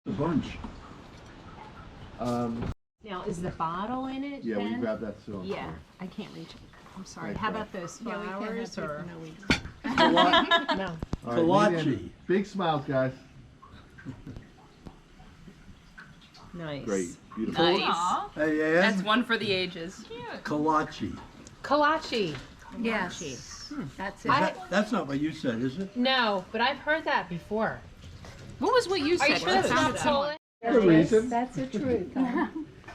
A bunch. Now, is the bottle in it? Yeah, then? we grab that soon. Yeah, I can't reach it. I'm sorry. Right, How right. about those flowers or? All No. right, Kolache. Leanne, big smiles, guys. Nice. Great, beautiful. Nice. Hey, That's Ann. one for the ages. Kolache. Kolache. Yes, that's it. That's not what you said, is it? No, but I've heard that before. What was what you Are said? you sure That that's not sounded similar. Polish? That's the reason. That's the truth, huh?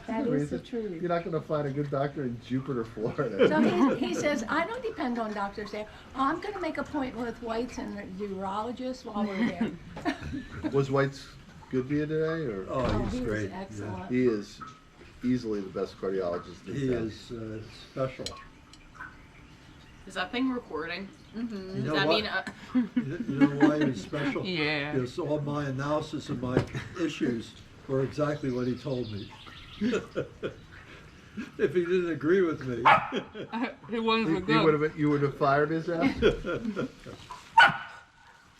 That The is the reason. truth. You're not going to find a good doctor in Jupiter, Florida. So he says, I don't depend on doctors there. I'm gonna make an appointment with White's and the urologist while we're there. Was White's good to you today, or Oh, Oh, he's he was great. excellent. he is easily the best cardiologist in He town. is special. Is that thing recording? You Does know that what? mean? You know why he was special? Yeah. Because all my analysis of my issues were exactly what he told me. If he didn't agree with me. It wasn't You would have fired his ass.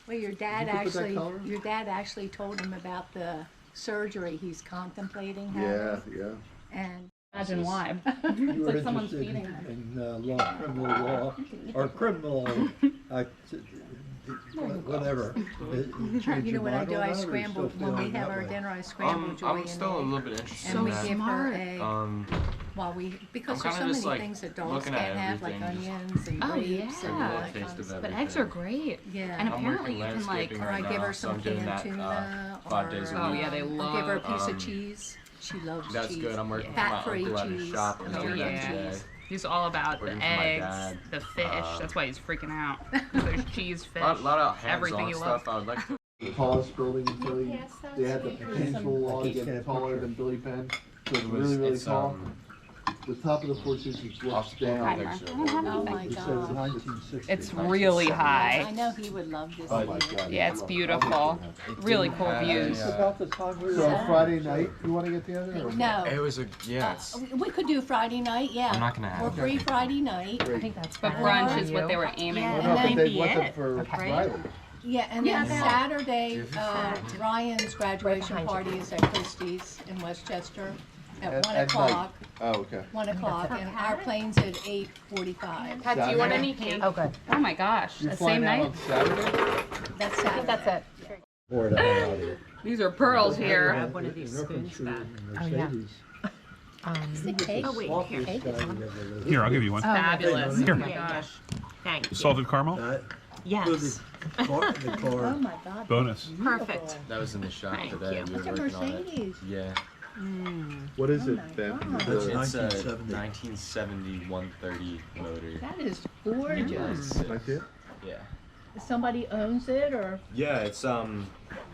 Well, your Did dad you put that actually, color? your dad actually told him about the surgery he's contemplating Yeah, having. yeah. And Imagine why. You were like someone's interested feeding him. in law, criminal law, or criminal, whatever. you know what I do? I scramble, when we have our dinner, I scramble joy I'm and still a egg. little bit interested And in we that. give her a, because I'm there's so kinda many just, like, things adults looking at can't have, like everything, onions and Oh, grapes and all yeah. that Taste kind of of stuff. But everything. eggs are great. Yeah. And I'm apparently working you can like. landscaping Or I right give now, her so some I'm doing canned that tuna, 5 days a or Oh week. yeah, they love. I'll give her a piece um, of cheese. She loves That's cheese. good. I'm working Fat-free for my uncle at his cheese. shop. He's Oh, doing that yeah. today. He's all about the Working for my eggs, dad. the fish. That's why he's freaking out. 'Cause there's cheese, fish, Lot of everything hands-on you stuff. love. I would like to. The tallest building in Philly. Yes, that's They had the sweet. potential law to get taller than Billy Penn. So it's really, really It's, tall. The top of the Four Seasons looks down. picture. Oh my He says God. 1960. It's really I high. know he would love this. Oh my video. God. Yeah, it's beautiful. Really cool views. It's about the time we So were. Friday night, you want to get together? Or? No. It was a It's, We could do Friday night, yeah. I'm not gonna have We're it. free Friday night. I think that's But fine. brunch is what they were aiming Yeah, What for. and about then they be want them it. for Okay. Friday? Yeah, and then Yeah. Saturday, Ryan's graduation Behind you. party is at Christie's in Westchester at At- 1 at night. o'clock. Oh, okay. 1 o'clock, and our plane's at 8:45. Pat, do you want any cake? Oh, good. Oh my gosh, You're the flying same out night? on Saturday? That's Saturday. That's it. Poured out of it. These are pearls here. Grab one of these In reference spoons to back. Mercedes. The cake? Oh, wait, Awfully here. sky we ever lived. Here, I'll give you one. Fabulous. Here. Oh my gosh. Thank you. Salted caramel, That, Yes. the car, the Oh car. my God. bonus. Perfect. that was in the shop Thank today. you. We were It's a working on it. Mercedes. Yeah. What is Oh it, my Ben? God. That's The- It's a 1970. 1970 130 motor. That is gorgeous. It's- Can I see it? Yeah. Somebody owns it, or? Yeah, it's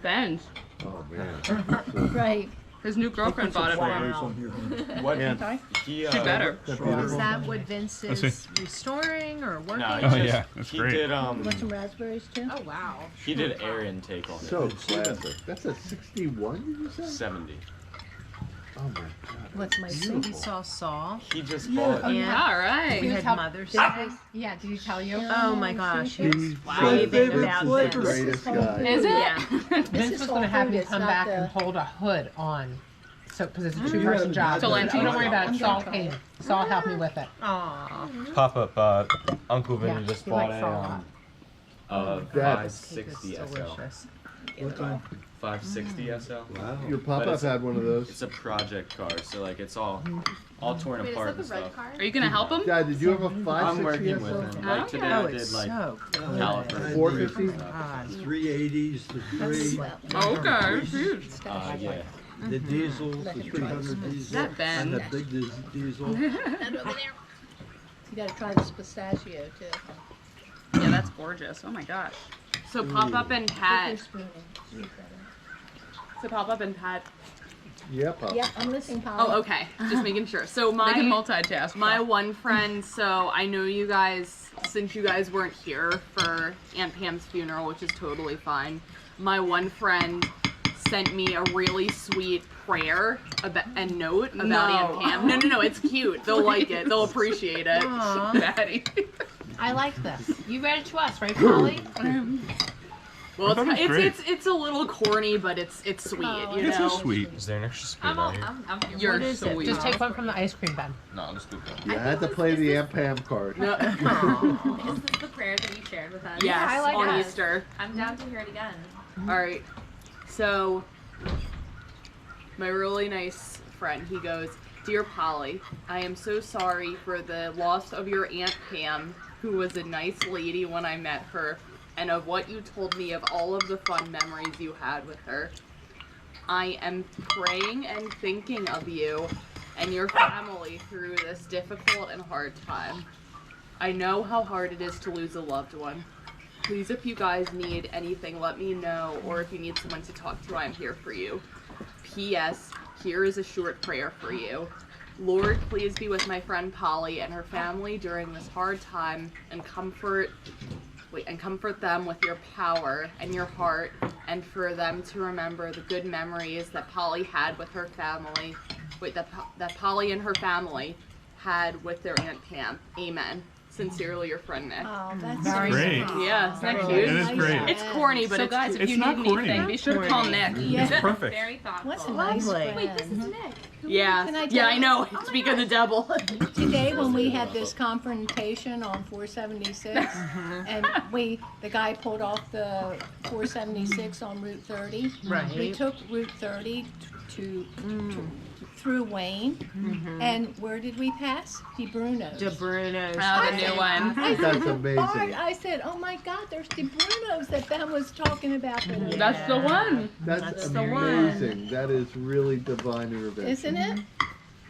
Ben's. Oh, man. Right. His new girlfriend bought it for him. Photos on here. what Okay. he She better. That Is beautiful. that what Vince Let's is see. restoring or working? No, he Oh, just, yeah, that's he great. did Want some raspberries too? Oh, wow. he did air intake on it. So classic. That's a 61, did you say? 70. Oh, my God. What's my So we saw Saul. He just bought And All right. we had Mother's Day. Yeah, did he tell you? Oh my gosh, he was He's raving favorite about flavor. this. greatest guy. Is it? Yeah. Vince was going to have me come back and hold a hood on, so because it's a two-person job. To lend Oh, don't you. worry about it. Saul came. Saul helped me with it. Aw. Pop up. Uncle Vinny Yeah, just he bought likes Saul a lot. a That's- Cake is 560 SL. delicious. What time? 560 SL. Wow. Your But pop-up it's- had one of those. It's a project car, so like it's all torn apart and stuff. Are you gonna help him? Dad, did you have a I'm 560 working SL? with him. Like today Oh, I it's did like so calipers. 450? God. 380s, the three, Okay. Huge. Yeah. the diesels, the 300 diesel, That Ben. and the big diesel. You gotta try this pistachio too. Yeah, that's gorgeous. Oh my gosh. So pop up and Pat. So pop up and Pat. Yeah, Pop. Yeah, I'm listening, Polly. Oh, okay. Just making sure. So They can my multitask. my one friend. So I know you guys, since you guys weren't here for Aunt Pam's funeral, which is totally fine. My one friend sent me a really sweet prayer and note about Aunt Pam. No, it's cute. They'll like it. They'll appreciate it. Aw. Patty. I like this. You read it to us, right, Polly? Well, I thought it was great. it's a little corny, but it's sweet. Oh, You It's know. so sweet. Is there an extra spoon I'm, out all, here? I'm here. You're What is it? sweet. Just take one from the ice cream bin. No, I'll just do that. You had to play the Aunt Pam card. No. Is this the prayer that you shared with us? Yes, I like on that. Easter. I'm down to hear it again. All right. So, my really nice friend, he goes, "Dear Polly, I am so sorry for the loss of your Aunt Pam, who was a nice lady when I met her, and of what you told me of all of the fun memories you had with her. I am praying and thinking of you and your family through this difficult and hard time. I know how hard it is to lose a loved one. Please, if you guys need anything, let me know, or if you need someone to talk to, I'm here for you. P.S. Here is a short prayer for you. Lord, please be with my friend Polly and her family during this hard time and comfort them with your power and your heart, and for them to remember the good memories that Polly had with her family, that Polly and her family had with their Aunt Pam. Amen. Sincerely, your friend Nick." Oh, that's Very great. Yeah, isn't that Oh, cute? It is great. It's corny, but So it's guys, if It's you not need corny. anything, be sure to call Nick. Yeah. Perfect. Very thoughtful. What's a nice Lovely. friend. Wait, this is Nick. Yeah, Can I yeah, tell I you- know. Speak of the devil. Today when we had this confrontation on 476 and the guy pulled off the 476 on Route 30. Right. We took Route 30 to through Wayne, and where did we pass? De Bruno's. De Bruno's. Oh, the new one. I That's said, amazing. I said, oh my God, there's De Bruno's that Ben was talking about. That's the one. That's the one. amazing. That is really divine intervention. Isn't it?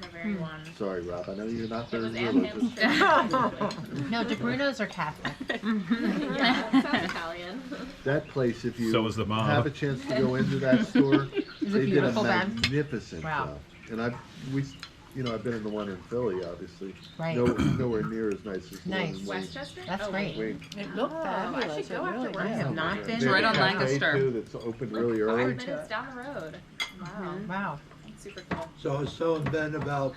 The very one. Sorry, Rob. I know you're not It very was Aunt religious. Pam's No, De Bruno's are Catholic. Yeah, sounds Italian. That place, if you So was the mom. have a chance to go into that store, they did a beautiful, Ben? magnificent Wow. job. And I've been in the one in Philly, obviously. Right. Nowhere near as nice as the Nice. one in Wayne. Westchester? That's Oh, great. Wayne. It looked I fabulous. should go It really after work. did. I have not been. They have right a on cafe, Lancaster. too, that's open really 5 early. minutes down the road. Wow. Wow. That's super cool. So I was telling Ben about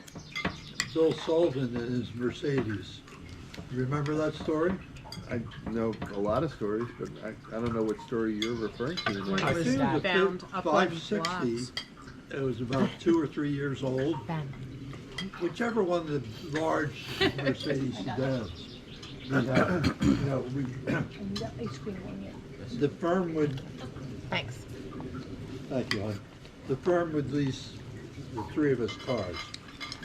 Bill Sullivan and his Mercedes. You remember that story? I know a lot of stories, but I don't know what story you're referring to. now. What I was think it was a found up on 560. blocks. It was about 2 or 3 years old. Ben. Whichever one of the large Mercedes sedans. We had, And the ice cream one, yeah. the firm would, Thanks. thank you, hon. The firm would lease the three of us cars.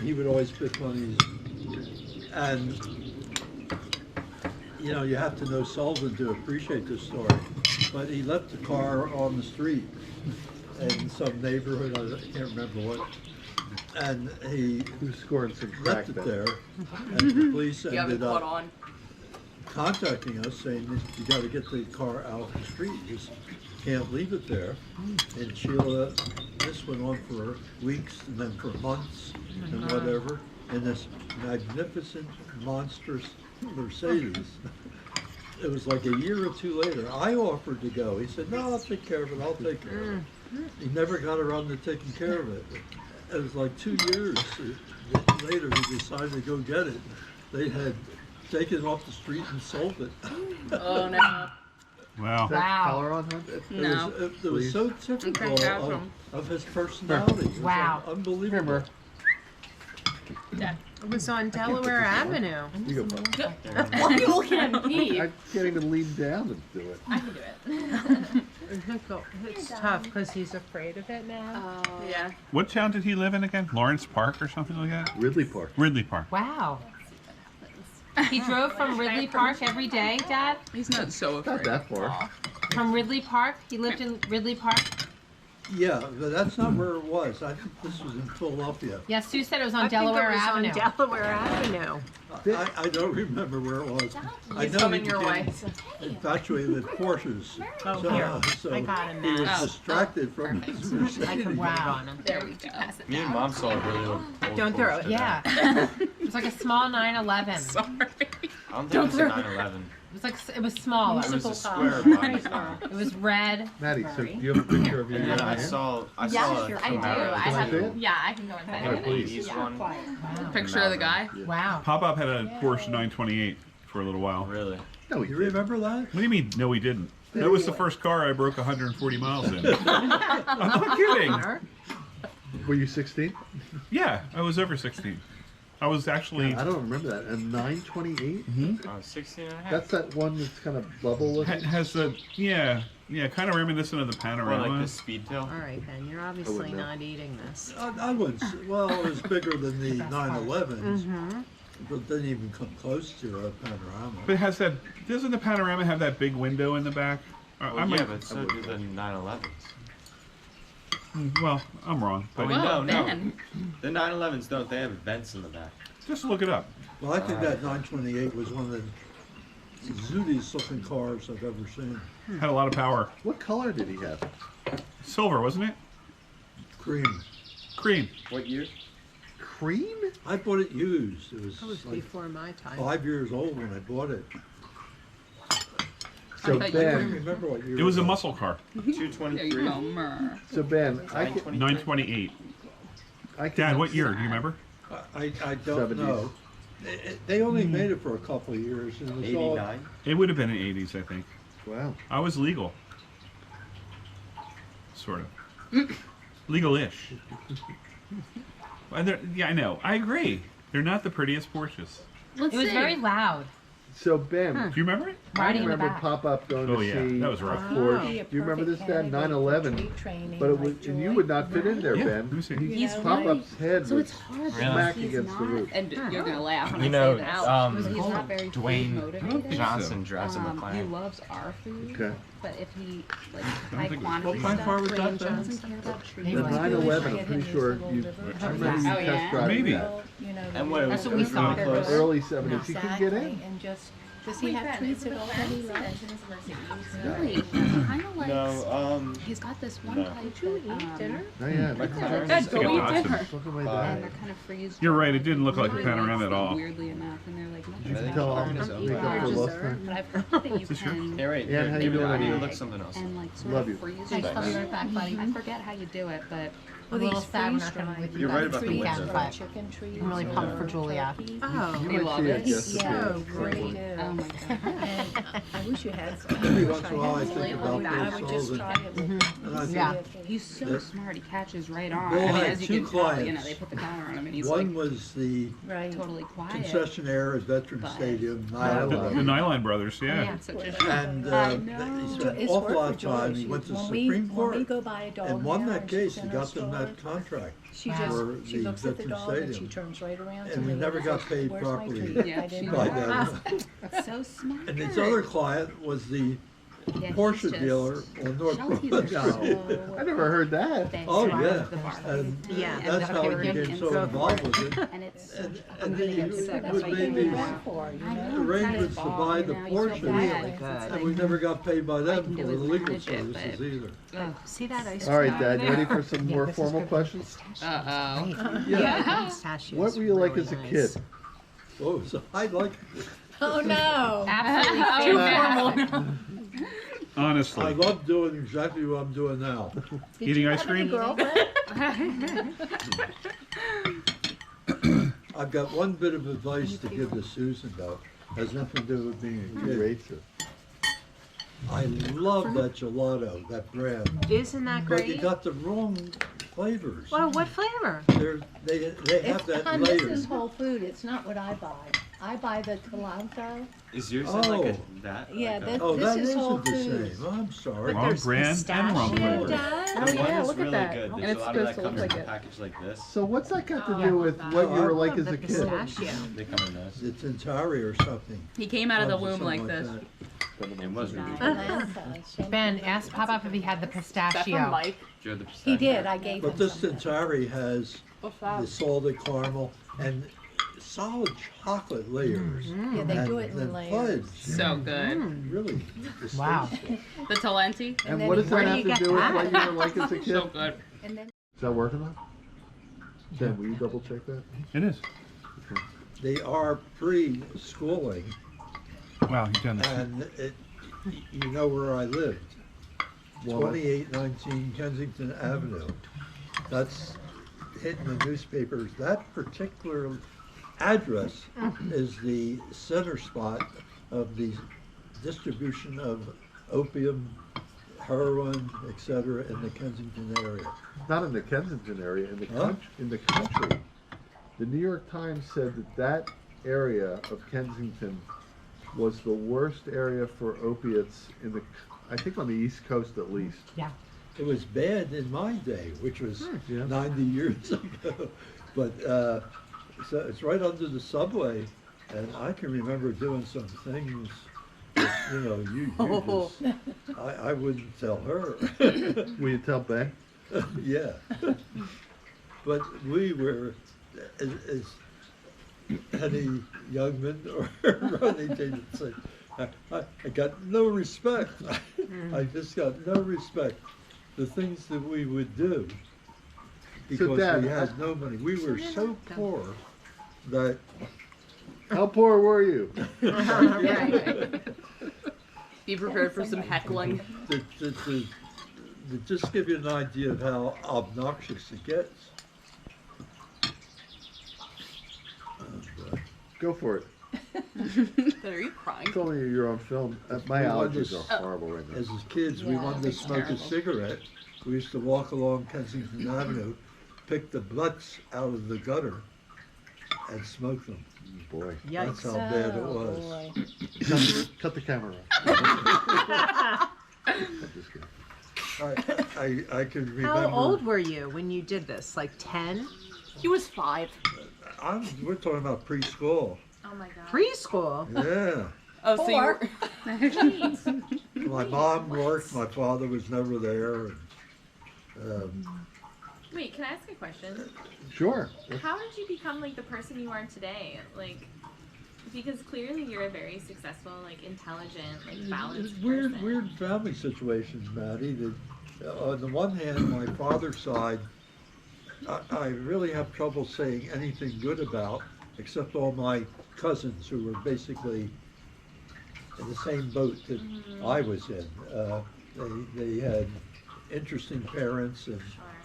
He would always pick one of these. And, you have to know Sullivan to appreciate this story. But he left the car on the street in some neighborhood, I can't remember what. And he Who's scoring some crack left it then? there. And the police You haven't ended caught up on. contacting us saying that you gotta get the car out the street, you just can't leave it there. And Sheila, this went on for weeks and then for months and whatever, and this magnificent, monstrous Mercedes. It was like a year or two later, I offered to go, he said, no, I'll take care of it, I'll take care of it. He never got around to taking care of it. It was like 2 years later, he decided to go get it. They had taken it off the street and sold it. Oh no. Wow. Is that Wow. color on him? No. It was so typical Okay, awesome. of his personality. It was Wow. unbelievable. Remember, It was on Delaware Avenue. you go, Bob. Why are you looking at me? I can't even lean down to do it. I can do it. It's tough because he's afraid of it now. Yeah. What town did he live in again? Lawrence Park or something like that? Ridley Park. Ridley Park. Wow. He drove from Ridley Park every day, Dad? He's not so Not afraid. that far. From Ridley Park? He lived in Ridley Park? Yeah, but that's not where it was. I think this was in Philadelphia. Yeah, Sue said it was on I think Delaware it was Avenue. on Delaware Avenue. I don't remember where it was. I He's know coming he your way. became infatuated with Porsches. Oh, So- here. so I got him he was now. distracted from his I Mercedes. can Wow. on him. There we go. Pass it Me and down. Mom saw a really old Don't throw Porsche it. Yeah. It was like a small 911. Sorry. I don't think it was a 911. It was like it was smaller. It was a Municipal square car. body style. It was red. Maddie, so do you have a picture of your And then I hand? saw Yeah, a sure, I do. Camaro. I Can I have. see it? Yeah, I can go inside. Alright, please. He's Yeah. one. Wow. Picture of the guy. Wow. Pop Up had a Porsche 928 for a little while. Really? No, he You didn't. remember that? What do you mean? No, he didn't. That was the first car I broke 140 miles in. I'm not kidding. Were you 16? Yeah, I was over 16. I was actually. I don't remember that. A 928? I was 16 and a half. That's that one that's kind of bubble looking. Has the kind of reminiscent of the Or panorama. like the speed tail. All right, Ben, you're obviously know. not eating this. I wouldn't, well, it was bigger than the 911s, Mm-hmm. but didn't even come close to a panorama. But it has that. Doesn't the panorama have that big window in the back? Well, I'm yeah, like- but so do the 911s. well, I'm wrong. But no. Ben. The 911s don't. They have vents in the back. just look it up. Well, I think that 928 was one of the zootiest looking cars I've ever seen. Had a lot of power. What color did he have? Silver, wasn't it? Cream. Cream. What year? Cream? I bought it used. It That was was like before my time. 5 years old when I bought it. So I thought I you don't Ben, remember what year It was a was. muscle car. There you 223. go, mer. so Ben, I can, 928. I can. Dad, what year? Do you remember? I don't 70s. know. They only made it for a couple of years, and it was all 89. It would have been in the 80s, I think. Wow. I was legal. Sort of. Legal-ish. Yeah, I know. I agree. They're not the prettiest Porsches. Let's It was see. very loud. So Ben, Do you remember it? I Riding in the remember back. pop up going Oh, to yeah, see that was rough. a Porsche. Do you remember this, Dad? 911. But it was, and you would not fit in there, Yeah, Ben. let me see. He's Pop up's head So was it's hard smack because he's against the not, roof. and you're gonna laugh when You I know, say this. He's not very food Dwayne motivated. Johnson drives a He McLaren. loves our food, Okay. but if he like don't high think- quantity What stuff, car was that, he Ben? doesn't care about trees. The was 911, good. I'm pretty sure you, I remember you Oh, yeah? test driving Maybe. that. And what, it That's was, what we it was really thought. close. Early 70s. You could get in. Exactly, and just, does he have treats at all that he loves? Really, kind of like. No, He's got this one No. type. Did you eat dinner? Oh, yeah. McLaren Dad, is go like a eat Datsun. dinner. Look at my And dad. they're kind of freeze. You're right, it didn't look like a Mine panorama likes at them all. Weirdly enough, and they're like, You no, can think tell McLaren I'm is make okay. up for lost time. But I've heard that you This your- can Hey, right. Yeah, how you doing, I need to Andy? look something else. and like sort Love of you. freeze Thanks, them. I'll be right back, buddy. I forget how you do it, but A little These sad we're not freeze gonna be with dried you You're guys right this about the weekend, window. but Chicken trees. I'm really pumped for or Julia. turkey. Oh, You They might love see it. it, yes. Yeah, okay. really Great. do. oh my god. And I wish you had some. Every once in a while I think I about would Bill just Sullivan. try it with. And I think Yeah. He's so Yeah. smart. He catches right on. Bill I mean, had as you two can tell, you know, clients. they put the collar on him, and he's one like was the Right. totally quiet. concessionaire at Veterans But- Stadium, The 9/11. Nyline Brothers, yeah. Yeah, such a And I he know. spent an It's awful work lot for of time. Joy. He went to When Supreme When we Court go buy a dog and won now that and case. she's He in our got them store, that contract. She Wow. just, for she the looks at the Veterans dog and Stadium. she turns right around to And me we never and got says, paid "Where's my properly treat? Yeah, I didn't she by know." them. so smart. And his other client was the Yeah, he's Porsche just- dealer on North Shelties Broad are Street. so I never heard that. they Oh, drive yeah. the bar. And Yeah. that's how he And became so go for involved with it. And it's And, such and gonna he get sick. would That's why you make do these that. For, you I know? know. arrangements to Ball, buy you the know, you feel Porsches. bad. Really good. And we never got paid by All them you can for do the is legal manage it, services but- either. Ugh. See that ice All right, cream Dad, over you ready there? for some Yeah, more this is formal good. questions? Uh-oh. Yeah. Pistachios What were you like really as a nice. kid? Oh, so I like, Oh, no. Absolutely Too fantastic. formal. Honestly. I love doing exactly what I'm doing now. Did Eating you ice have any cream? girlfriend? I've got one bit of advice to give to Susan though. Has nothing to do with being a kid. Great, sir. I love that gelato, that brand. Isn't that But you great? got the wrong flavors. Well, what flavor? They have It's, that hon, this layer. is Whole Food, it's not what I buy. I buy the Toronto. Is yours like a, Oh. that? Yeah, like that- Oh, This that is isn't Whole the Foods. same. Oh, I'm sorry. But Wrong there's brand and wrong pistachio, flavor. Dad. The Oh, one yeah, is look at really that. good. And There's it's a lot of that supposed to comes look in a like it. package like this. So what's that got to Yeah. do with what you were like Love as the a kid? pistachio. They come in this. It's Intari or something. He came out of the Something womb like this. that. It was really good. Atlanta, so- Ben, ask Pop Up if he had the Is that from pistachio. Mike? Do you have the He pistachio? did, I gave him But this some. Intari has What's that? the salted caramel and solid chocolate layers. Yeah, they do it and in then layers. fudge. So good. Really. Wow. The Talenti? And then what does he- that Where do have you to get do with that? what you were like as a kid? So good. And then Is that working now? Dan, will you double check that? It is. They are pre-schooling, Wow, you've done this. and you know where I lived. Walnut. 2819 Kensington Avenue. That's hitting the newspapers. That particular address is the center spot of the distribution of opium, heroin, etc. in the Kensington area. Not in the Kensington area, in the Huh? in the country. The New York Times said that that area of Kensington was the worst area for opiates in the, I think on the East Coast at least. Yeah. It was bad in my day, which was Yeah. 90 years ago. But so it's right under the subway, and I can remember doing some things that, you know, you just, I wouldn't tell her. Will you tell Ben? Yeah. But we were, as any young men or Ronnie didn't say, I got no respect. I just got no respect. The things that we would do, because Dad, we had no money. We were so poor that How poor were you? Be prepared for some heckling. to just give you an idea of how obnoxious it gets. Go for it. Are you crying? Tell me you're on film. My We wanted allergies to- are horrible right now. As kids, we Yeah, wanted to it's smoke a terrible. cigarette. We used to walk along Kensington Avenue, pick the butts out of the gutter, and smoke them. Boy, That's how bad it Oh, was. boy. cut the camera off. Just kidding. I can remember. How old were you when you did this? Like 10? He was 5. We're talking about preschool. Oh my god. Preschool? Yeah. Oh, so you Four. were... My mom worked. My father was never there. And, Wait, can I ask a question? Sure. How did you become like the person you are today? Like, because clearly you're a very successful, like intelligent, like balanced it's person. weird family situations, Maddie. That on the one hand, my father's side, I really have trouble saying anything good about, except all my cousins who were basically in the same boat that I was in. They had interesting parents, and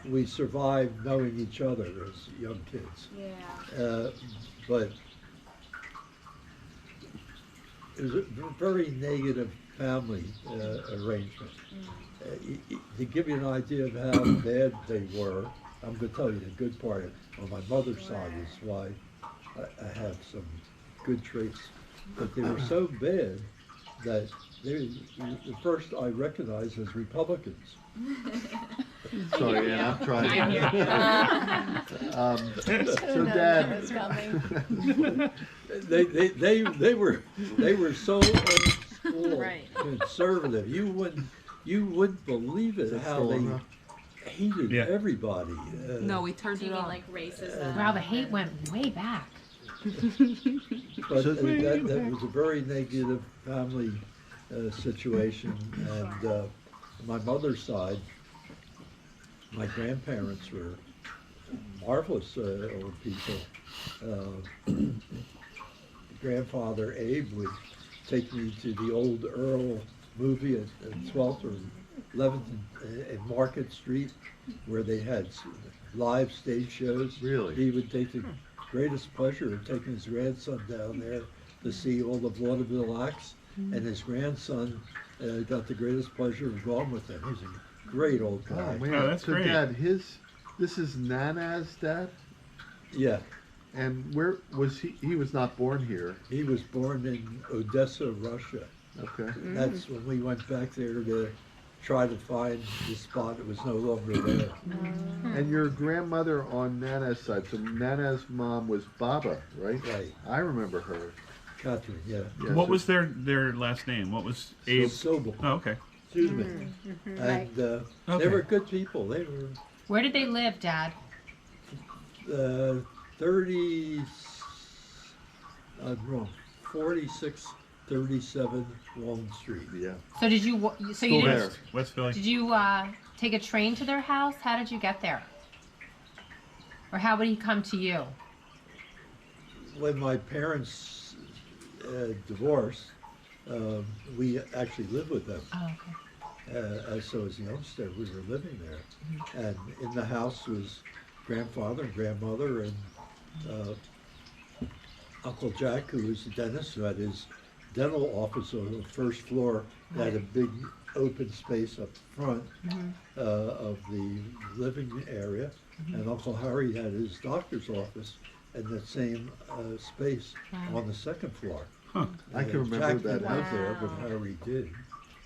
we survived knowing each other as young kids. Yeah. But it was a very negative family arrangement. To give you an idea of how bad they were, I'm going to tell you the good part on my mother's side is why I have some good traits. But they were so bad that they the first I recognized as Republicans. Sorry, Ann, I'm trying. So, Should've known Dad, that was coming. They were so old school, Right. conservative. You wouldn't believe it how still they on now? hated Yeah. everybody. No, we turned Do you it mean off. like racism? Wow, the hate went way back. But that was a very negative family situation. And my mother's side, my grandparents were marvelous old people. Grandfather Abe would take me to the old Earl movie at 12th or 11th and Market Street, where they had live stage shows. Really? He would take the greatest pleasure in taking his grandson down there to see all the vaudeville acts, and his grandson got the greatest pleasure of going with him. He's a great old oh guy. man, Oh, that's so great. Dad, this is Nana's dad? Yeah, And where was he? He was not born here. he was born in Odessa, Russia. Okay. That's when we went back there to try to find the spot that was no longer there. And your grandmother on Nana's side, so Nana's mom was Baba, right? Right, I remember her. Catherine, yeah. Yeah, What so- was their last name? What was Abe? Sobel, Oh, okay. excuse me. And they Okay. were good people. They were Where did they live, Dad? 30, I'm wrong, 4637 Long Street. Yeah. So did you? So Still you there. didn't? West Philly. Did you take a train to their house? How did you get there? Or how would he come to you? When my parents divorced, we actually lived with them. Oh, okay. So as a youngster, we were living there. And in the house was grandfather and grandmother and Uncle Jack, who was a dentist, who had his dental office on the first floor. They had a big open space up front of the living area, and Uncle Harry had his doctor's office in that same space on the second floor. Huh. I can remember Jack that. didn't live there, but Wow. Harry did.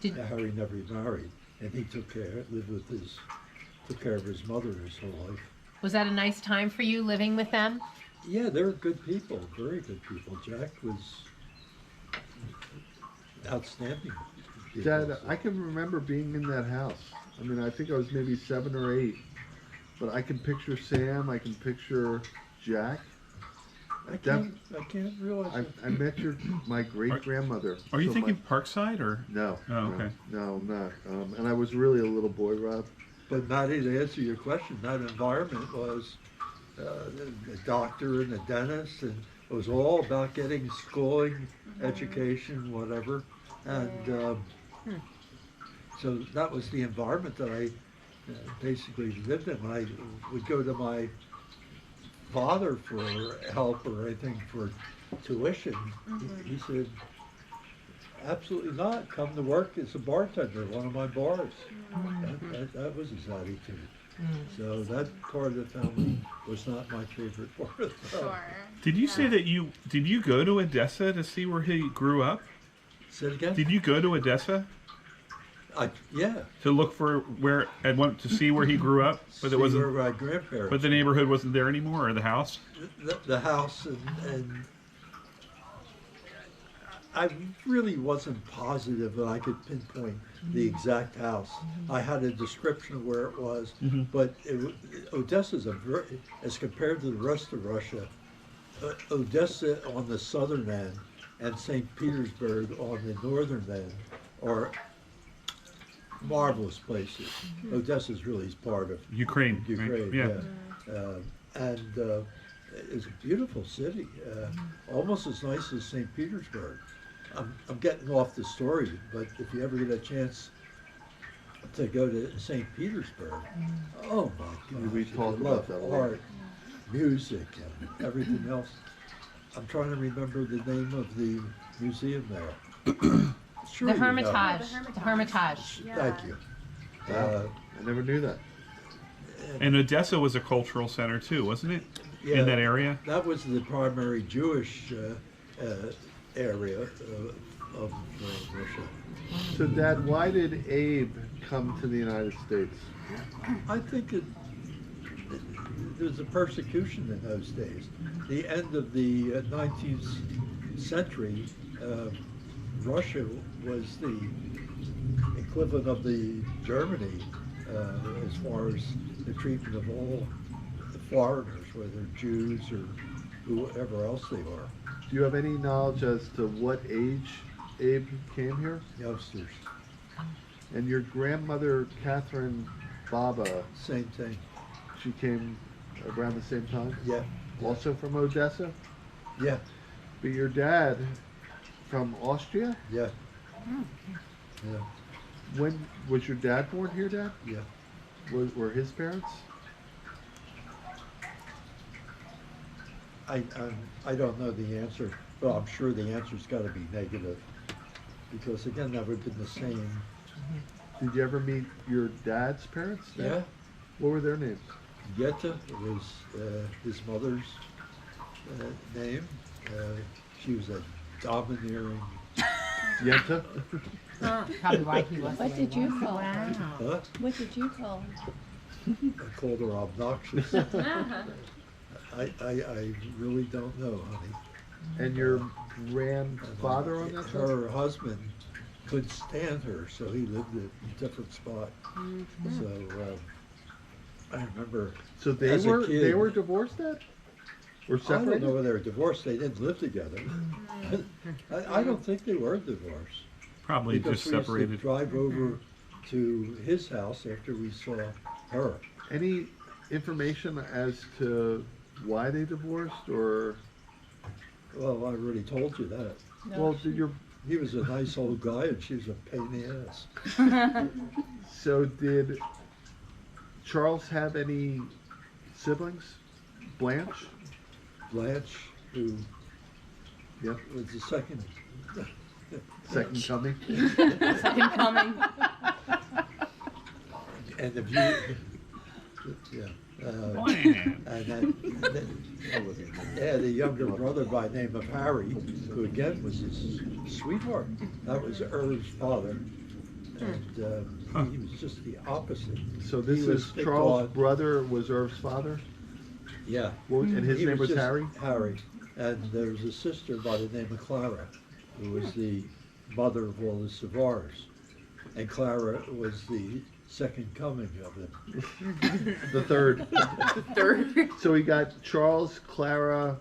Did- Harry never married, and he took care of his mother his whole life. Was that a nice time for you living with them? Yeah, they were good people, very good people. Jack was outstanding. people, Dad, so. I can remember being in that house. I mean, I think I was maybe 7 or 8, but I can picture Sam. I can picture Jack. I can't realize it. I met my great grandmother. Are you thinking Parkside or? No. Oh, okay. No, I'm not. And I was really a little boy, Rob. But Matty, to answer your question, that environment was the doctor and the dentist, and it was all about getting schooling, education, whatever. And so that was the environment that I basically lived in. When I would go to my father for help or anything for tuition, he said, absolutely not. Come to work as a bartender at one of my bars. That was his attitude. So that part of the family was not my favorite part of the family. Sure. Did you say that did you go to Odessa to see where he grew up? Say it again? Did you go to Odessa Yeah. to look for where and want to see where he grew up? But See it wasn't. where my grandparents. But the neighborhood wasn't there anymore, or the house. The house and I really wasn't positive that I could pinpoint the exact house. I had a description of where it was, but Odessa's as compared to the rest of Russia, Odessa on the southern end and St. Petersburg on the northern end are marvelous places. Odessa's really part of Ukraine. right? Ukraine, Yeah. and it's a beautiful city, almost as nice as St. Petersburg. I'm getting off the story, but if you ever get a chance to go to St. Petersburg, oh my God, We talked about that a lot. art, music, and everything else. I'm trying to remember the name of the museum there. Sure The you know. Hermitage. The The Hermitage. Yeah. Thank you. Wow. I never knew that. And Odessa was a cultural center too, wasn't it? Yeah, In that area. that was the primary Jewish area of Russia. So, Dad, why did Abe come to the United States? I think there was a persecution in those days. The end of the 19th century, Russia was the equivalent of the Germany as far as the treatment of all the foreigners, whether Jews or whoever else they were, Do you have any knowledge as to what age Abe came here? youngsters. And your grandmother, Catherine Baba, Same thing. she came around the same time? Yeah, Also from Odessa? yeah, But your dad from Austria? yeah. Yeah, When was your dad born here, Dad? yeah. Were his parents? I don't know the answer, but I'm sure the answer's gotta be negative. Because again, that would've been the same. Did you ever meet your dad's parents? Dad? Yeah, What were their names? Yetta was his mother's name. She was a domineering, Yenta? Probably why he was. What did you call her? huh? What did you call her? I called her obnoxious. I really don't know, honey. And your grandfather on that side? Her husband couldn't stand her, so he lived at a different spot. So, I remember, So they as a were kid- divorced, Dad? Or I don't separated? know whether they were divorced, they didn't live together. I don't think they were divorced. Probably Because just we used to separated. drive over to his house after we saw her. Any information as to why they divorced, or Well, I already told you that. well, did your He was a nice old guy and she was a pain in the ass. so did Charles have any siblings? Blanche? Blanche, who Yep. was the second Second coming. Second coming. And if you, yeah. Bland. And then they had a younger brother by the name of Harry, who again was his sweetheart. That was Irv's father. And he was just the opposite. So this He was is picked Charles' on- brother was Irv's father? Yeah. And his He name was just Harry? Harry. And there was a sister by the name of Clara, who was the mother of all the Savars. And Clara was the second coming of him. The third. Third. So we got Charles, Clara,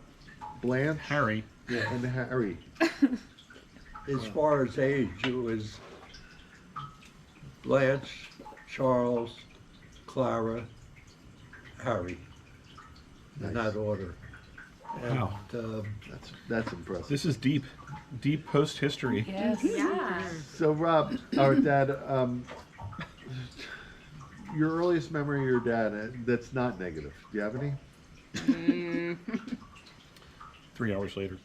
Blanche, Harry. and Harry. As far as age, it was Blanche, Charles, Clara, Harry, in Nice. that order. And, Wow. That's impressive. This is deep post history. Yes. Yeah. So Rob, our dad, your earliest memory of your dad that's not negative. Do you have any? 3 hours later.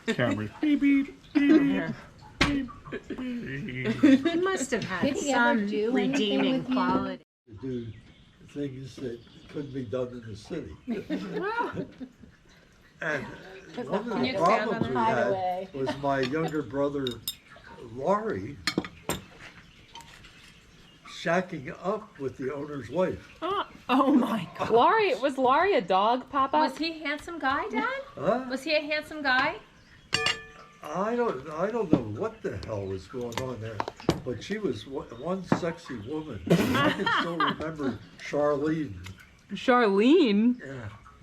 Cameras. Beep, beep, beep, beep, beep. He must have had Did he ever some do anything redeeming with you? quality. to do things that couldn't be done in the city. And one of Can the you expand on problems we that? had Hideaway. was my younger brother, Laurie, shacking up with the owner's wife. Oh my God. Was Laurie a dog, Papa? Was he a handsome guy, Dad? Huh? Was he a handsome guy? I don't know what the hell was going on there, but she was one sexy woman. I can still remember Charlene. Charlene. Yeah.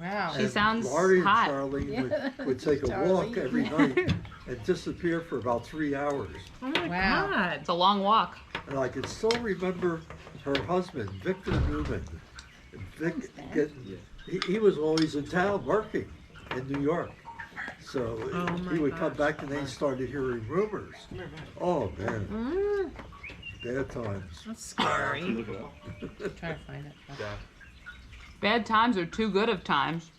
Wow. She And sounds Laurie and hot. Charlene would take a walk every night and disappear for about 3 hours. Oh my Wow. God. It's a long walk. And I can still remember her husband, Victor Newman. He was always in town working in New York. So Oh my he would come gosh. back and they started hearing rumors. Oh man, bad times. That's scary. Look it up. Try to find it. Bad times are too good of times.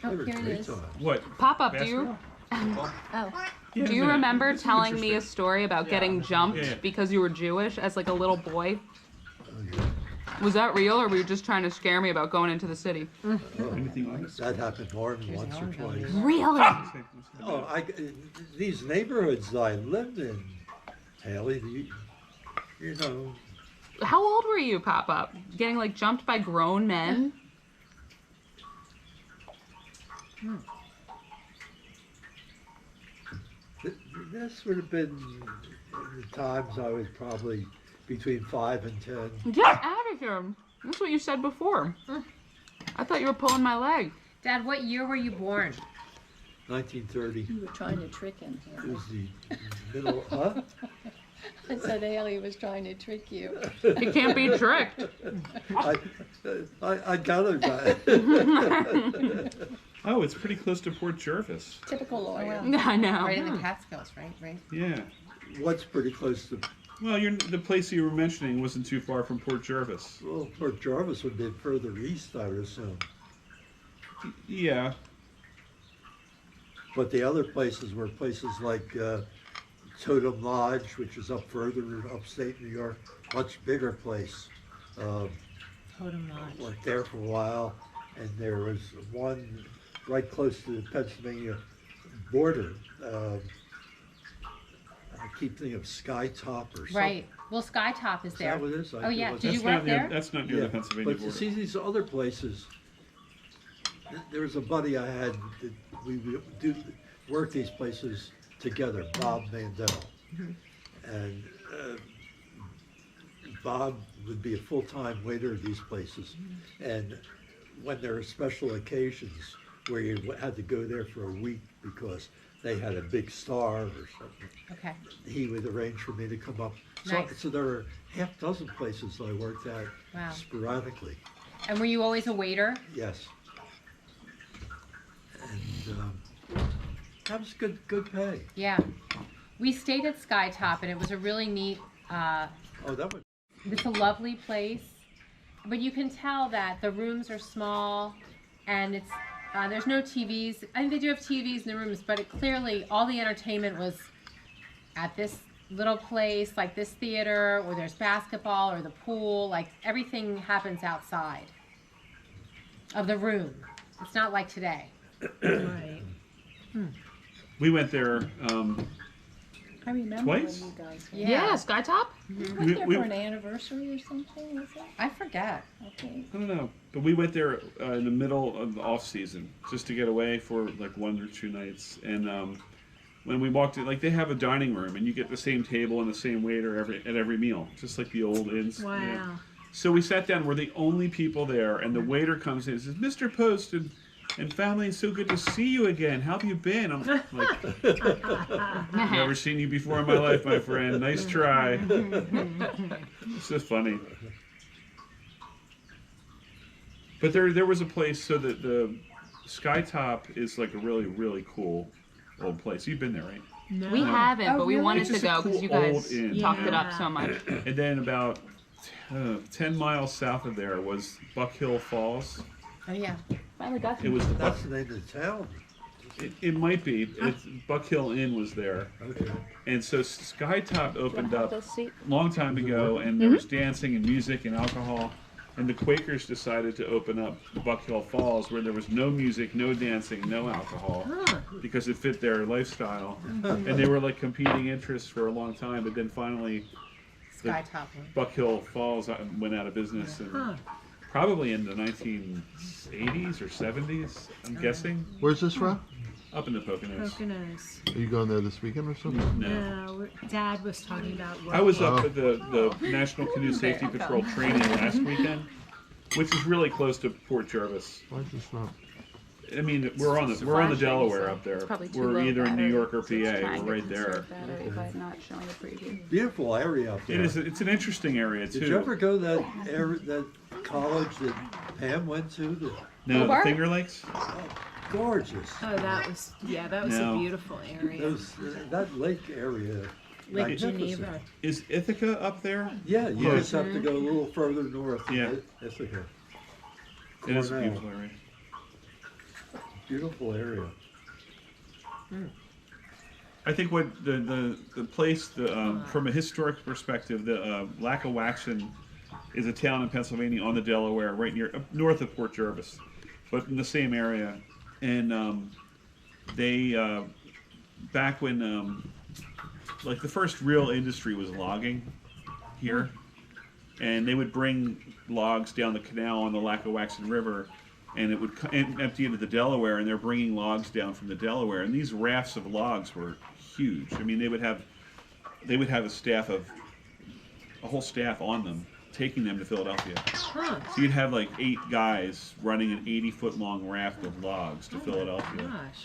They Oh, were here it great is. times. What? Pop up, do you Basketball? Oh, Yeah, do you yeah, remember it's telling me a interesting. story about getting jumped Yeah. because you were Jewish as like a little boy? Oh, yeah. Was that real, or were you just trying to scare me about going into the city? Oh, Anything else? that happened more than Here's once or an orange twice. one. Really? Oh, these neighborhoods that I lived in, Haley, you know, How old were you, Pop Up? Getting like jumped by grown men? this would have been the times I was probably between 5 and 10. Get out of here. That's what you said before. I thought you were pulling my leg. Dad, what year were you born? 1930. you were trying to trick him. It Haley. was the middle, huh? I said Haley was trying to trick you. You can't be tricked. I got it. Oh, it's pretty close to Port Jervis. Typical lawyer. I know. Right in the Catskills, right? Right. Yeah. What's pretty close to, Well, the place you were mentioning wasn't too far from Port Jervis. well, Port Jarvis would be further east, I would assume. Yeah. But the other places were places like Totem Lodge, which is up further upstate New York, much bigger place. Totem Lodge. Worked there for a while, and there was one right close to the Pennsylvania border. I keep thinking of Sky Top or something. Right. Well, Skytop is Is there. that what it is? Oh, yeah. It Did was- you work there? That's not near the Pennsylvania but you border. see these other places. There was a buddy I had that we would work these places together, Bob Mandel, and Bob would be a full-time waiter at these places, and when there were special occasions where you had to go there for a week because they had a big star or something, Okay. he would arrange for me to come up. Nice. So there were half dozen places I worked at Wow. sporadically. And were you always a waiter? Yes. And that was good pay. Yeah. We stayed at Skytop, and it was a really neat, Oh, that was. it's a lovely place. But you can tell that the rooms are small, and it's There's no TVs. I think they do have TVs in the rooms, but clearly all the entertainment was at this little place, like this theater, or there's basketball or the pool. Like everything happens outside of the room. It's not like today. Right. We went there. I remember Twice? when you guys Yeah. Yeah, Skytop? went We- there we- for an anniversary or something, was it? I forget. Okay. I don't know, but we went there in the middle of the off season just to get away for like 1 or 2 nights. And when we walked in, like they have a dining room, and you get the same table and the same waiter at every meal, just like the old inns. Wow. You know. So we sat down. We're the only people there, and the waiter comes in and says, "Mr. Post and family, it's so good to see you again. How have you been?" I'm like, "Never seen you before in my life, my friend. Nice try." It's just funny. But there was a place, so that the Skytop is like a really, really cool old place. You've been there, right? No. We haven't, Oh, but we really? wanted It's to just a go because cool you guys old inn. talked it up Yeah. so much. And then about 10 miles south of there was Buck Hill Falls. Oh yeah. Finally got It was the Buck. That's the name of the town. It might be. It's, Buck Hill Inn was there, Okay. and so Skytop opened have up those seat? a long time ago, and there was dancing and music and alcohol. And the Quakers decided to open up Buck Hill Falls, where there was no music, no dancing, no alcohol, because it fit their lifestyle. And they were like competing interests for a long time, but then finally Skytop one. Buck Hill Falls went out of business, and probably in the 1980s or 70s, I'm guessing, Where's this from? up in the Poconos. Poconos. Are you going there this weekend or something? No. No, Dad was talking about. I was Oh. up at the National Canoe Safety Patrol training last weekend, which is really close to Port Jervis. Why is this not? I mean, we're on the Delaware up there. Probably too We're low either in New battery, York or so it's PA. trying We're to right there. conserve battery by not showing a preview. Beautiful area up there. It is. It's an interesting area too. Did you ever go to that college that Pam went to? No, the Hobart? Finger Lakes. Gorgeous. Oh, that was No. a beautiful area. Those that lake area. Lake magnificent. Geneva. Is Ithaca up there? Yeah, you Close. just have to go a little further north. Yeah. Ithaca. It is a Cornell. beautiful area. Beautiful area. I think what the place from a historic perspective, the Lackawaxen is a town in Pennsylvania on the Delaware, right near north of Port Jervis, but in the same area. And they back when like the first real industry was logging here, and they would bring logs down the canal on the Lackawaxen River, and it would empty into the Delaware, and they're bringing logs down from the Delaware, and these rafts of logs were huge. I mean, they would have a whole staff on them, taking them to Philadelphia. Huh. So you'd have like 8 guys running an 80-foot long raft of logs to Philadelphia. Gosh.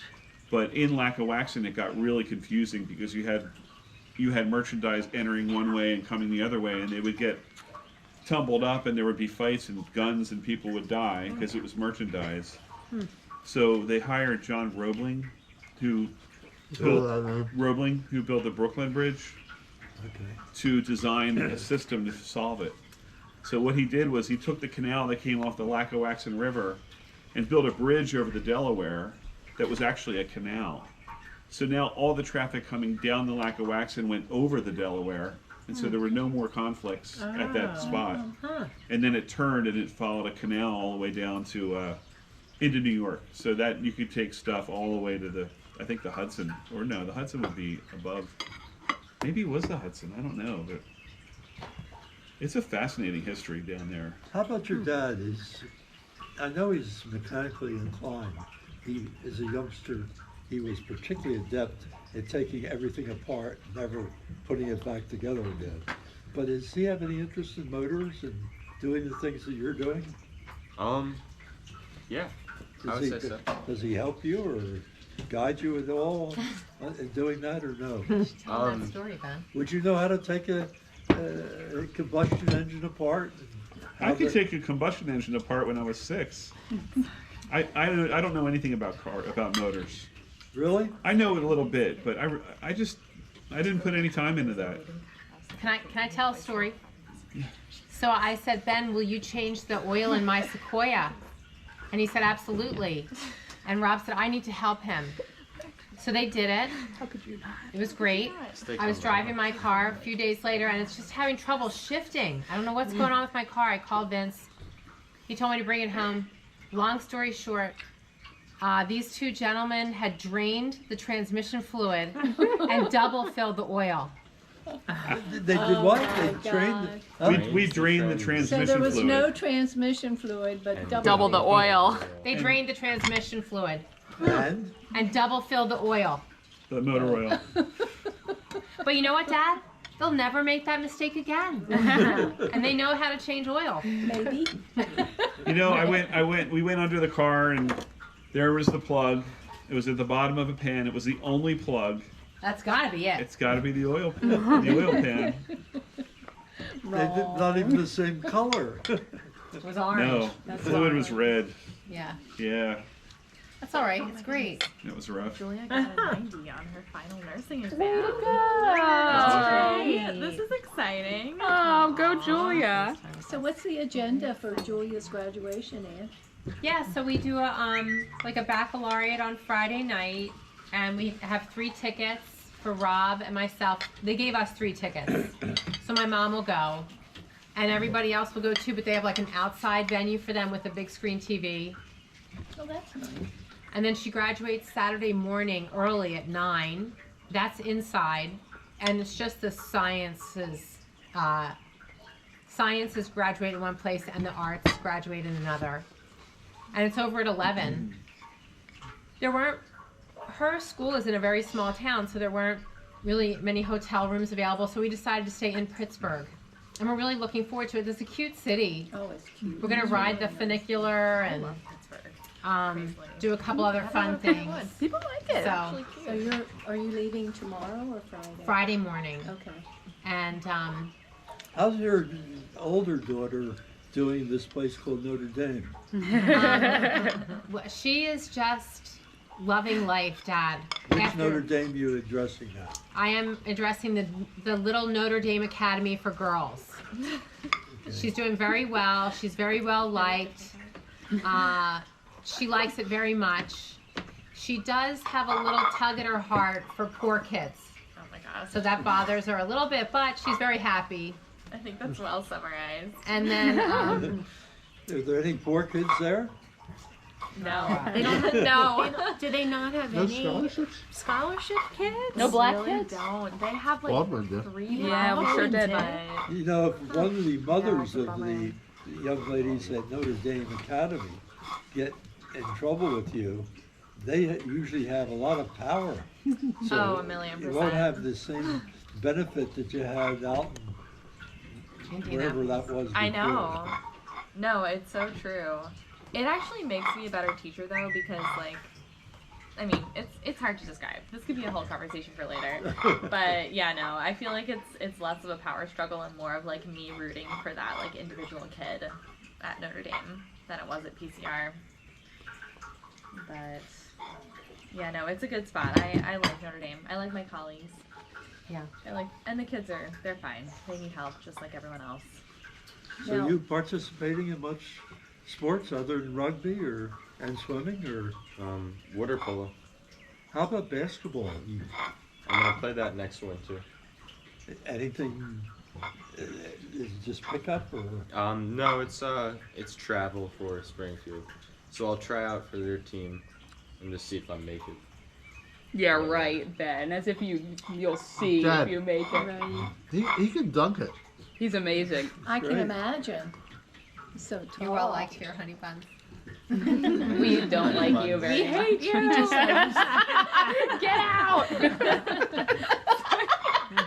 But in Lackawaxen, it got really confusing because you had merchandise entering one way and coming the other way, and they would get tumbled up, and there would be fights and guns, and people would die because it was merchandise. So they hired John Roebling, who built the Brooklyn Bridge, Okay. to design a system to solve it. So what he did was he took the canal that came off the Lackawaxen River and built a bridge over the Delaware that was actually a canal. So now all the traffic coming down the Lackawaxen went over the Delaware, and so there were no more conflicts at that spot. Huh. And then it turned and it followed a canal all the way down to into New York, so that you could take stuff all the way to the Hudson, or no, the Hudson would be above. Maybe it was the Hudson. I don't know, but it's a fascinating history down there. How about your dad? I know he's mechanically inclined. He, as a youngster, he was particularly adept at taking everything apart, never putting it back together again. But does he have any interest in motors and doing the things that you're doing? Yeah, I Does would he, say so. does he help you or guide you at all in doing that, or no? Tell that story, Ben. Would you know how to take a combustion engine apart? I could take a combustion engine apart when I was 6. I don't know anything about motors. Really? I know it a little bit, but I didn't put any time into that. Can I tell a story? So I said, Ben, will you change the oil in my Sequoia? And he said, absolutely. And Rob said, I need to help him. So they did it. How could you not? It was great. I was driving my car a few days later and it's just having trouble shifting. I don't know what's going on with my car. I called Vince. He told me to bring it home. Long story short, these two gentlemen had drained the transmission fluid and double filled the oil. They did what? my They trained? We drained the So transmission there was fluid. no transmission fluid, but And Double the oil. They drained the transmission fluid And? and double filled the oil. The motor oil. But you know what, Dad? They'll never make that mistake again. And they know how to change oil. maybe. You know, we went under the car and there was the plug. It was at the bottom of a pan. It was the only plug. That's gotta be it. It's got to be the oil pan. They did not even the same color. It was orange. No, the fluid was red. Yeah. Yeah, That's all right. It's great. it was rough. Julia got a 90 on her final nursing exam. Oh, That's great. This is exciting. Oh, go Julia. So what's the agenda for Julia's graduation, Ann? Yeah, so we do a like a baccalaureate on Friday night, and we have 3 tickets for Rob and myself. They gave us 3 tickets, so my mom will go, and everybody else will go too. But they have like an outside venue for them with a big screen TV. Oh, that's nice. And then she graduates Saturday morning early at 9. That's inside, and it's just the sciences. Sciences graduate in one place, and the arts graduate in another. And it's over at 11. Her school is in a very small town, so there weren't really many hotel rooms available, so we decided to stay in Pittsburgh. And we're really looking forward to it. It's a cute city. Oh, it's cute. We're gonna ride the funicular and do a couple other fun things. People like it. So So are you leaving tomorrow or Friday? Friday morning. Okay. And How's your older daughter doing this place called Notre Dame? she is just loving life, Dad. Which Notre Dame you addressing now? I am addressing the little Notre Dame Academy for girls. She's doing very well. She's very well liked. She likes it very much. She does have a little tug at her heart for poor kids. Oh my gosh. So that bothers her a little bit, but she's very happy. I think that's well summarized. And then, Are there any poor kids there? No. They don't No. Do they not have No any scholarships? Scholarship kids? No black really kids? Don't. They have like Baldwin did. 3 Yeah, we sure did. but You know, if one of the mothers it's a of bummer. the young ladies at Notre Dame Academy get in trouble with you, they usually have a lot of power. Oh, a million You won't percent. have the same benefit that you had out in wherever that was before. I know. No, it's so true. It actually makes me a better teacher though, because like, I mean, it's hard to describe. This could be a whole conversation for later. But yeah, no, I feel like it's less of a power struggle and more of like me rooting for that like individual kid at Notre Dame than it was at PCR. But yeah, no, it's a good spot. I like Notre Dame. I like my colleagues. yeah. And the kids they're fine. They need help just like everyone else. So Now- you participating in much sports other than rugby and swimming, or Water polo. how about basketball? I'm gonna play that next one too. Anything, is it just pickup or? No, it's travel for Springfield. So I'll try out for their team and just see if I make it. Yeah, right, Ben. As if you'll see Dad. if you make it. Right. He can dunk it. He's amazing. I can Great. imagine. So tall. You're well liked here, honey buns. We don't like you very much. hate you. Get out!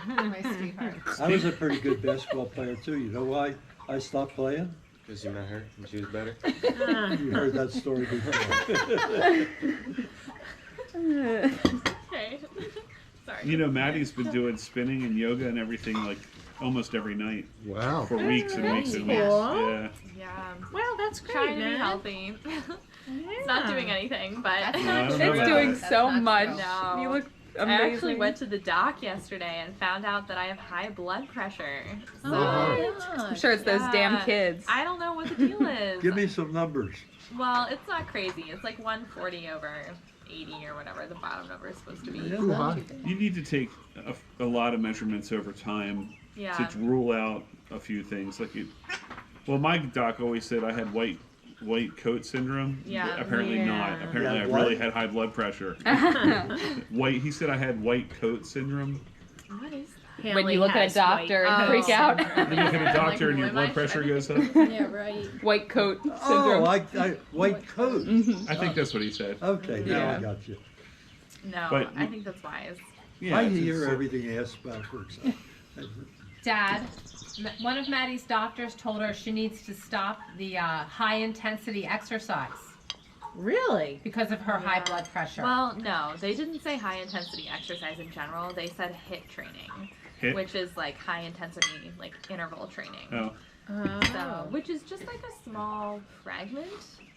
My sweetheart. I was a pretty good basketball player too. You know why I stopped playing? Because you met her and she was better. You heard that story before. Okay. Sorry. You know, Maddie's been doing spinning and yoga and everything like almost every night Wow. for weeks and weeks and weeks. cool. Yeah. Yeah. Well, that's great, Trying to be man. healthy. It's not doing anything, but That's No, not I don't true. know It's about doing that. That's so not much. true. No. You look I amazing. actually went to the doc yesterday and found out that I have high blood pressure. So Oh my I'm gosh. sure it's those damn yeah, kids. I don't know what the deal is. Give me some numbers. Well, it's not crazy. It's like 140 over 80 or whatever the bottom number is supposed to be. Yeah, Too high. You need to take a lot of measurements over time Yeah. to rule out a few things. Well, my doc always said I had white coat syndrome. Yeah. Apparently not. Yeah. Apparently Yeah, I what? really had high blood pressure. He said I had white coat syndrome. What is that? When you look at a doctor and freak out. You look at a doctor and your Am I blood pressure sure? goes up. Yeah, right. White coat Oh, syndrome. white coat. I think that's what he said. Okay, now Yeah. I got you. No, But- I think that's wise. Yeah, I it's- hear it's- everything asked backwards. Dad, one of Maddie's doctors told her she needs to stop the high intensity exercise Really? because of her high Yeah. blood pressure. Well, no, they didn't say high intensity exercise in general. They said HIIT training, HIIT? which is like high intensity, like interval training. Oh. So, which is just like a small fragment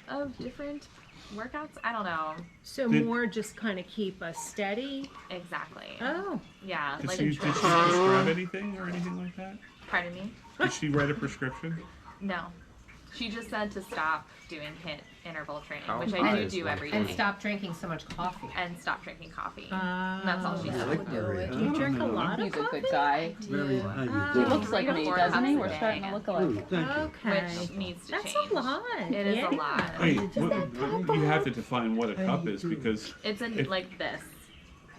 of different workouts. I don't know So Did- more just kind of keep us steady. exactly. Oh. Yeah, Did like she prescribe anything or anything like that? pardon me. Did she write a prescription? No, she just said to stop doing HIIT interval training, How which I high do is do one every and day, stop drinking so much coffee. and stop drinking coffee. That's all she I said. like Mary, Do you drink a lot of He's a coffee? good guy. Very how you He do. looks like 3 to me, 4 doesn't he? cups We're a starting day. to look alike. Ooh, thank you. Okay. Which needs to That's change. a lot. It is a yeah. lot. Wait, Just that you have to define what a cup is because It's in If- like this,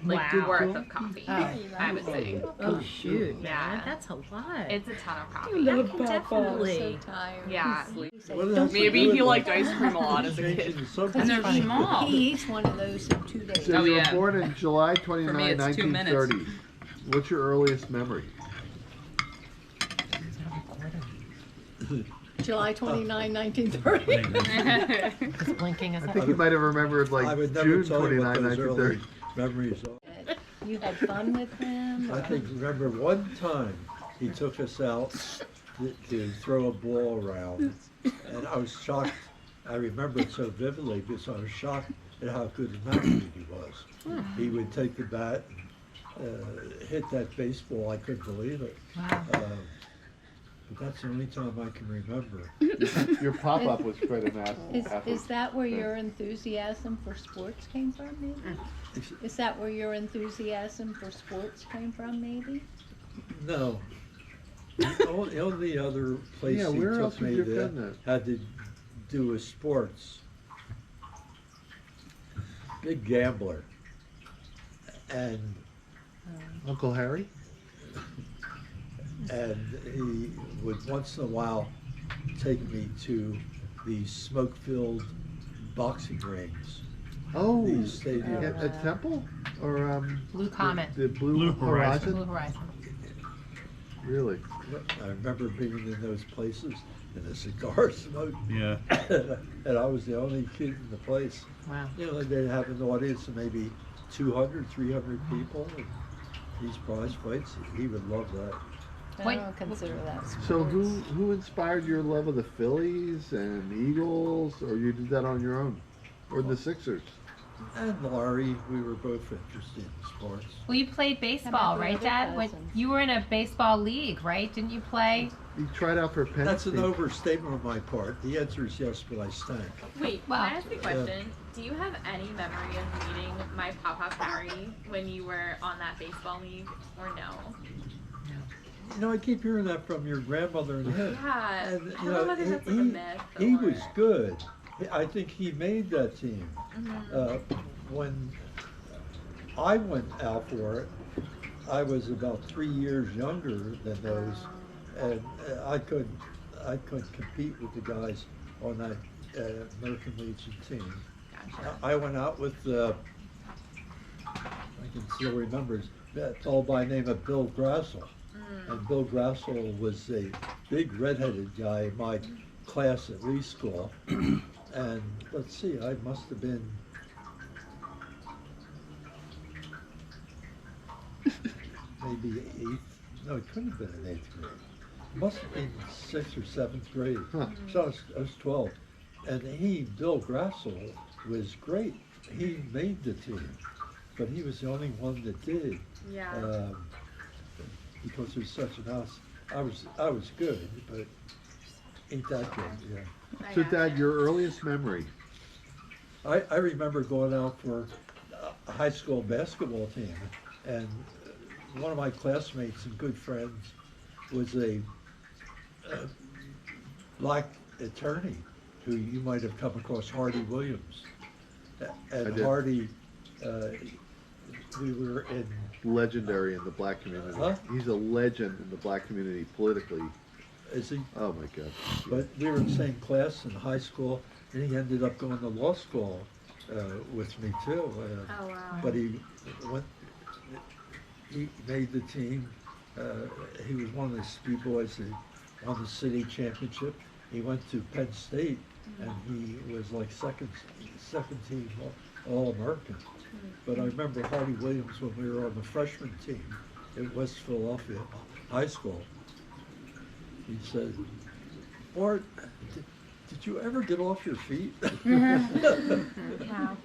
like Wow. worth of coffee. I would say Oh shoot, Yeah. man, that's a lot. it's a ton of coffee. Definitely. So tired. Yeah. What does that Maybe do he with liked that? ice cream a lot as a Changing kid. the subject. they're small. He eats one of those in 2 days. So Oh, you were yeah. born in July 29, it's 2 minutes. 1930. What's your earliest memory? July 29, 1930. It's blinking. Is I it? think you might have remembered I like would never June tell you 29, what those early 1930. memories are. You had fun with him? I think, remember one time, he took us out to throw a ball around, and I was shocked. I remember it so vividly because I was shocked at how good a memory he was. He would take the bat and hit that baseball. I couldn't believe it. Wow. But that's the only time I can remember. Your pop-up was quite an Is athlete. that where your enthusiasm for sports came from, maybe? Is that where your enthusiasm for sports came from, maybe? No. The only other place Yeah, he where else took would me you have that done had to do with sports. Big gambler. And Uncle Harry? he would once in a while take me to the smoke-filled boxing rings. Oh, These stadiums. at Temple? Or Blue Comet. the Blue, Blue Horizon? Blue Horizon. Really? I remember being in those places and the cigar smoke, yeah. and I was the only kid in the place. Wow. You know, they'd have an audience of maybe 200, 300 people, and these prize fights, he would love that. I Wait, don't consider that sports. So who inspired your love of the Phillies and Eagles, or you did that on your own? Or the Sixers? And Laurie, we were both interested in sports. Well, you played baseball, your right, other Dad? When cousins? you were in a baseball league, right? Didn't you play? You tried out for Penn That's an State. overstatement on my part. The answer is yes, but I stank. Wait, Well, can I ask you a question? Do you have any memory of meeting my Papa Harry when you were on that baseball league, or no? You know, I keep hearing that from your grandmother and him. Yeah, And, I you don't know know, whether that's like a myth. he or... was good. I think he made that team. Mhm. When I went out for it, I was about 3 years younger than those, and I couldn't compete with the guys on that American Legion team. Gotcha. I went out with I can still remember that fellow by the name of Bill Grassel. And Bill Grassel was a big redheaded guy in my class at Lee School. And let's see, I must have been maybe eighth, no, it couldn't have been in eighth grade. It must have been 6th or 7th grade. Huh. So I was 12. And Bill Grassel, was great. He made the team, but he was the only one that did. Yeah. Because it was such an house. I was good, but Ain't that good, yeah. So, Dad, your earliest memory? I remember going out for a high school basketball team, and one of my classmates and good friends was a black attorney who you might have come across, Hardy Williams. I And did. Hardy, we were in, Legendary in the black community. Huh? He's a legend in the black community politically. is he? Oh my God. But we were in the same class in high school, and he ended up going to law school with me too. Oh wow. But he made the team. He was one of the speed boys that won the city championship. He went to Penn State, and he was like second team All-American. But I remember Hardy Williams when we were on the freshman team at West Philadelphia High School. He said, "Bart, did you ever get off your feet?" Wow.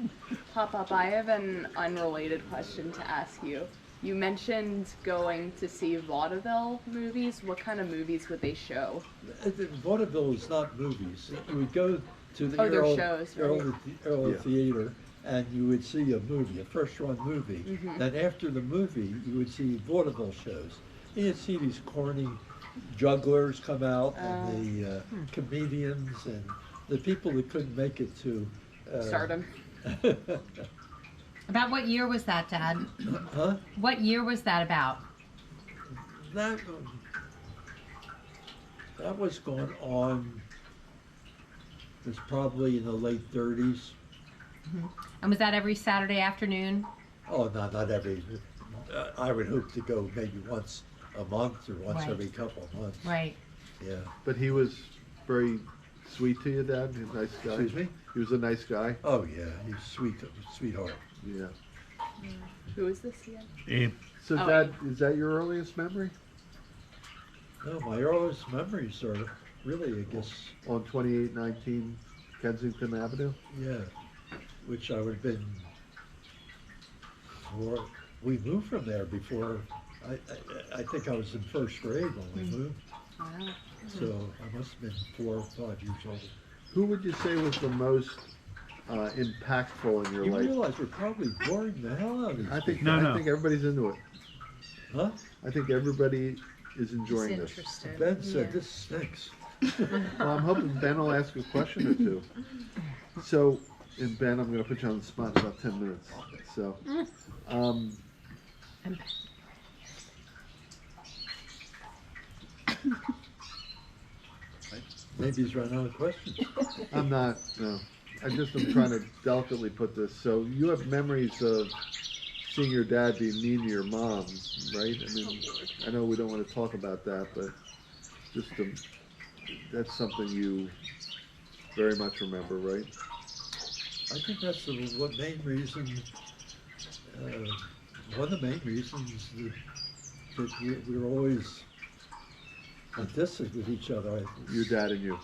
Pop-Up, I have an unrelated question to ask you. You mentioned going to see vaudeville movies. What kind of movies would they show? Vaudeville is not movies. You would go to the Oh, they're shows, right? Earl Yeah. Theater, and you would see a movie, a first-run movie. Mhm. Then after the movie, you would see vaudeville shows. And you'd see these corny jugglers come out, and the comedians, and the people that couldn't make it to Stardom. About what year was that, Dad? Huh? What year was that about? That was going on. It was probably in the late 30s. And was that every Saturday afternoon? Oh, no, not every. I would hope to go maybe once a month or once Right. every couple of months. Right. Yeah. But he was very sweet to you, Dad? He's a nice guy? Excuse me? He was a nice guy? Oh, yeah. He's sweetheart. Yeah. Who is this again? Abe. So, Oh, Dad, is that your earliest memory? No, my earliest memories are really, I guess, On 2819 Kensington Avenue? yeah, which I would have been. Or we moved from there before. I think I was in first grade when we moved, Wow. so I must have been 4 or 5 years old. Who would you say was the most impactful in your You life? realize we're probably boring the hell out of these I think people. No. I think everybody's into it. Huh? I think everybody is enjoying this. Interested. Ben said this stinks. Well, I'm hoping Ben will ask a question or two. So, and Ben, I'm going to put you on the spot in about 10 minutes. So, Maybe he's run out of questions. I'm not, no. I'm trying to delicately put this. So, you have memories of seeing your dad be mean to your mom, right? I mean, I know we don't want to talk about that, but just that's something you very much remember, right? I think that's the main reason, one of the main reasons that we were always at distance with each other. Your dad and you.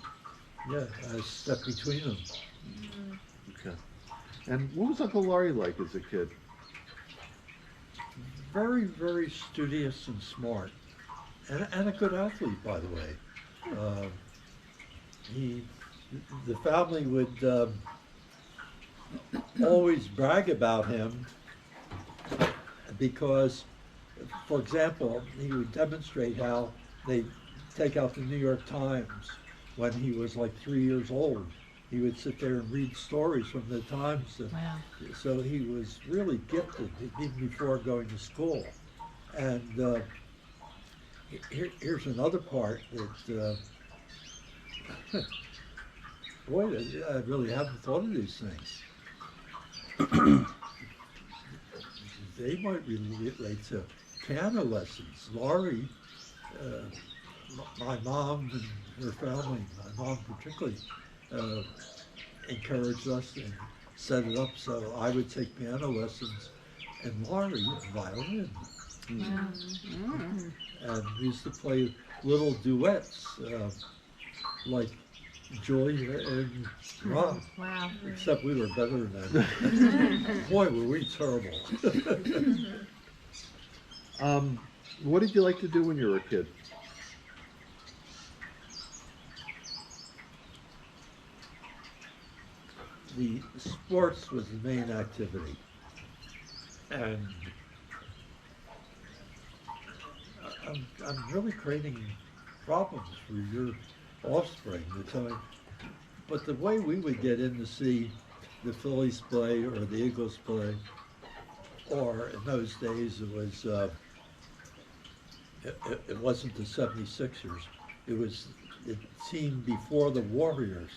Yeah, I stepped between them. Okay. And what was Uncle Laurie like as a kid? Very, very studious and smart, and a good athlete, by the way. The family would always brag about him because, for example, he would demonstrate how they take out the New York Times when he was like 3 years old. He would sit there and read stories from the Times. Wow. So he was really gifted even before going to school. And here's another part that, boy, I really haven't thought of these things. They might relate to piano lessons. Laurie, my mom and her family, my mom particularly, encouraged us and set it up so I would take piano lessons and Laurie violin. And we used to play little duets like Julia and Rob. Wow. Except we were better than them. Boy, were we terrible. What did you like to do when you were a kid? the sports was the main activity. And I'm really creating problems for your offspring. But the way we would get in to see the Phillies play or the Eagles play, or in those days it was, it wasn't the 76ers. It was the team before the Warriors.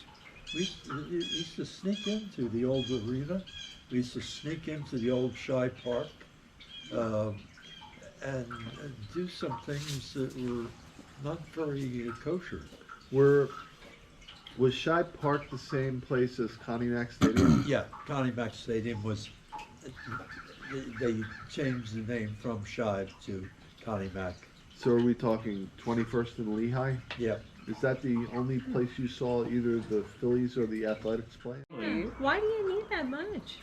We used to sneak into the old arena. We used to sneak into the old Shy Park and do some things that were not very kosher. Was Shy Park the same place as Connie Mack Stadium? Yeah, Connie Mack Stadium was, they changed the name from Shive to Connie Mack. So are we talking 21st and Lehigh? Yeah. Is that the only place you saw either the Phillies or the Athletics play? Why do you need that much?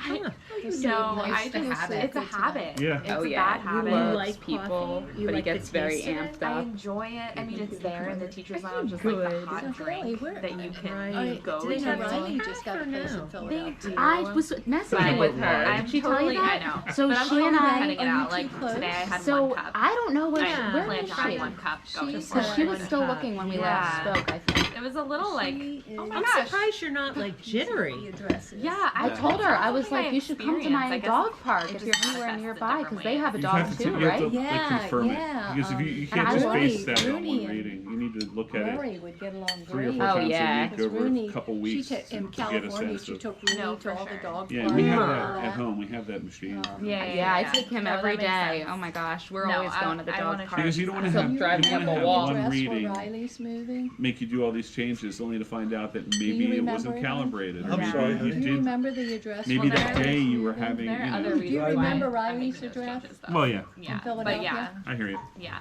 I don't know. So I nice to just, have it. it's a habit. Yeah. It's Oh a yeah, bad he habit. loves like people, coffee? You but he like the gets very taste of amped it? I up. enjoy it. I mean, it's there in the teacher's I lounge. think It's like the good. hot So drink Philly, where- that you can Right. go Do they have to. Riley just got a place in No. Philadelphia? They do. I was messaging with her. I'm Did she tell totally, you that? I know. So but I'm she totally and I. cutting it Are you out. too Like close? today, I had So one cup. I don't know where. I Where planned is to have she? one cup going She's Because she was one still cup. looking when we Yeah. last spoke. I think. It was a little like, She oh is- my I'm gosh. surprised you're not like jittery. The addresses. Yeah, I told her I was like, you should come to my experience. I dog guess park it if just you're anywhere manifests in nearby because different they have a ways. dog too, you have right? to like, Yeah, confirm yeah, it. Because if you can't and just I base like that on Rooney one and- reading. You need to look at it Rory would get along 3 or great. 4 Oh, times yeah. a week over Rooney, a couple she weeks took in to get a California. sense She of. took Rooney No, to for all the sure. dog Yeah, parks we have and that all at home. We have that machine. Yeah, I take him No, every that makes day. sense. Oh my gosh, we're No, always going to the I dog wanna park. Because you don't want to So have, you drive don't me want up to a have wall. one Address reading where Riley's moving. make you do all these changes only to find out that you maybe it remember wasn't it? calibrated. I'm Maybe sorry, you honey. Do you did. remember the address? Maybe where that Riley's day you were moving? having, There you are know. other Do you reasons. remember why I'm Riley's making those address? changes, though. Well, yeah, Yeah, In but Philadelphia? yeah, I hear you. yeah.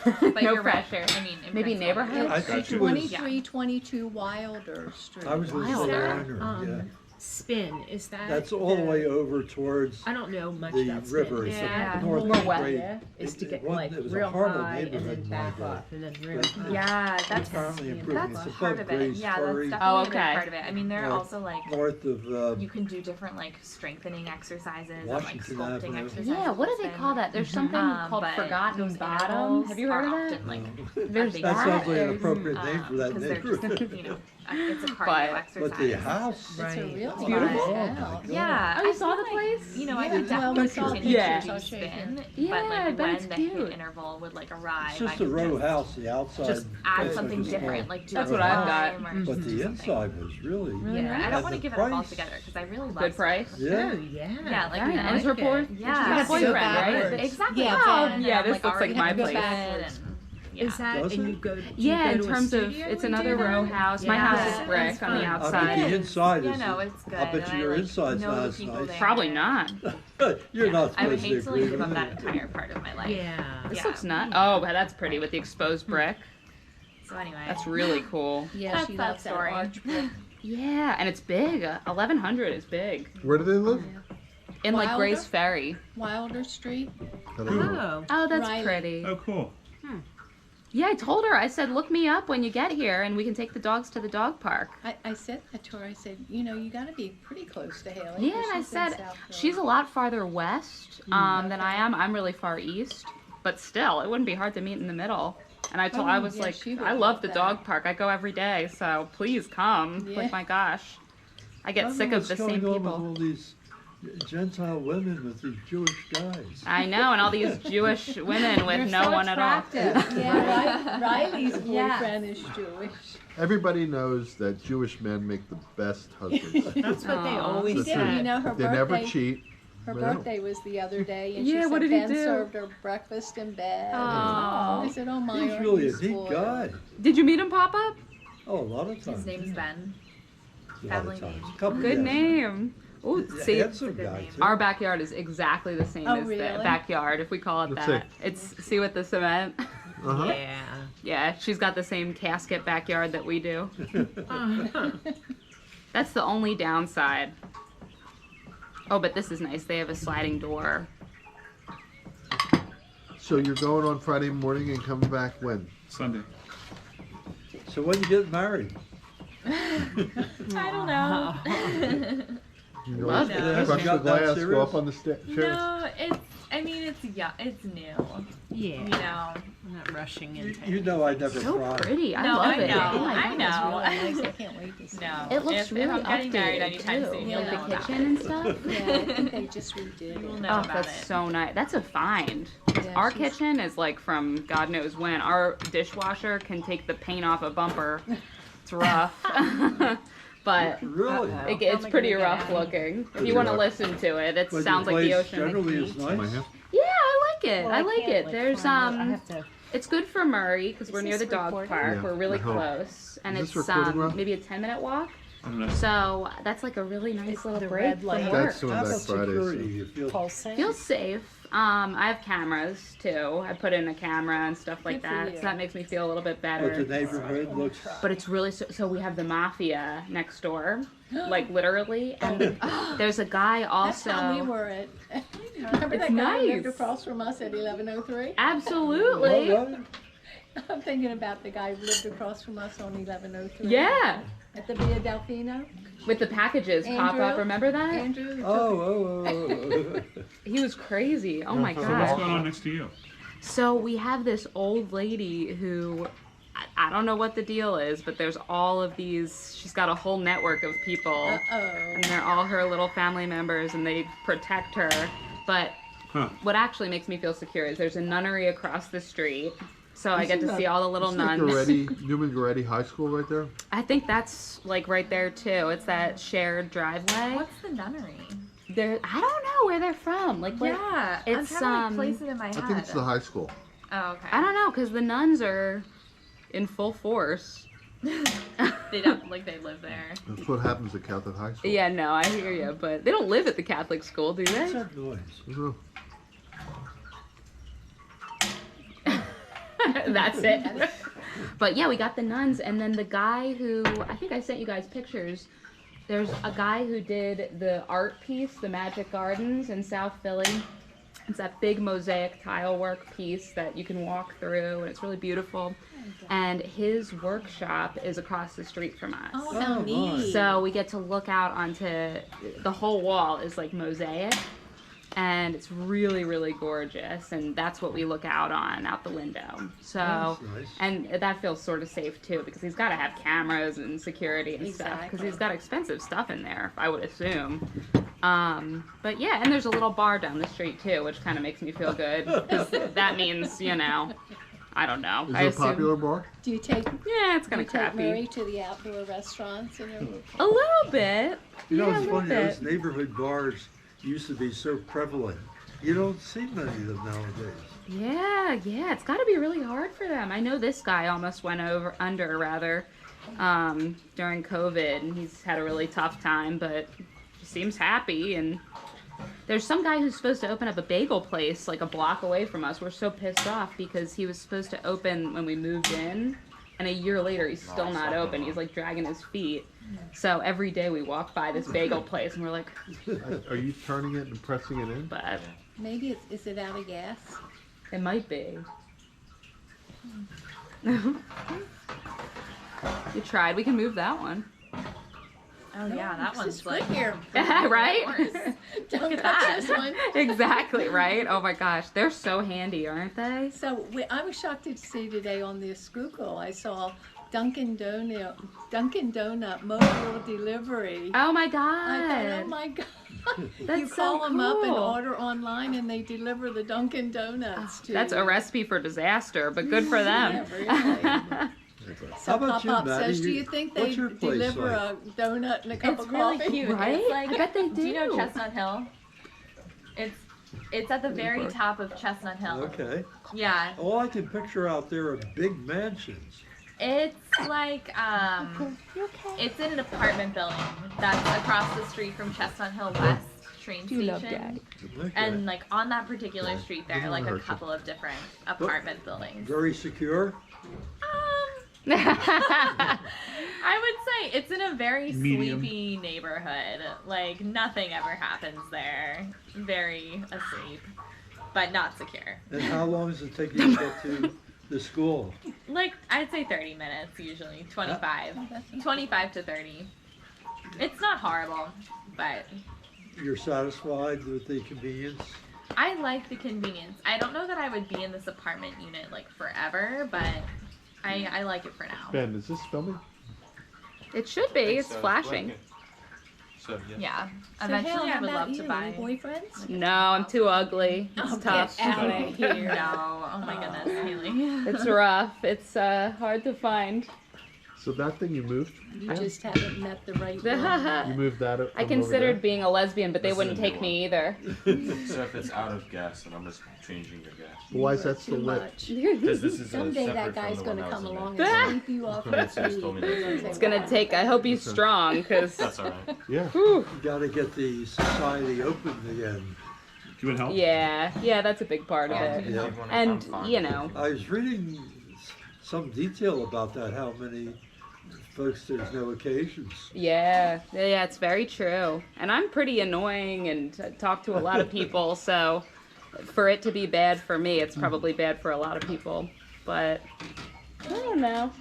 But No you're right. pressure. I mean, in Maybe principle, neighborhood? I think it was, 2322 Wilder Street. I was going to say Wilder. Liner, yeah. Spin, is that? That's all the way over towards I don't know much the about river. Spin. It's Yeah. a north More of west. Great. Yeah, is to get It like was a real horrible high and neighborhood then in my back day. up and then real But high. Yeah, that's apparently improving. that's It's part above of it. Gray's Yeah, that's Ferry, definitely Oh, a big okay. part of it. I mean, there are North- also like north of you can do different like strengthening exercises and like Washington sculpting Avenue. exercises. Yeah, what do they and- call that? There's something called but Forgotten those Bottom. intervals Have you heard of are that? often, like, There's big that that. sounds like an there's- appropriate name for that 'cause they're neighborhood. just, you know, it's a cardio But- exercise. But the house, It's a Right. real It's beautiful. nice Oh, my house. God. Yeah. Oh, you I saw feel the like, place? You know, I Yeah, could well, definitely we saw continue pictures. to I'll show you. spin, Yeah, but like but when it's the cute. hit interval would like arrive, it's I just a could row just, house, the outside. just add was something a small different, like do That's a what I've got. climb or But do the something. inside was really, Yeah, I And don't want the to give it all price. together because I really love Good price. Oh, yeah. yeah. Yeah, like Very you know, nice. like Report. it. You Yeah, have a so boyfriend, backwards. right? Exactly. Yeah, Oh, and yeah, I'm, this looks like already my have to place. bed Backwards. and- yeah. Is that Does and it? you go? Do Yeah, you in go to a terms of studio it's and do another that? row house. My Yeah, house is it's brick on fun. the I outside. bet the inside Yeah, is, no, it's good. I bet and your I, like, inside's know not the as people nice. there. Probably not. You're Yeah, not I would supposed to hate to like agree give with up that it. entire part of my life. Yeah. This Yeah. looks not. Oh, but that's pretty with the exposed brick. So anyway, That's really cool. Yeah, That's she that loves that story. arch brick. Yeah, and it's big. 1100 is big. Where do they live? In like Wilder? Grace Ferry. Wilder Street. Oh. Oh, that's Riley. pretty. Oh, cool. Yeah, I told her. I said, look me up when you get here, and we can take the dogs to the dog park. I said that to her. I said, you know, you got to be pretty close to Haley. Yeah, 'cause and I she's in said South Philly. she's a lot farther west than I am. I'm really far east, but still, it wouldn't be hard to meet in the middle. And I told, Oh, I was yeah, like, she would I love love the that. dog park. I go every day, so please come. Yeah. Like my gosh, I get don't sick know of the what's same going on people. with all these Gentile women with these Jewish guys. I know, and all these Jewish women with You're no so one at all. attractive. Yeah, Riley's Yeah. boyfriend is Jewish. Everybody knows that Jewish men make the best husbands. That's what they Aw. always That's He did, it. you said. know, her They never birthday. cheat. Her Well. birthday was the other day, and Yeah, she said what did he Ben do? served her breakfast in bed. Aw. I said, oh my, He's aren't really you a neat spoiled? guy. Did you meet him, pop up? Oh, a lot of times. his name's Ben. A lot family of times. name. Couple, Good yeah. name. Oh, Yeah, see, handsome It's a good guy name. too. our backyard is exactly the same Oh, as the really? backyard, if we call it Let's that. see. It's see with the cement. Uh-huh. Yeah. Yeah, she's got the same casket backyard that we do. That's the only downside. Oh, but this is nice. They have a sliding door. So you're going on Friday morning and coming back when? Sunday. So when you get married? I don't know. You know, Love crush it. the You got that glass, serious? go up on the chairs. No, it's new. Yeah. You know. I'm not rushing You, into you it. know I never So cry. pretty. I No, love I it. know. Oh my I God. know. It's really nice. I can't wait to see No. It looks if really I'm getting married updated anytime too. soon, you'll Like know the about kitchen and stuff. it. Yeah, I think they just redid it. You'll it. know Oh, about that's it. so nice. That's a find. 'Cause Yeah, our she's- kitchen is like from God knows when. Our dishwasher can take the paint off a bumper. It's rough. But Really? it's pretty rough looking. If you want to listen to it, it But sounds your like the place ocean. generally is My nice. hand? Yeah, I like it. Well, I like can't, it. There's find it. I have to. it's good for Murray because we're Is near the this dog recording? park. Yeah, We're really I hope. close, and Is this it's recording, Rob? maybe a 10-minute walk. I don't know. So that's like a really nice It's little the break red from light. work. That's doing How back about Friday. security? So. You feel Pulsing. Feels safe. I have cameras too. I put in a camera and stuff like Good for that, you. so that makes me feel a little bit but the better. neighborhood looks. But it's really so we have the mafia next door, like literally, and there's a guy That's also. how we were at. Remember It's that guy who lived nice. across from us at 1103? Absolutely. All right. I'm thinking about the guy who lived across from us on 1103. Yeah, At the Via Delfino. with the packages pop up. Andrew? Remember that? Andrew. Oh. He was crazy. Oh my So what's god. going on next to you? So we have this old lady who I don't know what the deal is, but there's all of these. She's got a whole network of people, Uh-oh. and they're all her little family members, and they protect her. But Huh. what actually makes me feel secure is there's a nunnery across the street, so I get to Isn't see that- all the little isn't that nuns. Newman Goretti High School right there? I think that's like right there too. It's that shared driveway. What's the nunnery? I don't know where they're from. Like, what, Yeah, it's, I'm trying to um, place it in my I head. think it's the high school. Oh, okay. I don't know, because the nuns are in full force. They don't like they live there. That's what happens at Catholic High School. Yeah, no, I hear you, but they don't live at the Catholic school, do What's they? that noise? Mhm. That's it. But yeah, we got the nuns, and then the guy who, I think I sent you guys pictures. There's a guy who did the art piece, the Magic Gardens in South Philly. It's that big mosaic tile work piece that you can walk through, and it's really beautiful. And his workshop is across the street from us. Oh, how Oh, neat. nice. So we get to look out onto the whole wall is like mosaic, and it's really, really gorgeous. And that's what we look out on out the window. So, That's nice. and that feels sort of safe too because he's got to have cameras and security and stuff because Exactly. he's got expensive stuff in there, I would assume. But yeah, and there's a little bar down the street too, which kind of makes me feel good because that means, you know, I don't know. Is I it a assume, popular bar? Do you take Yeah, it's do kind you of take crappy. Murray to the outdoor restaurants and everything? A little bit. You know, Yeah, it's a little funny, bit. those neighborhood bars used to be so prevalent. You don't see many of them nowadays. Yeah, it's got to be really hard for them. I know this guy almost went under during COVID, and he's had a really tough time, but he seems happy. And there's some guy who's supposed to open up a bagel place like a block away from us. We're so pissed off because he was supposed to open when we moved in, and a year later he's still not open. He's like dragging his feet. So every day we walk by this bagel place, and we're like, Are you turning it and pressing it in? but Maybe is it out of gas? it might be. You tried. We can move that one. Oh yeah, that This one's is like here. Right? Don't at touch that. this one. Exactly, right? Oh my gosh, they're so handy, aren't they? So I was shocked to see today on the Schuylkill, I saw Dunkin' Donut mobile delivery. Oh my I thought, oh god. my god. That's You so call them up and cool. order online and they deliver the Dunkin' Donuts to That's you. a recipe for disaster, but good for them. Yeah, So How about you, Pop-Up Maddie? says, do you think they What's your place deliver like? a donut and a cup it's of really coffee? cute. Right? It's like, I bet they Do you know do. Chestnut Hill? It's at the very top of Chestnut Hill. Okay. Yeah. All I can picture out there are big mansions. It's like it's in an apartment building that's across the street from Chestnut Hill West train station. Okay. And like on that particular street there are like a Hurt you. couple of different apartment buildings. Very secure. I would say it's in a very Medium. sleepy neighborhood. Like nothing ever happens there. Very asleep, but not secure. And how long does it take you to get to to school? Like, I'd say 30 minutes usually. 25. 25 to 30. It's not horrible, but You're satisfied with the convenience? I like the convenience. I don't know that I would be in this apartment unit like forever, but I like it for now. Ben, is this filming? It should be. It's flashing. So yeah. Yeah. So Eventually, Hal, I how would about love to you? buy. Any boyfriends? No, I'm too ugly. It's Oh, tough. get out of here. No. Oh my goodness, Haley. It's rough. It's hard to find. So that thing you moved? You just haven't met the right one. You moved that up I from considered over being a lesbian, but they This is wouldn't a new take me one. either. So if it's out of gas, then I'm just changing your gas. there? Why is that Too still lit? much. Because this is Someday separate that from guy's the gonna one that come was in along there. and sweep you off Someone the just told me that. street. It's gonna take. I hope he's strong, because That's alright. Yeah. You gotta get the society open again. Do you want help? yeah, that's a big part of Yeah. it. Yeah. And you know, I was reading some detail about that, how many folks there's no occasions. yeah, it's very true. And I'm pretty annoying and talk to a lot of people, so for it to be bad for me, it's probably bad for a lot of people. But I don't know.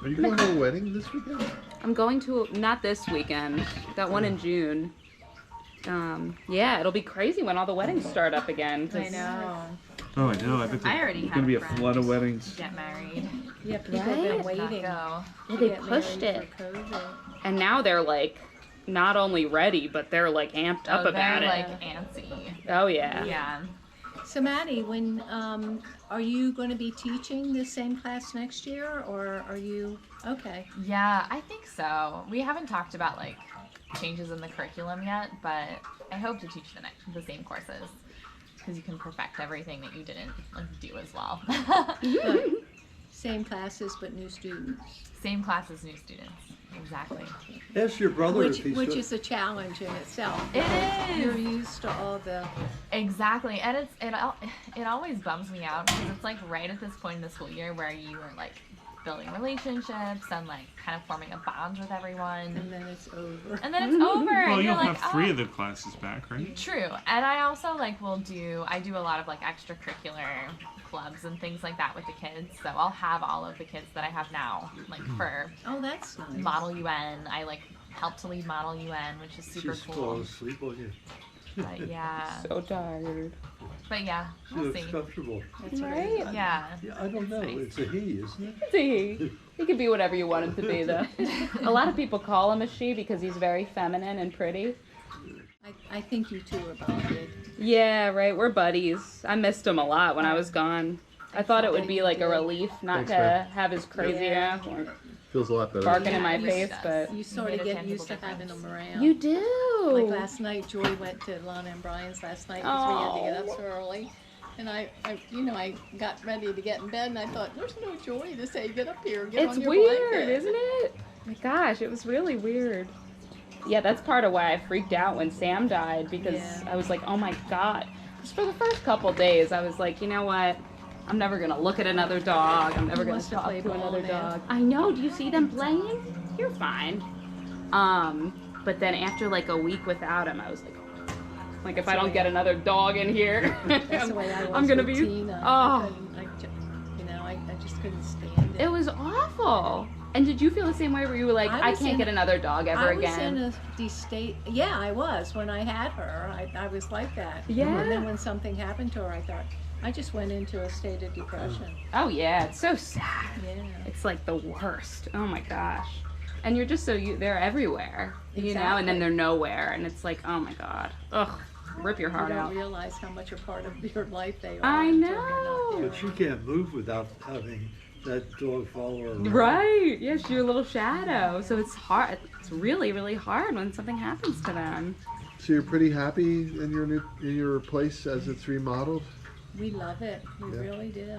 Are you going to a wedding this weekend? I'm going to not this weekend. Got one in June. Yeah, it'll be crazy when all the weddings start up again. 'cause- I know. Oh, I know. I bet I already there's had gonna be a friends flood of weddings. Get married. Yeah, people have Right? been Not waiting. go. Well, to they get pushed married it, for COVID. and now they're like not only ready, but they're like amped up Oh, about they're it. like antsy. Oh yeah. Yeah. So Maddie, when are you going to be teaching the same class next year, or are you okay? Yeah, I think so. We haven't talked about like changes in the curriculum yet, but I hope to teach the same courses because you can perfect everything that you didn't like do as well. But same classes but new students, Same classes, new students. Exactly. Ask your brother which if he's which go- is a challenge in itself. It because is. You're used to all the. Exactly, and it always bums me out because it's like right at this point in the school year where you are like building relationships and like kind of forming a bond with everyone, And then it's over. and then it's over. Well, and you'll you're like, have three oh. of the classes back, right? True, and I also like I do a lot of like extracurricular clubs and things like that with the kids. So I'll have all of the kids that I have now, like for Oh, that's nice. Model UN. I like help to lead Model UN, which is super she's cool. falling asleep on you. But yeah, So tired. but yeah, She we'll looks see. comfortable. That's Right? Yeah. Yeah, I don't know. Nice. It's a he, isn't it? It's a he. He can be whatever you want him to be, though. A lot of people call him a she because he's very feminine and pretty. I think you two are bonded. Yeah, right. We're buddies. I missed him a lot when I was gone. I thought it would be like a relief not Thanks, to man. have his crazy Yeah. ass or Feels a lot better. barking in my Yeah, it really face, does. but You sort made of a get used to tangible having difference. them around. you do. Like last night, Joy went to Lana and Brian's last night because we had to get up so early. And I got ready to get in bed, and I thought, there's no Joy to say, get up here, get It's on your weird, blanket. isn't it? My gosh, it was really weird. Yeah, that's part of why I freaked out when Sam died because Yeah. I was like, oh my god. Just for the first couple days, I was like, you know what? I'm never gonna look at another dog. I'm never He gonna wants to talk play to ball another now. dog. I know. Do you see them playing? You're fine. But then after like a week without him, I was like if I don't get another dog in here, That's the way I was I'm gonna with be. Tina. Oh, I just couldn't stand it. it was awful. And did you feel the same way where you were like, I I was can't in get another dog ever I again? was in a state. Yeah, I was when I had her. I was like that. Yeah. And then when something happened to her, I thought I just went into a state of depression. Oh yeah, it's so sad. Yeah. It's like the worst. Oh my gosh. And you're just they're everywhere, you know, and then Exactly. they're nowhere, and it's like, oh my god, ugh, rip your You heart don't out. realize how much a part of your life they are. I until you're not know. there. But you can't move without having that dog follow her around. Right? Yes, your little shadow. So it's hard. It's really, really hard when something happens to them. So you're pretty happy in your place as it's remodeled? We love it. We Yeah. really do.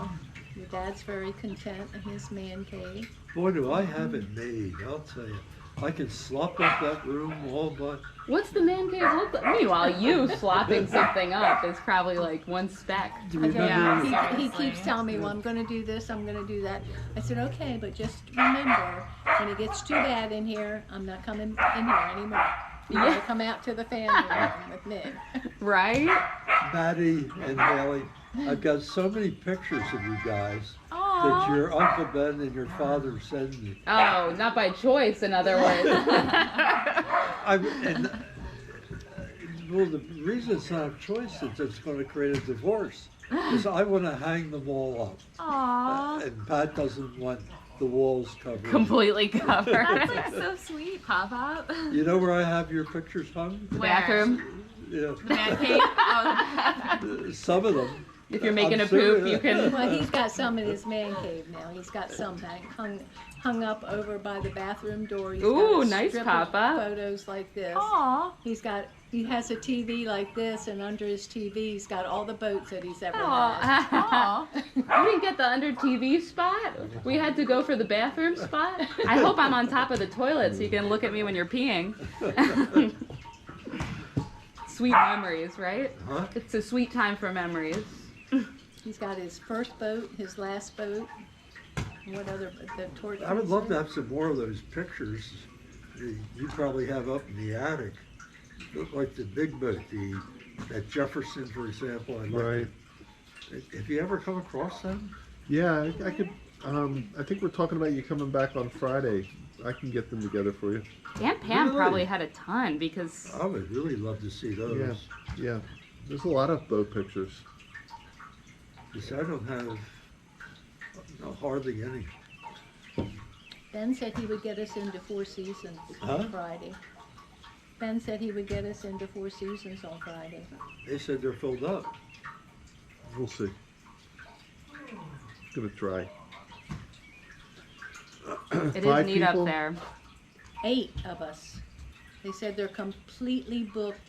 Your dad's very content in his man cave. Boy, do I have it made, I'll tell you. I can slop up that room all but What's the man cave look like? Meanwhile, you slopping something up is probably like one speck. do you remember Yeah. He Seriously. keeps telling me, well, I'm going to do this, I'm going to do that. I said, okay, but just remember, when it gets too bad in here, I'm not coming in here anymore. You Yeah. gotta come out to the family room with me. Right? Maddie and Haley? I've got so many pictures of you guys. Oh, that your Uncle Ben and your father send me. Oh, not by choice, in other words. Well, the reason it's not a choice is it's going to create a divorce. Because I want to hang them all up. Aww. And Pat doesn't want the walls covered. Completely covered. That's like so sweet, Pop-Up. You know where I have your pictures hung? The bathroom. Yeah. The man cave? Oh, Some of them. If you're making I'm a poop, serious. you can. Well, he's got some in his man cave now. He's got some hung up over by the bathroom door. He's Ooh, got a nice strip of pop-up. photos like this. Aw. He has a TV like this, and under his TV, he's got all the boats that he's ever had. Aw. We didn't get the under TV spot. We had to go for the bathroom spot. I hope I'm on top of the toilet so you can look at me when you're peeing. Sweet memories, right? Huh? It's a sweet time for memories. He's got his first boat, his last boat. What other the torch? I would love to have some more of those pictures. You probably have up in the attic. Look like the big boat, that Jefferson, for example. Right. Have you ever come across them? Yeah, I could. I think we're talking about you coming back on Friday. I can get them together for you. Aunt Pam Really? probably had a ton because I would really love to see those. Yeah. There's a lot of boat pictures. Because I don't have hardly any. Ben said he would get us into Four Seasons Huh? on Friday. Ben said he would get us into Four Seasons on Friday. They said they're filled up. We'll see. Gonna try. it is Five neat people? up there. 8 of us. They said they're completely booked,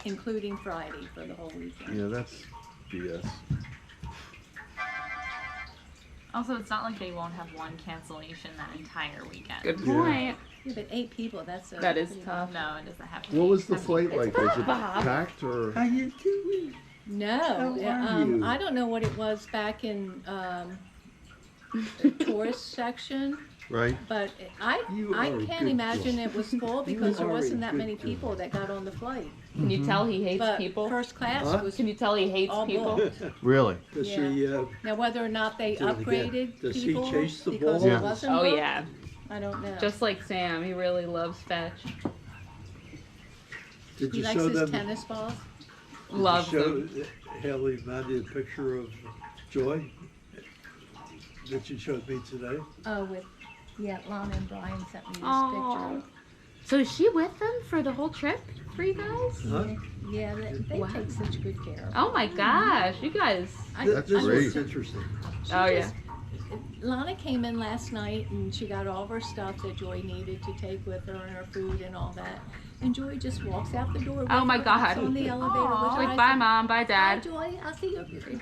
including Friday for the whole weekend. Yeah, that's BS. Also, it's not like they won't have one cancellation that entire weekend. Good point. Yeah, but 8 people, that's That is pretty- tough. No, it doesn't have to be. What was the I mean, flight like? Was it Bob. packed or? How you doing? No, How are you? I don't know what it was back in the tourist section, Right. but You I are a can't good imagine girl. it was full because there are a wasn't that good many girl. people that got on the flight. Can you tell he hates But people? first class Huh? was Can you tell he hates all people? booked. Really? Does Yeah. she, Now whether or not they Do it again. upgraded Does he people chase the because ball? it Yeah. wasn't Oh booked, yeah, I don't know. just like Sam, he really loves fetch. did He you likes show his them? tennis balls. Loves Did them. you show Haley Mandy a picture of Joy that you showed me today? Oh, Lana and Brian sent me this Aw. picture. So is she with them for the whole trip for you guys? Huh? Yeah, they Wow. take such good care of her. Oh my gosh, you guys. That's This great. is interesting. Oh yeah. Lana came in last night and she got all of her stuff that Joy needed to take with her and her food and all that. And Joy just walks out the door. Oh with my her, God. gets on the elevator with her. Like I bye said, mom, bye Bye, dad. Joy. I'll see you.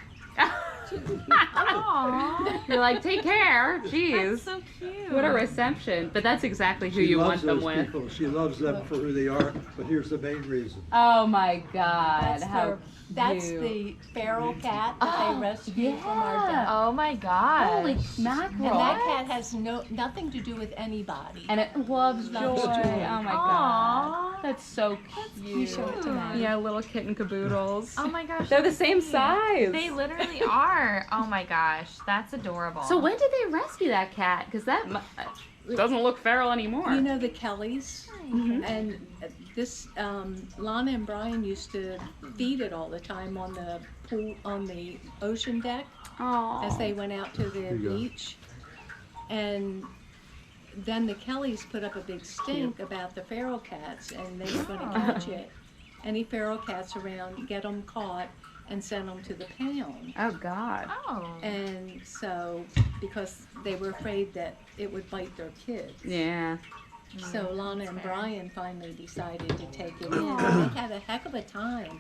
Aw. You're like take care. That's Jeez. so cute. What a reception. But that's exactly who She you loves want them those with. people. She loves them for who they are, but here's the main reason. Oh my God. That's that's cute. the feral cat that Oh, they rescued from our yeah. death. Oh my god. Holy And mackerel. that cat has nothing to do with anybody. And it loves joy. Loves joy. Oh my Aw. God. That's so cute. You show it to Maddie. Yeah, little kitten caboodles. Oh my gosh. They're the that's same sweet. size. They literally are. Oh my gosh. That's adorable. So when did they rescue that cat? Because that doesn't look feral anymore. You know the Kellys, Mhm. and this Lana and Brian used to feed it all the time on the pool on the ocean deck Aw. as they went out to the you go. beach, and then the Kellys put up a big stink about the feral cats, and they were going to catch it. Any feral cats around, get them caught, and send them to the pound. Oh God. Oh. And so, because they were afraid that it would bite their kids. Yeah. So Lana and fair. Brian finally decided to take it in. And they had a heck of a time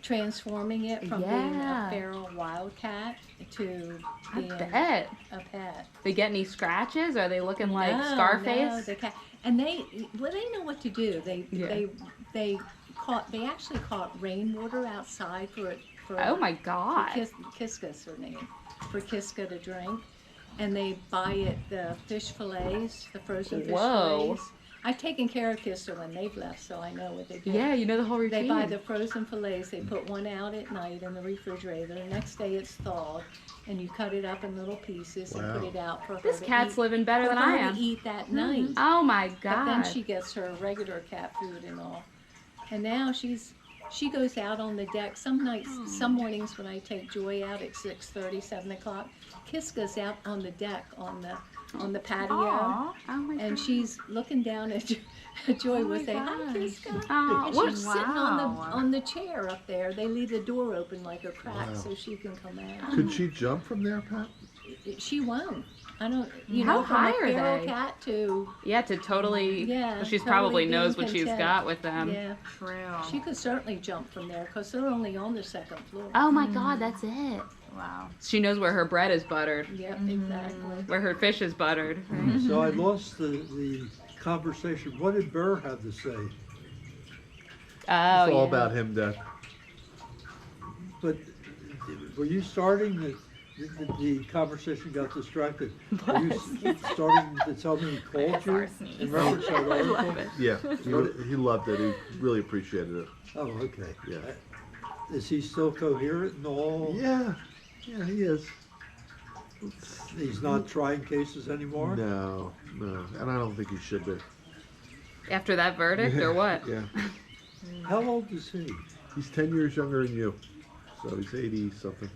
transforming it from being Yeah. a feral wildcat to I being bet. a pet. They get any scratches? Are they looking like No, Scarface? No, the cat. And they know what to do. Yeah. They actually caught rainwater outside for Oh my God. Kiska's her name, for Kiska to drink. And they buy it the fish fillets, the frozen fish Whoa. fillets, I've taken care of Kister when they've left, so I know what they do. Yeah, you know the whole They routine. buy the frozen fillets, they put one out at night in the refrigerator, the next day it's thawed, and you cut it up in little pieces and put Wow. it out for her This to cat's eat, living better for than her I to am. eat that night. Oh my But then god. she gets her regular cat food and all. And now she goes out on the deck. Some nights, some mornings when I take Joy out at 6:30, 7 o'clock, Kiss goes out on the deck on the patio. Aw. Oh my god. And she's looking down at Joy with say, "Hi, Kiska." Oh, And what? she's sitting on the chair up there. They leave the door open like a crack so she can come out. Could she jump from there, Pat? She won't. I don't. You How know, from high a are feral they? cat to Yeah, to totally. yeah. Well, she's totally probably being knows what she's content. got with them. Yeah, True. she could certainly jump from there because they're only on the second floor. Oh my god, that's it. Wow. She knows where her bread is buttered, Yep, exactly. where her fish is buttered. Right? So I lost the conversation. What did Burr have to say? Oh, It's all yeah. about him, Dad. But were you starting the conversation got distracted? Were you starting to tell me he called you in reference to that article? Yeah, he loved it. He really appreciated it. Oh, okay. Yeah. Is he still coherent and all? Yeah, he is. He's not trying cases anymore? No, and I don't think he should be. After that verdict, or what? Yeah, How old is he? he's 10 years younger than you, so he's 80 something.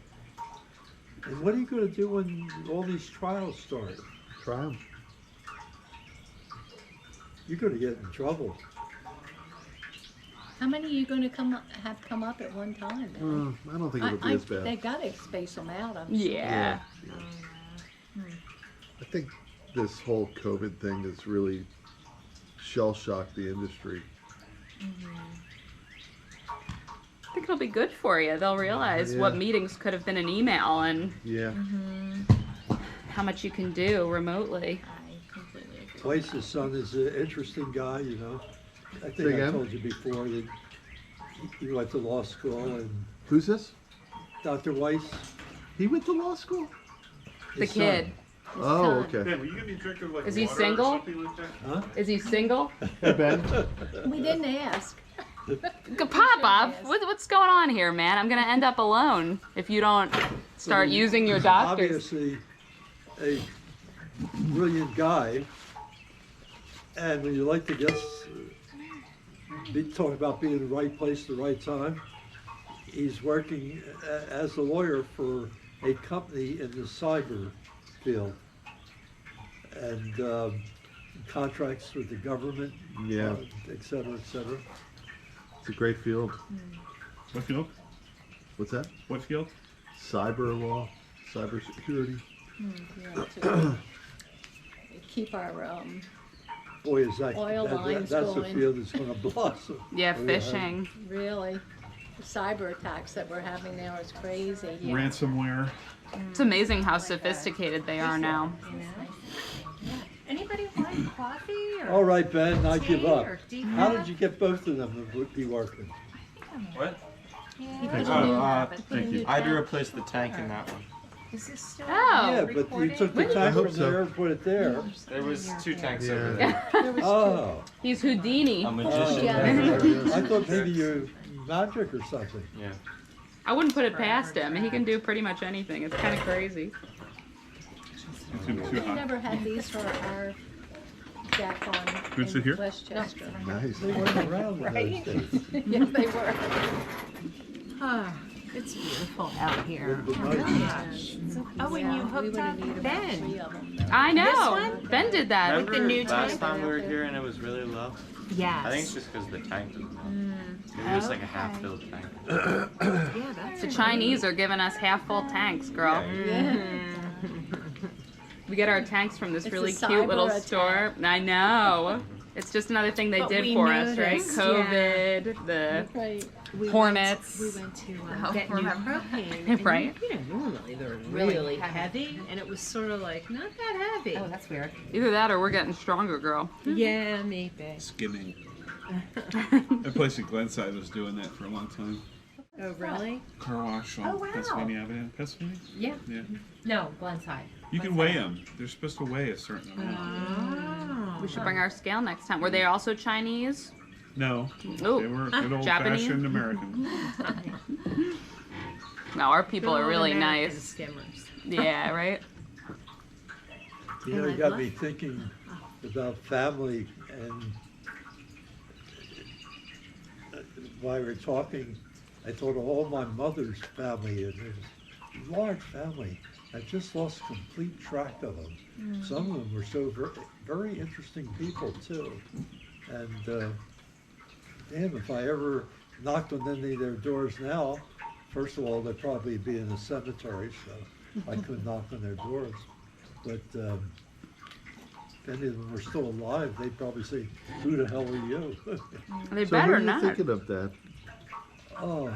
And what are you going to do when all these trials start? Try him. You're going to get in trouble. How many are you going to come up at one time? Then? I don't think it'll be as bad. They got to space them out. I'm Yeah. I think this whole COVID thing has really shell-shocked the industry. I think it'll be good for you. They'll realize Yeah. what meetings could have been an email and Yeah. how much you can do remotely. I completely agree. Weiss's son is an interesting guy, you know. I think Say I again? told you before that he went to law school and Who's this? Dr. Weiss. He went to law school? The his son. kid. Oh, son. okay. Ben, will you give me a drink of like Is he water single? or something like that? Huh? Is he single? Hey, Ben. We didn't ask. Pop-Up, what's going on here, man? I'm gonna end up alone if you don't start So using your he's doctors. Obviously a brilliant guy. And when you like to guess, be talking about being in the right place at the right time, he's working as a lawyer for a company in the cyber field. And contracts with the government, Yeah, et cetera, et cetera. it's a great field. What field? What's that? What field? Cyber law, cyber security. Yeah, to keep our Boy, is that, Oil lines that's a going. field that's gonna blossom. Yeah, Oh, fishing. really the cyber attacks that we're having now is crazy. Ransomware. It's amazing how sophisticated they are now. Anybody want coffee or All right, Ben, I give tea up. or decaf? How did you get both of them to be working? What? He Thank put a new- Thank you. I had to replace the tank in that one. Is this still Oh. Yeah, but you took the I tank hope from so. there and put it there. There was 2 tanks Yeah. over there. There was Oh. He's Houdini. A magician. Yeah. I thought maybe you magic or something. Yeah. I wouldn't put it past him. He can do pretty much anything. It's kind of crazy. It's gonna be too We hot. never had these for our deck on Good sit here? in Westchester. Nice. They weren't around in Right? those days. Yes, they were. Ah, it's beautiful out here. Would've been nice. Oh, and Yeah, you we hooked would've up needed about Ben. 3 of them, though. I know. one? Ben did that. Remember the new last tank time we were out there. here and it was really low? Yes. I think it's just because the tank was low. Maybe it was like a half-filled tank. Yeah, that's The Chinese are giving us half-full tanks, girl. Yeah. We get our tanks from this It's really a cute little cyber store. I know. It's just another thing they But did we for us, right? noticed, COVID, the Right. Hornets. We went to Oh, get new remember? propane. And Right. You know, normally they're really heavy, and it was sort of like not that heavy. Oh, that's weird. Either that or we're getting stronger, girl. Yeah, maybe. Skimming. That place in Glenside was doing that for a long time. Oh, really? Car wash on Oh, wow. Pennsylvania Avenue. Pennsylvania? Yeah. Yeah. No, Glenside. You can weigh them. They're supposed to weigh a certain amount. Oh. We should bring our scale next time. Were they also Chinese? No, Oh, they were good old Japanese? fashioned American. No, our people are really American nice. Skimmers. Yeah, right? You know, And you I got love- me thinking about family, and while we were talking, I thought of all my mother's family, and it was a large family. I just lost complete track of them. Some of them were so very interesting people too. And damn, if I ever knocked on any of their doors now, first of all, they'd probably be in a cemetery, so I couldn't knock on their doors. But if any of them were still alive, they'd probably say, "Who the hell are you?" They So better who are you not. thinking of, Dad? Oh,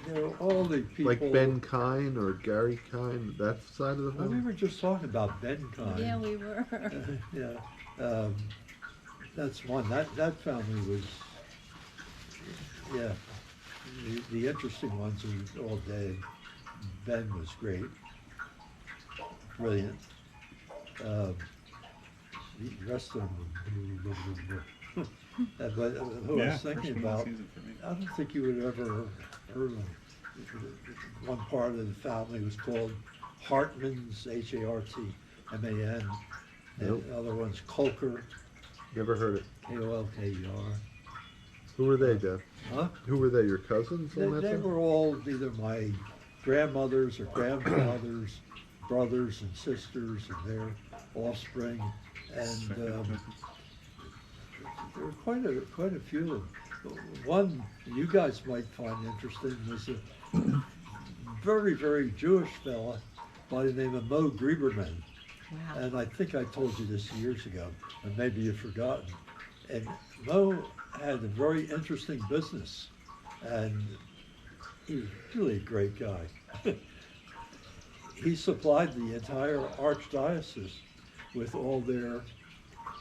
they're all the people. Like Ben Kine or Gary Kine, that side of the Oh, we family? were just talking about Ben Kine. Yeah, we were. Yeah, that's one. That family was, yeah. The interesting ones are all dead. Ben was great, brilliant. The rest of them, but who I Yeah, was thinking first one about, sees it for me. I don't think you would have ever heard of them. One part of the family was called Hartman's, Hartman. Nope. The other one's Kolker, Never heard it. Kolker. Who were they, Dad? Huh? Who were they, your cousins They, on that they side? were all either my grandmothers or grandfathers, brothers and sisters and their offspring. And there were quite a few of them. One you guys might find interesting was a very, very Jewish fella by the name of Mo Grieberman. Wow. And I think I told you this years ago, and maybe you've forgotten. And Mo had a very interesting business, and he was really a great guy. He supplied the entire archdiocese with all their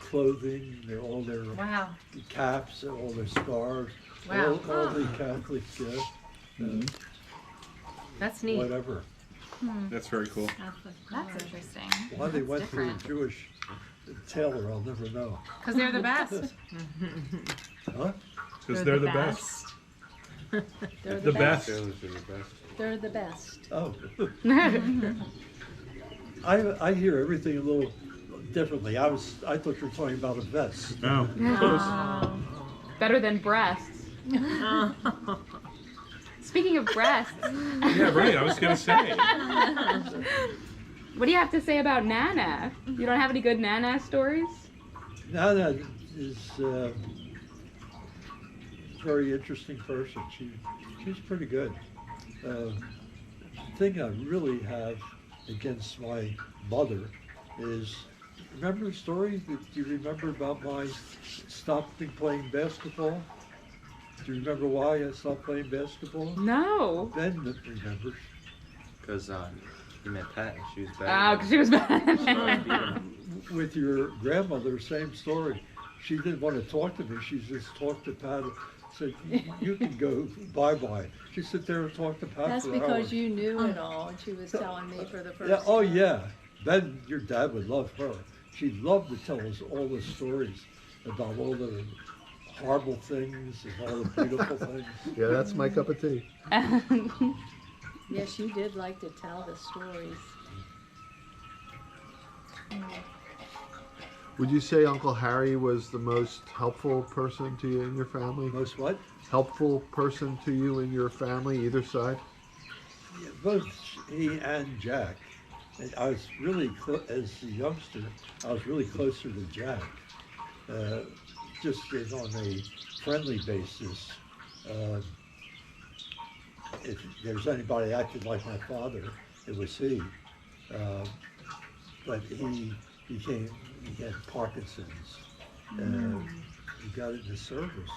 clothing, all their Wow. caps, and all their scarves, Wow. all the Catholic, That's neat. whatever. That's very cool. That's interesting. Why they That's went different. to a Jewish tailor, I'll never know. Because they're the best. Huh? Because they're the best. They're The best. Sailors are the best. They're the best. Oh. I hear everything a little differently. I thought you were talking about a vest. Oh, close. Better than breasts. Speaking of breasts, Yeah, right. I was gonna say. what do you have to say about Nana? You don't have any good Nana stories? Nana is a very interesting person. She's pretty good. The thing I really have against my mother is, remember the story that you remember about my stopping playing basketball? Do you remember why I stopped playing basketball? No. Ben remembers. Because you met Pat and she was bad. Oh, because she was bad. With your grandmother, same story. She didn't want to talk to me. She just talked to Pat. Said, "You can go. Bye-bye." She sit there and talk to Pat That's for because hours. you knew it all, and she was telling me for the first Yeah. Oh time. yeah. Ben, your dad would love her. She loved to tell us all the stories about all the horrible things and all the beautiful things. Yeah, that's my cup of tea. Yes, you did like to tell the stories. Would you say Uncle Harry was the most helpful person to you in your family? Most what? Helpful person to you in your family, either side? Yeah, both he and Jack. And I was really, as a youngster, I was really closer to Jack. Just on a friendly basis. If there's anybody acting like my father, it was he. But he had Parkinson's. He got into service.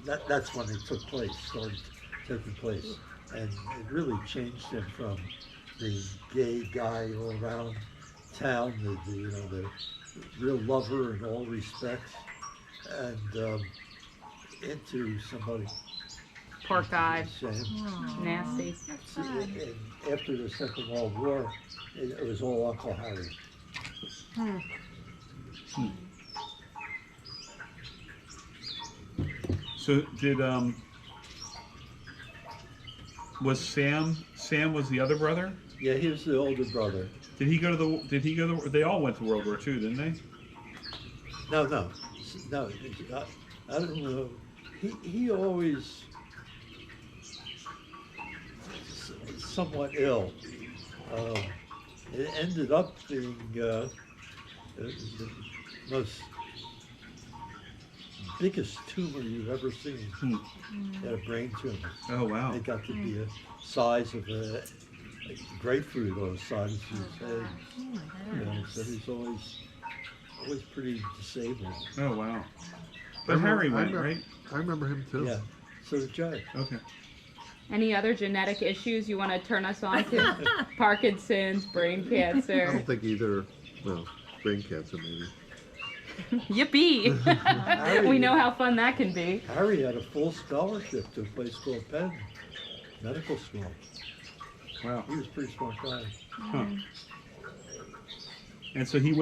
That's when it started taking place. And it really changed him from the gay guy all around town, the real lover in all respects, and into somebody. Poor guy. Shame. Nasty. And after the Second World War, it was all Uncle Harry. So did was Sam was the other brother? Yeah, he was the older brother. Did he go to they all went to World War II, didn't they? No. I don't know. He always somewhat ill. It ended up being the most biggest tumor you've ever seen. He had a brain tumor. Oh wow. It got to be a size of a grapefruit on the side of his head. You know, so he's always pretty disabled. Oh wow. But Harry went, remember, right? I remember him too. Yeah. So did Jay. Okay. Any other genetic issues you want to turn us on to? Parkinson's, brain I cancer. don't think either. Well, brain cancer maybe. Yippee! We know how fun that can be. Harry had a full scholarship to a place called Penn Medical School. Wow. He was a pretty smart guy. Huh. And so he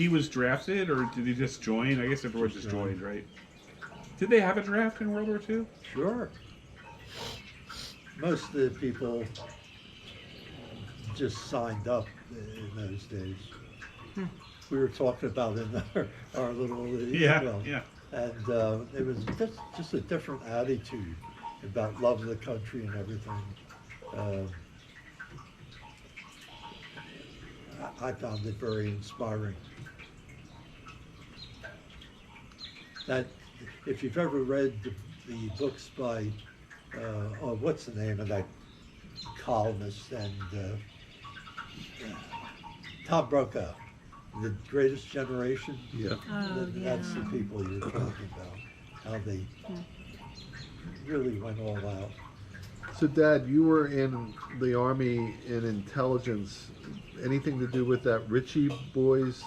was drafted, or did he just join? I guess everyone just joined, right? Did they have a draft in World War II? Sure. Most of the people just signed up in those days. We were talking about in our little email. Yeah. And it was just a different attitude about love of the country and everything. I found it very inspiring. That if you've ever read the books by, what's the name of that columnist, and Tom Brokaw, The Greatest Generation. Yeah. That's the people you're talking about, how they really went all out. So, Dad, you were in the Army in intelligence. Anything to do with that Ritchie Boys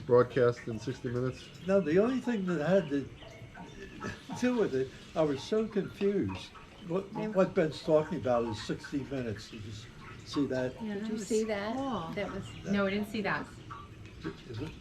broadcast in 60 Minutes? No, the only thing that had to do with it, I was so confused. What Ben's talking about is 60 Minutes. Did you see that? Did you see that? That was No, we didn't see that.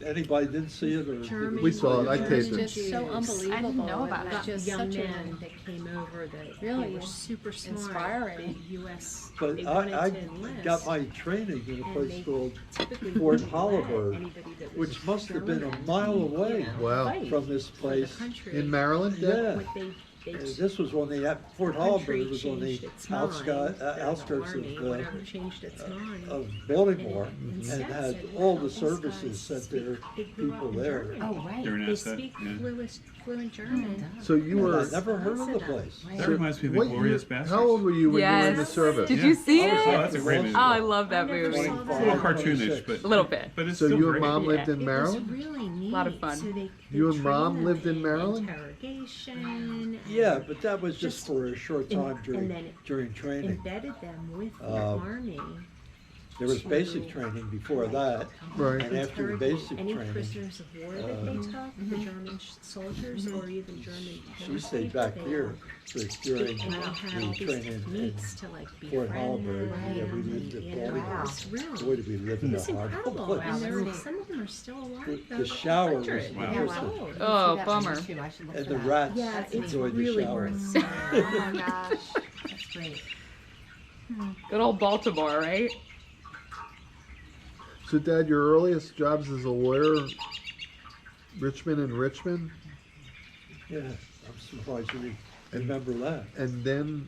Anybody didn't see it, or did it? We saw it. I It was taped it. just so unbelievable. I didn't know about It it. was just young such men a that came over that Really were super smart. inspiring. The U.S. But they wanted I to enlist. got my training in a and place they called typically Fort wouldn't let Hollywood, anybody that was which must have been a German, mile away Wow. fight from this for the place. country. In Maryland, Dad? Yeah. What they This was on the Fort country Hollywood was on the changed its mind, outskirts the army, whatever changed its mind. of Baltimore, And and instead had said, all well, the these services guys sent speak- their they grew up people in there. Germany. Oh, right. They're an They asset. speak Yeah. fluent German. So you And were. I never heard of the place. That reminds me of What Inglorious year- Bastards. How old were you when you were in the Yes. service? Did Yeah. you see I was it? Oh, that's a great movie. Oh, I love that I never movie. saw A that. little cartoonish, but A little bit. But it's So still you and great. Mom lived in It was Maryland? really neat. Lot of fun. So they You and trained Mom them lived in Maryland? Interrogation. Yeah, and but that was just for a short time and then during training. embedded them with the Um, army. There was basic training before that, Right. and after the Interrogate basic any training, prisoners of war that they took, the German soldiers or even German she stayed back they here. were. But during And they had all the these training in techniques to like Fort befriend Hollywood, them. yeah, we lived in You know, Baltimore. it was really, Boy, did we live in it's a hard incredible. place. And there were, Wow. some of them are still alive. The- though, the they're shower was 100 wow. years Wow. old. Oh, That bummer. one too. I should look And for the that. rats Yeah, it's enjoyed the really shower. worth seeing. Oh my gosh. That's great. Good old Baltimore, right? So, Dad, your earliest jobs as a lawyer, Richmond and Richmond, Yeah, I'm surprised you remember that. and then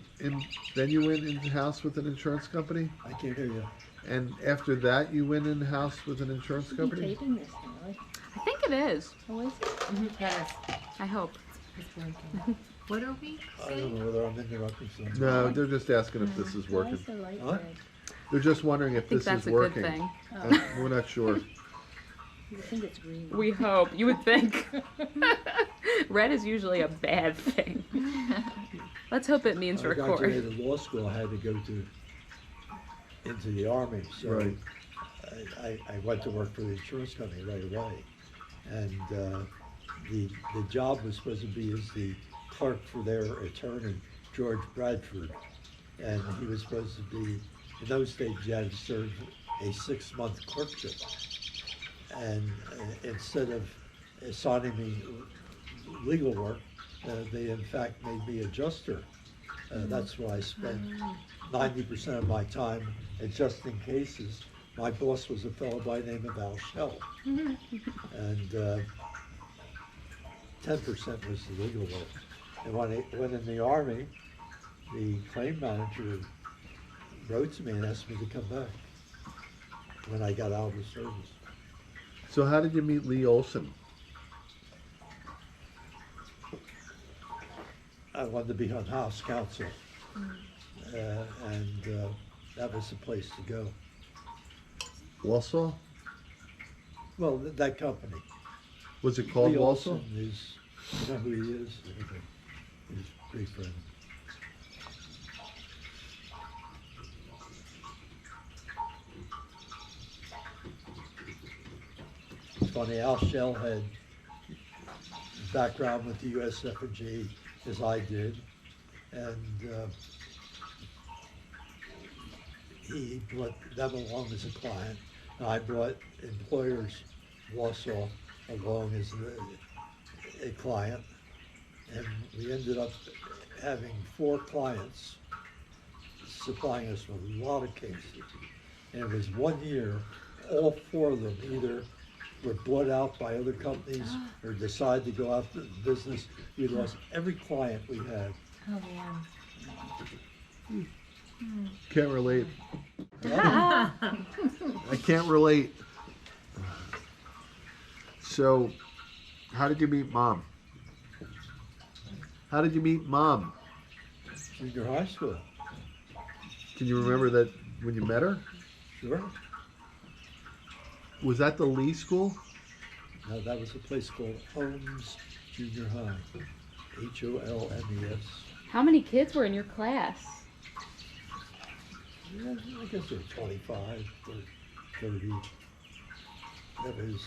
you went in house with an insurance company, I can't hear you. and after that you went in house with an insurance You company. taping this now, right? I think it is. Oh, is it? That is. I hope. It's blinking. What are we I don't saying? know whether I'm interrupting something. No, they're just asking if this is Why working. is the light Huh? red? They're just wondering I if think this that's is a working. good thing. We're not sure. You think it's green. We hope. You would think. Red is usually a bad thing. Let's hope it means I record. graduated law school, I had to go into the Army, so Right. I went to work for the insurance company right away. And the job was supposed to be as the clerk for their attorney, George Bradford. And he was supposed to be, in those days, you had to serve a 6-month clerkship. And instead of assigning me legal work, they in fact made me adjuster. That's why I spent 90% of my time adjusting cases. My boss was a fellow by the name of Al Shell, and 10% was the legal work. And when I went in the Army, the claim manager wrote to me and asked me to come back when I got out of the service. So how did you meet Lee Olson? I wanted to be on House Council, and that was the place to go. Walsall? Well, that company. Was it called Lee Walsall? Olson is, you know who he is? He's a great friend. It's funny, Al Shell had background with the USF&G as I did, and he brought them along as a client, and I brought employers Wausau along as a client, and we ended up having 4 clients supplying us with a lot of cases. And it was 1 year, all 4 of them either were bought out by other companies or decided to go out of business. We lost every client we had. Oh man. Can't relate. I can't relate. So, how did you meet Mom? How did you meet Mom? Junior high school. Can you remember that when you met her? Sure. Was that the Lee School? No, that was a place called Holmes Junior High. Holmes. How many kids were in your class? Yeah, I guess there were 25 or 30. That was,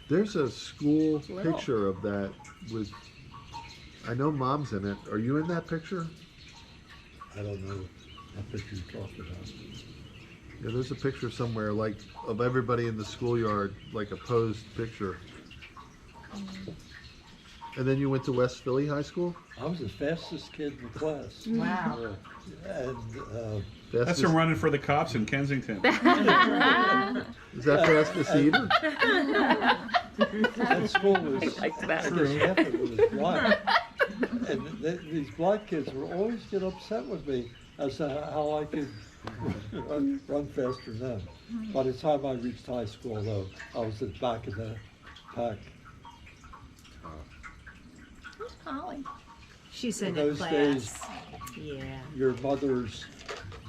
There's a school Little. picture of that with, I know Mom's in it. Are you in that picture? I don't know what picture you're talking about. Yeah, there's a picture somewhere like of everybody in the schoolyard, like a posed picture. And then you went to West Philly High School? I was the fastest kid in the class. Wow. And That's from running for the cops in Kensington. Is that fastest either? that school was, I like that. I guess half of it was black. And these black kids would always get upset with me as to how I could run faster than them. By the time I reached high school, though, I was at the back of the pack. Who's Polly? She's In in those a days, class. Yeah. your mother's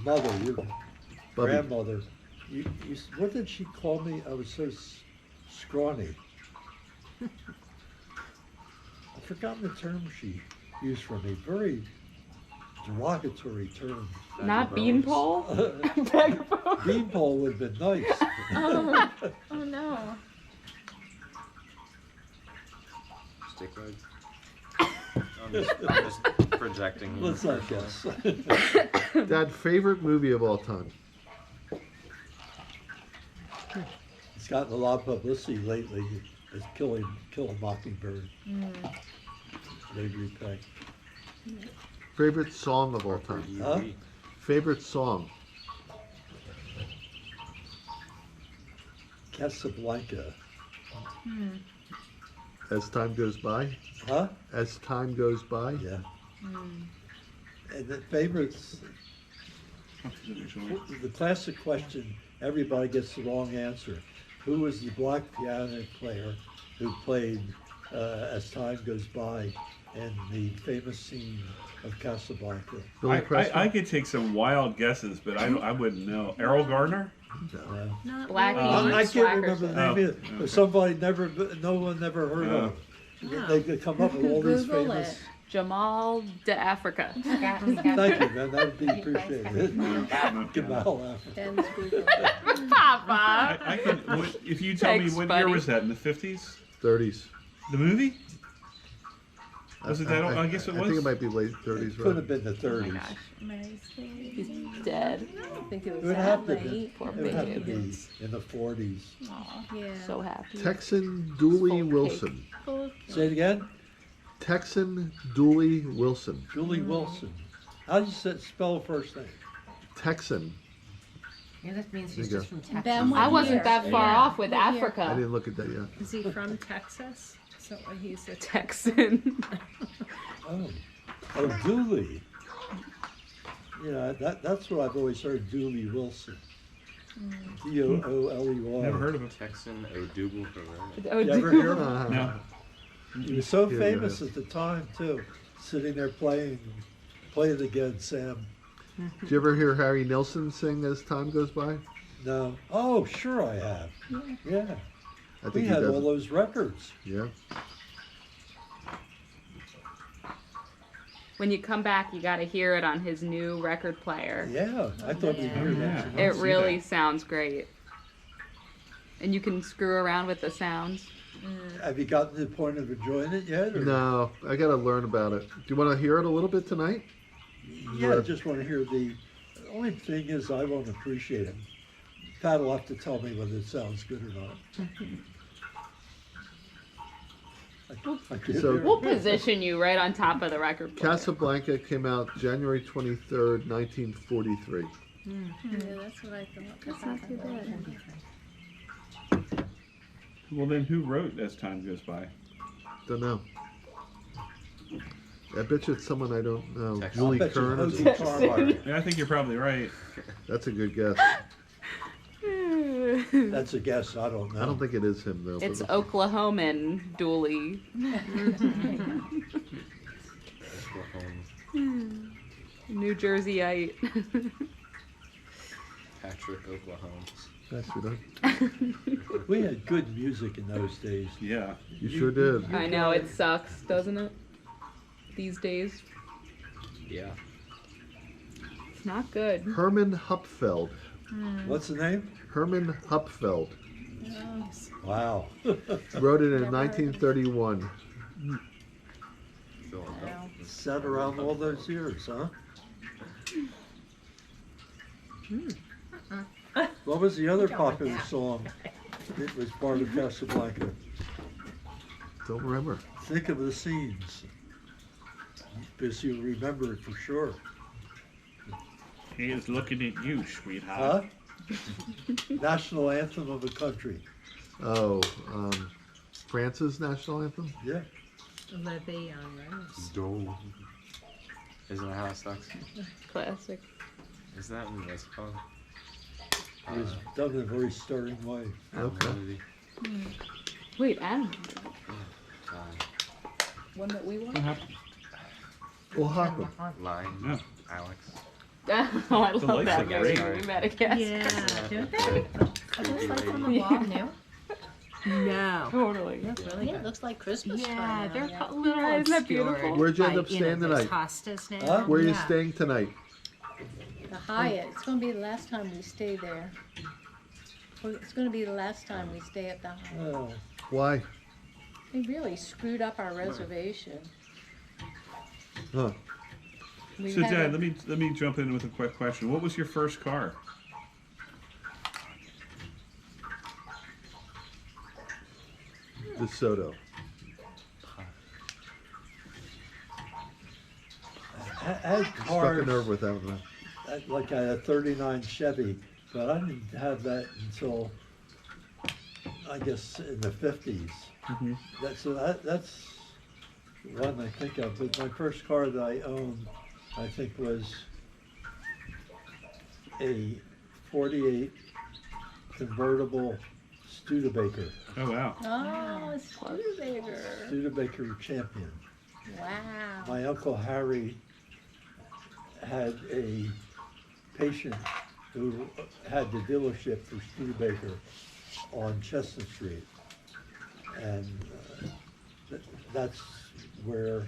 mother, your Bubby. grandmother, what did she call me? I was so scrawny. I've forgotten the term she used for me. Very derogatory term. Not beanpole? Beanpole would have been nice. Oh no. Stick leg. I'm just projecting. here. Let's not guess. Dad, favorite movie of all time? It's gotten a lot of publicity lately. It's Kill a Mockingbird. Gregory Peck. Favorite song of all time? Huh? Favorite song? Casablanca. As time goes by? Huh? As time goes by? Yeah. And the favorites, the classic question, everybody gets the wrong answer. Who was the black piano player who played As Time Goes By in the famous scene of Casablanca? Billy Preston? I could take some wild guesses, but I wouldn't know. Errol Garner? Not Black really. I can't remember the Oh, name of it. Somebody no one never heard of. They could come up with all these Google famous. it. Jamal de Africa. Thank you, man. That would be appreciated. Gamal Africa. Ben's Google. Papa. I can. If you tell Thanks, me what buddy. year was that? In the 50s? 30s. The movie? Was it that old? I guess it I think was. it might be late 30s, Could right? have been the Oh my 30s. gosh, Mary's He's dead. I don't think it It was would that have to be. late. Poor It would have to baby. be in the 40s. Yeah. So happy. Texan Dooley Full Wilson. Say it again. Texan Dooley Wilson. Julie Wilson. How do you spell her first name? Texan. Yeah, that means There he's you just from Texas. Ben, what I wasn't that far Yeah. off with What year? I Africa. didn't look at that yet. Is he from Texas? So he's a Texan. Oh, Dooley. Yeah, that's what I've always heard, Dooley Wilson. Dooley. Never heard of him. Texan Odouble Herrera. Oh, You ever hear of him? Uh-huh. No. He was so Yeah, famous yeah. at the time too, sitting there playing, play it again, Sam. Did you ever hear Harry Nilsson sing as time goes by? No. Oh, sure I have. Yeah. I think We he had does. all those records. Yeah. When you come back, you gotta hear it on his new record player. Yeah, I thought we'd hear Yeah. that. It see really that. sounds great. And you can screw around with the sounds. Have you gotten to the point of enjoying it yet? Or? No, I got to learn about it. Do you want to hear it a little bit tonight? Yeah, I just want to hear the only thing is I won't appreciate it. Pat will have to tell me whether it sounds good or not. I can So- hear it. We'll position you right on top of the record player. Casablanca came out January 23rd, 1943. Yeah, that's what I thought. That's not too bad. Well, then who wrote As Time Goes By? Don't know. I bet you it's someone I don't know. Texas. Julie I bet you Kern. Hosey Carmichael. Yeah, I think you're probably right. That's a good guess. That's a guess, I don't know. I don't think it is him though. It's but- Oklahoman Dooley. Oklahoma. New Jerseyite. Patrick, Oklahoma. Yes, we don't. We had good music in those days. Yeah. You sure did. I know, it sucks, doesn't it? These days. Yeah. It's not good. Herman Hupfeld. What's the name? Herman Hupfeld. Wow. Wrote it in 1931. Philadelphia. Sat around all those years, huh? What was the other popular song that was part of Casablanca? Don't remember. Think of the scenes. Because you'll remember it for sure. He is looking at you, sweetheart. Huh? National anthem of a country. Oh, France's national anthem? Yeah. Le Veillon, right? Dole. Isn't that how it starts? Classic. Isn't that what it's called? It was done in a very stirring way. Okay. Melody. Wait, Adam. Uh, One that we want? What happened? Well, Hockman. Line. Oh. Alex. Oh, I The love lights that are movie. great. We met a guest. Yeah, don't they? Are those lights on the wall new? No. Totally. Really Yeah, it looks like Christmas Yeah, time. they're now, a little Yeah, isn't that obscured beautiful? Where'd you end by, up staying the tonight? Costas now. Huh? Where are you Yeah. staying tonight? The Hyatt. It's going to be the last time we stay there. Well, it's going to be the last time we stay at the Hyatt. Oh, Why? They really screwed up our reservation. Huh. We So, had Dad, a- let me jump in with a quick question. What was your first car? DeSoto. I had Struck a cars, nerve with that one. like I had a 39 Chevy, but I didn't have that until, I guess, in the 50s. Mhm. That's one I think of, but my first car that I owned, I think, was a 48 convertible Studebaker, Oh, wow. Oh, Studebaker. Studebaker Champion. Wow. My Uncle Harry had a patient who had the dealership for Studebaker on Chestnut Street. And that's where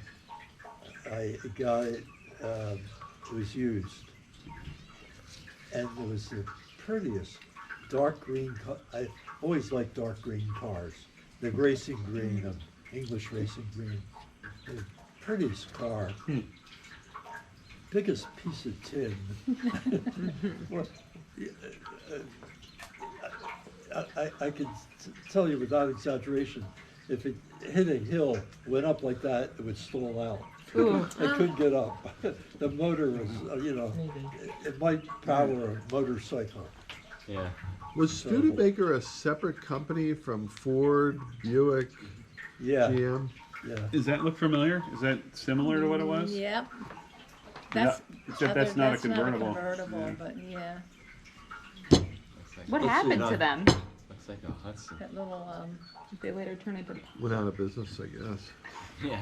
I got it, it was used. And it was the prettiest dark green, I always liked dark green cars. The racing green, English racing green. Prettiest car. Biggest piece of tin. Well, I can tell you without exaggeration, if it hit a hill, went up like that, it would stall out. It couldn't get up. The motor was, it might power a motorcycle. Yeah. Was Studebaker a separate company from Ford, Buick, Yeah, GM? yeah. Does that look familiar? Is that similar to what it was? Yep. Yeah, That's, except that's not a convertible. convertible, Yeah. but yeah, Looks like, What Let's see, happened no. to them? looks like a Hudson. that little, They later turned into. Went out of business, I guess. Yeah.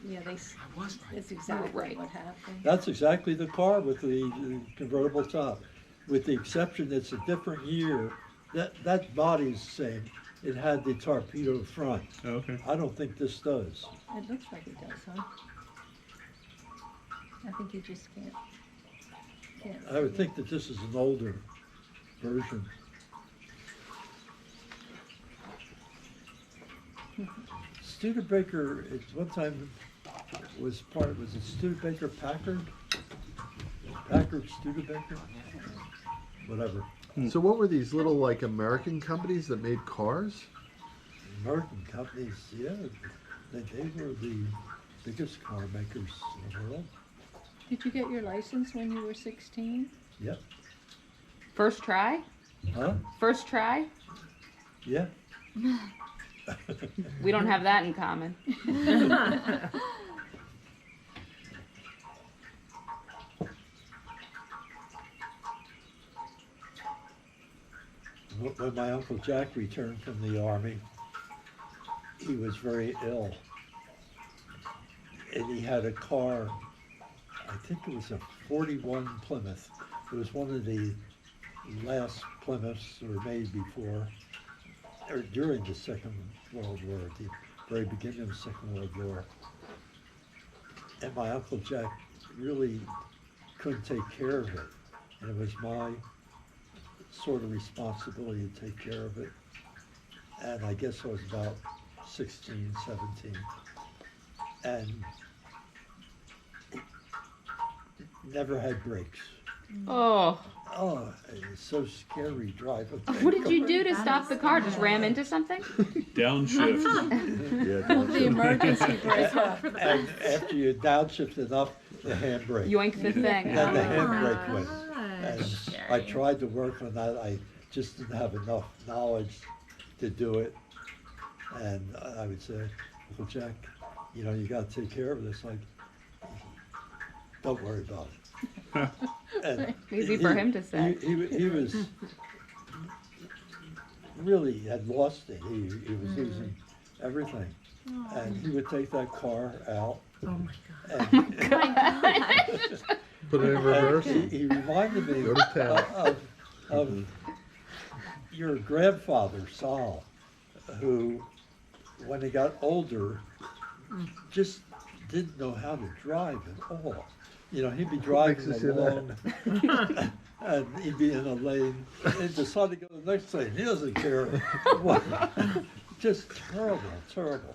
yeah, I was right. it's exactly right. what happened. That's exactly the car with the convertible top. With the exception it's a different year. That body's the same. It had the torpedo front. Oh, okay. I don't think this does. It looks like it does, huh? I think you just can't I would see think that this is an older version. Studebaker, at one time was it Studebaker Packard? Packard Studebaker? Whatever. So what were these little like American companies that made cars? American companies, yeah, they were the biggest car makers in the world. Did you get your license when you were 16? Yep. First try? Huh? First try? Yeah. We don't have that in common. When my Uncle Jack returned from the Army, he was very ill. And he had a car, I think it was a 41 Plymouth. It was one of the last Plymouths that were made before, or during the Second World War, at the very beginning of the Second World War. And my Uncle Jack really couldn't take care of it. And it was my sort of responsibility to take care of it. And I guess I was about 16, 17. And it never had brakes. Oh. Oh, it's so scary driving. What did you do to stop the car? Just ram into something? Downshift. The emergency brake. And after you downshift enough, the handbrake. Yoink the thing. Then the Oh. handbrake went. And I tried to work on that. I just didn't have enough knowledge to do it. And I would say, Uncle Jack, you got to take care of this. Like, don't worry about it. And Easy for him to say. He was really had lost it. He was losing everything. And he would take that car out. Oh my God. And Put it in reverse. he reminded me Go to town. of your grandfather, Saul, who, when he got older, just didn't know how to drive at all. He'd be driving makes us say along, and he'd be in a lane, and decide to go to the next lane. He doesn't care. What? Just terrible, terrible.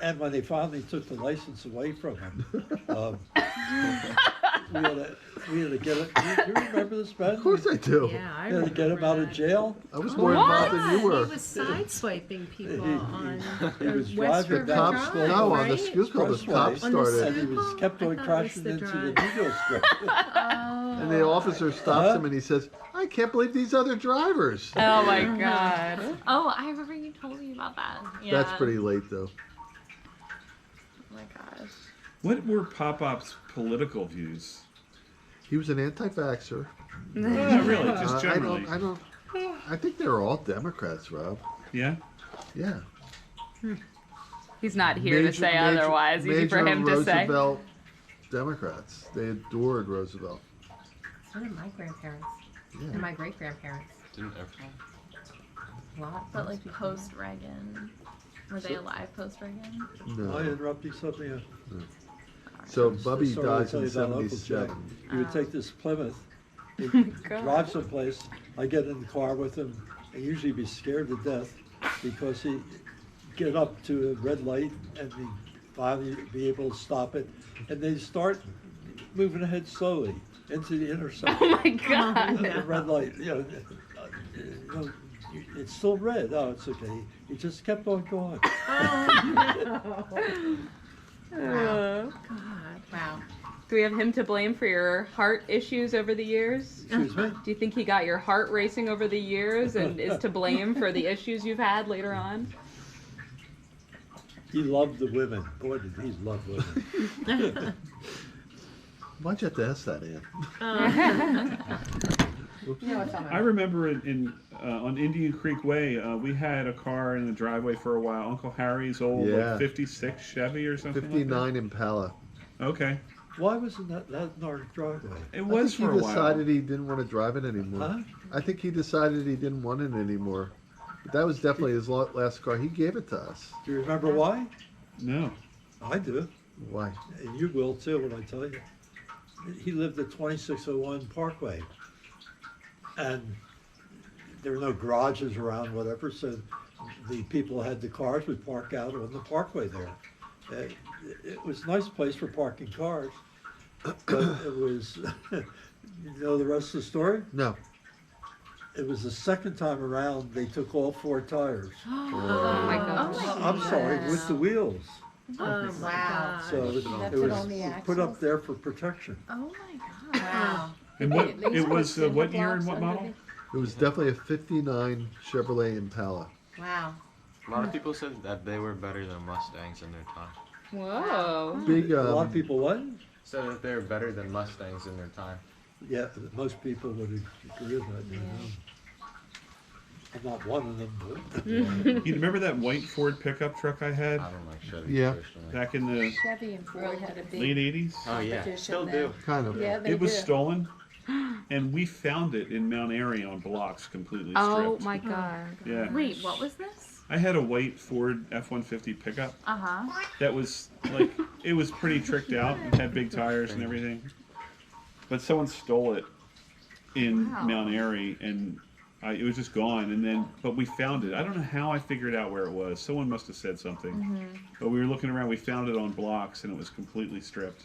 And when they finally took the license away from him, we had to get it. Do you remember this, Ben? Of course I do. Yeah, I We had to get him out of jail. I was more involved than you were. He was sideswiping people He- on he was West driving River down Cops, Drive, no, on the right? it was called the Expressway. cops On the started, And he was kept on I thought it was crashing the into the drive. needle strip. and the officer stops him and he says, "I can't believe these other drivers." Oh my God. Oh, I remember you told me about that. Yeah. That's pretty late though. Oh my gosh. What were Pop-Op's political views? He was an anti-vaxxer. Really, just I generally. I think they were all Democrats, Rob. Yeah. Yeah. He's not here to say otherwise. Easy for him to say. Roosevelt Democrats. They adored Roosevelt. So did my grandparents Yeah. and my great grandparents. Didn't everyone? A lot. But like post Reagan, were they alive post Reagan? No. I interrupt you something. So Bubby Sorry to dies tell in you about Uncle Jack. '77. He would take this Plymouth, he'd drive someplace, I get in the car with him, and usually be scared to death because he'd get up to a red light and he'd finally be able to stop it, and they start moving ahead slowly into the intersection. Oh my God. The red light, it's still red. Oh, it's okay. He just kept on going. Wow. Wow. Do we have him to blame for your heart issues over the years? Excuse me? Do you think he got your heart racing over the years and is to blame for the issues you've had later on? He loved the women. Boy, did he love women. Why'd you have to ask that, Ann? You know what's on my I remember on Indian Creek Way, we had a car in the driveway for a while. Uncle Harry's old Yeah. 56 Chevy or something. 59 Impala. Like that. Okay. Why wasn't that in our driveway? It was I for a think he while. decided he didn't want to drive it anymore. Huh? I think he decided he didn't want it anymore. But that was definitely his last car. He gave it to us. Do you remember why? No. I do. Why? And you will too when I tell you. He lived at 2601 Parkway. And there were no garages around, whatever, so the people who had the cars would park out on the parkway there. It was a nice place for parking cars, but it was, you know the rest of the story? No. It was the second time around they took all 4 tires. Oh my gosh. I'm sorry, with the wheels. Oh, Wow. So it Left it was on the put up axles? there for protection. Oh my god. Wow. And what it was? What year and what model? It was definitely a 59 Chevrolet Impala. Wow. A lot of people said that they were better than Mustangs in their time. Whoa. Big, A lot of people what? Said that they were better than Mustangs in their time. Yeah, most people would agree with that. You know. I'm not one of them, but You remember that white Ford pickup truck I had I don't like Chevy Yeah. personally. back in the Chevy and Ford had a big late 80s? Oh yeah, competition still now. do. Kind of. Yeah, they It was do. stolen, and we found it in Mount Airy on blocks, completely stripped. Oh my God. Yeah. Wait, what was this? I had a white Ford F-150 pickup Uh huh. that was like, it was pretty tricked out. It had big tires and everything. But someone stole it in Wow. Mount Airy, and it was just gone. And then, but we found it. I don't know how I figured out where it was. Someone must have said something. But we were looking around. We found it on blocks, and it was completely stripped.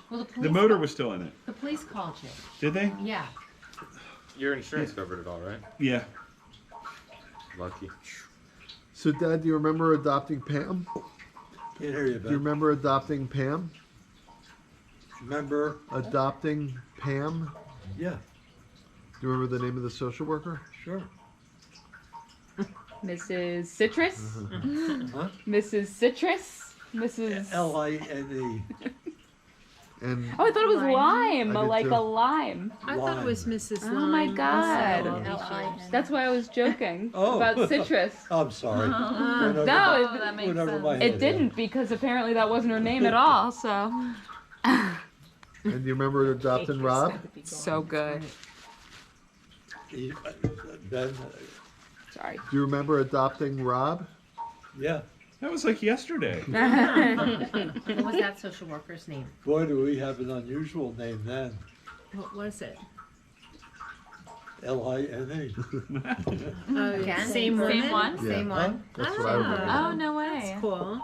Well, The motor was still in it. The police called you. Did they? Yeah. Your insurance covered it all, right? Yeah. Lucky. So, Dad, do you remember adopting Pam? can't hear you, Do you Ben. remember adopting Pam? Remember? Adopting Pam? Yeah, Do you remember the name of the social worker? sure. Mrs. Citrus? Huh? Mrs. Citrus? Mrs. L-I-N-E. And Oh, I thought it was lime, I did like too. a lime. I thought it was Mrs. Oh my Lime God. also. L-I-N. That's why I was joking Oh. about citrus. I'm sorry. Went over No, my- Oh, that makes went over sense. my head It didn't because apparently that wasn't her name at all. So do you remember adopting Rob? so good. there. Ben, Sorry. Do you remember adopting Rob? yeah. That was like yesterday. What was that social worker's name? Boy, do we have an unusual name then. What was it? L-I-N-E. Oh, Again? same one. Same one? Yeah. Same one. That's what I remember. Oh no way. That's cool.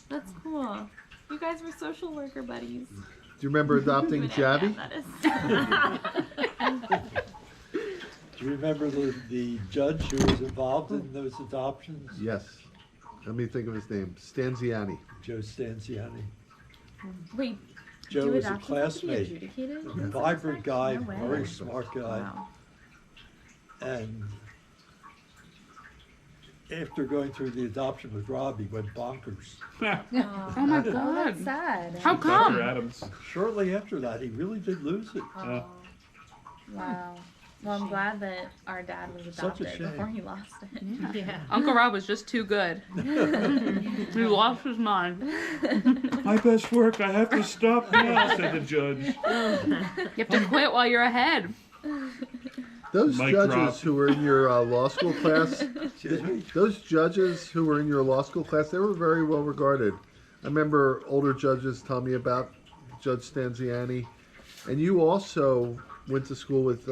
That's cool. You guys were social worker buddies. Do you remember adopting You and Javi? Aunt, that is. Do you remember the judge who was involved in those adoptions? Yes. Let me think of his name. Stanziani. Joe Stanziani. Wait, Joe do was a adoptions have to be classmate, adjudicated? a vibrant guy, No way. very smart guy. Wow. And after going through the adoption with Rob, he went bonkers. Oh my Oh, God. that's sad. How Dr. come? Adams. Shortly after that, he really did lose it. Yeah. Wow. Well, I'm glad that our dad was Such a adopted shame. before he lost it. Yeah. Uncle Rob was just too good. He lost his mind. My best work. I have to stop now," said the judge. You have to quit while you're ahead. Those Mic judges drop. who were in your law school class, Excuse me? those judges who were in your law school class, they were very well regarded. I remember older judges tell me about Judge Stanziani. And you also went to school with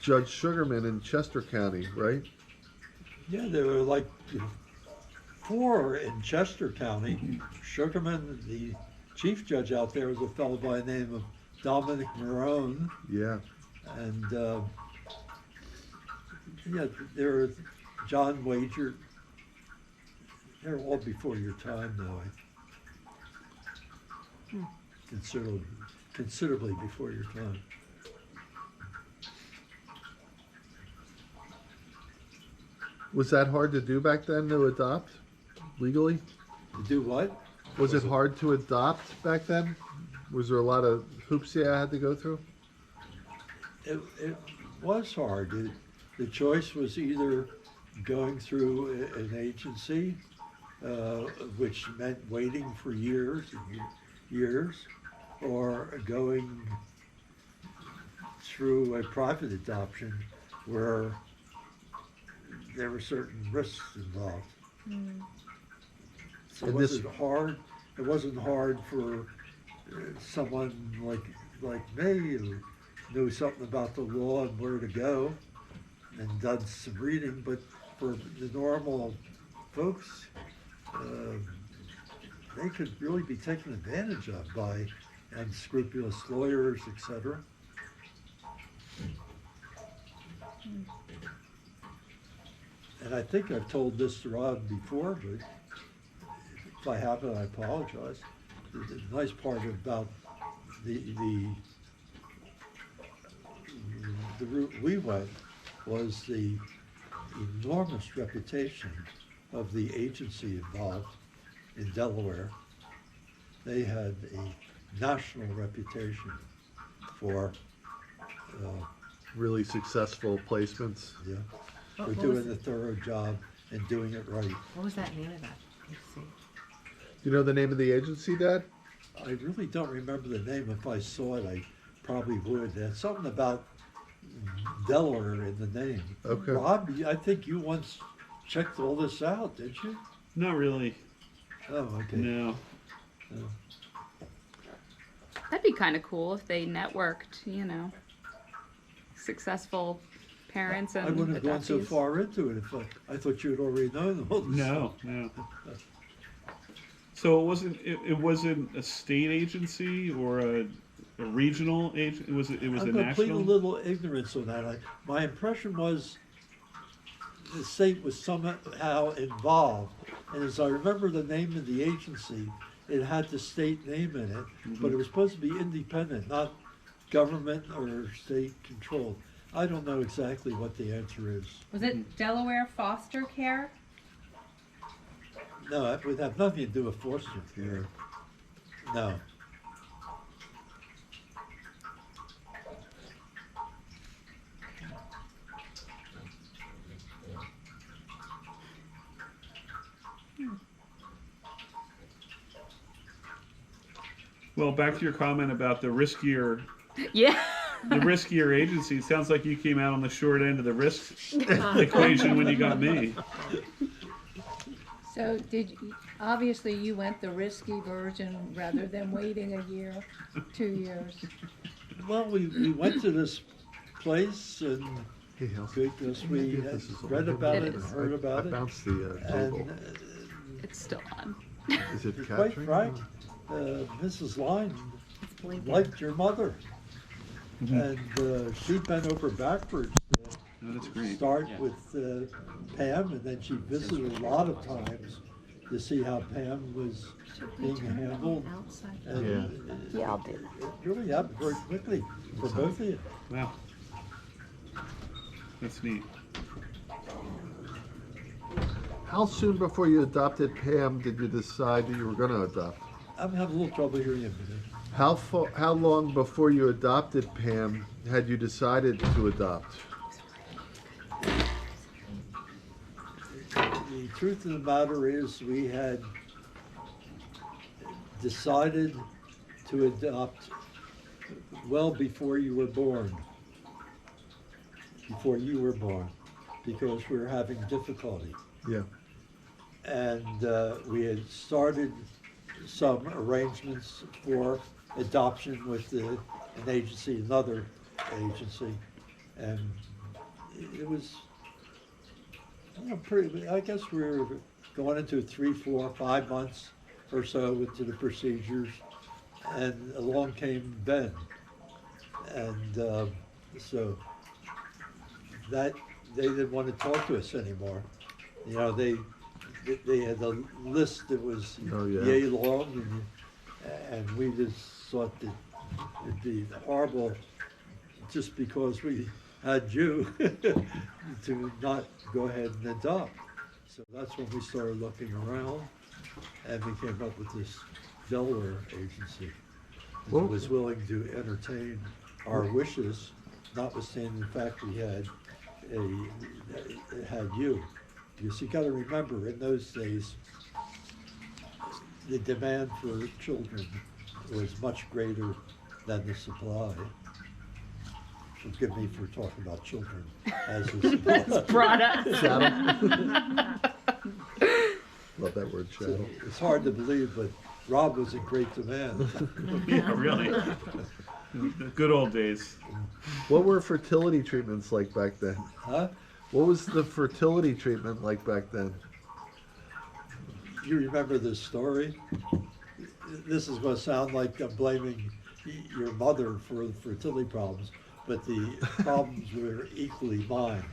Judge Sugarman in Chester County, right? Yeah, they were like before in Chester County, Sugarman, the chief judge out there was a fellow by the name of Dominic Marone. Yeah. And, yeah, there was John Wager. They're all before your time, though. Considerably before your time. Was that hard to do back then to adopt legally? To do what? Was it hard to adopt back then? Was there a lot of hoops you had to go through? It was hard. The choice was either going through an agency, which meant waiting for years and years, or going through a private adoption where there were certain risks involved. So it wasn't hard. It wasn't hard for someone like me who knew something about the law and where to go and done some reading, but for the normal folks, they could really be taken advantage of by unscrupulous lawyers, etc. And I think I've told this to Rod before, but if I haven't, I apologize. The nice part about the route we went was the enormous reputation of the agency involved in Delaware. They had a national reputation for really successful placements. Yeah, What for was doing it? a thorough job and doing it right. What was that name of that? Let's see. Do you know the name of the agency, Dad? I really don't remember the name. If I saw it, I probably would. There's something about Delaware in the name. Okay. Rob, I think you once checked all this out, did you? Not really. Oh, okay. No. That'd be kind of cool if they networked, you know, successful parents and I wouldn't have gone so adoptees. far into it if I thought you had already known all this. No, no. So it wasn't a state agency or a regional agent. It was a I'm national. complete a little ignorance on that. My impression was the state was somehow involved, and as I remember the name of the agency, it had the state name in it, but it was supposed to be independent, not government or state controlled. I don't know exactly what the answer is. Was it Delaware Foster Care? No, it would have nothing to do with foster care. No. Well, back to your comment about the riskier Yeah. the riskier agency. It sounds like you came out on the short end of the risk equation when you got me. So obviously you went the risky version rather than waiting a year, 2 years. Well, we went to this place and Hey, Hal. because Maybe we if had this is on. It read about it and is. heard about I it. bounced the And Google. It's still on. Is it you're quite capturing? right. Mrs. Line liked your mother. And she bent over backwards Oh, that's to great. start with Pam, and then she visited a lot of times to see how Pam was being handled. And Yeah, I'll do it really happened very quickly for both of you. Wow. That's neat. How soon before you adopted Pam did you decide that you were going to adopt? I'm having a little trouble hearing you. How long before you adopted Pam had you decided to adopt? The truth of the matter is we had decided to adopt well before you were born. Before you were born, because we were having difficulty. Yeah. And we had started some arrangements for adoption with an agency, another agency, and it was, pretty. I guess we were going into 3, 4, 5 months or so into the procedures, and along came Ben. And so that they didn't want to talk to us anymore. You know, they had a list that was Oh, yeah. yay long, and we just thought that it'd be horrible just because we had you to not go ahead and adopt. So that's when we started looking around, and we came up with this Delaware agency that was willing to entertain our wishes, notwithstanding the fact we had you. Because you got to remember, in those days, the demand for children was much greater than the supply. Forgive me for talking about children as a supply. Product. Love that word, So chattel. it's hard to believe, but Rob was in great demand. Yeah, really. The good old days. What were fertility treatments like back then? Huh? What was the fertility treatment like back then? You remember this story? This is going to sound like I'm blaming your mother for the fertility problems, but the problems were equally mine.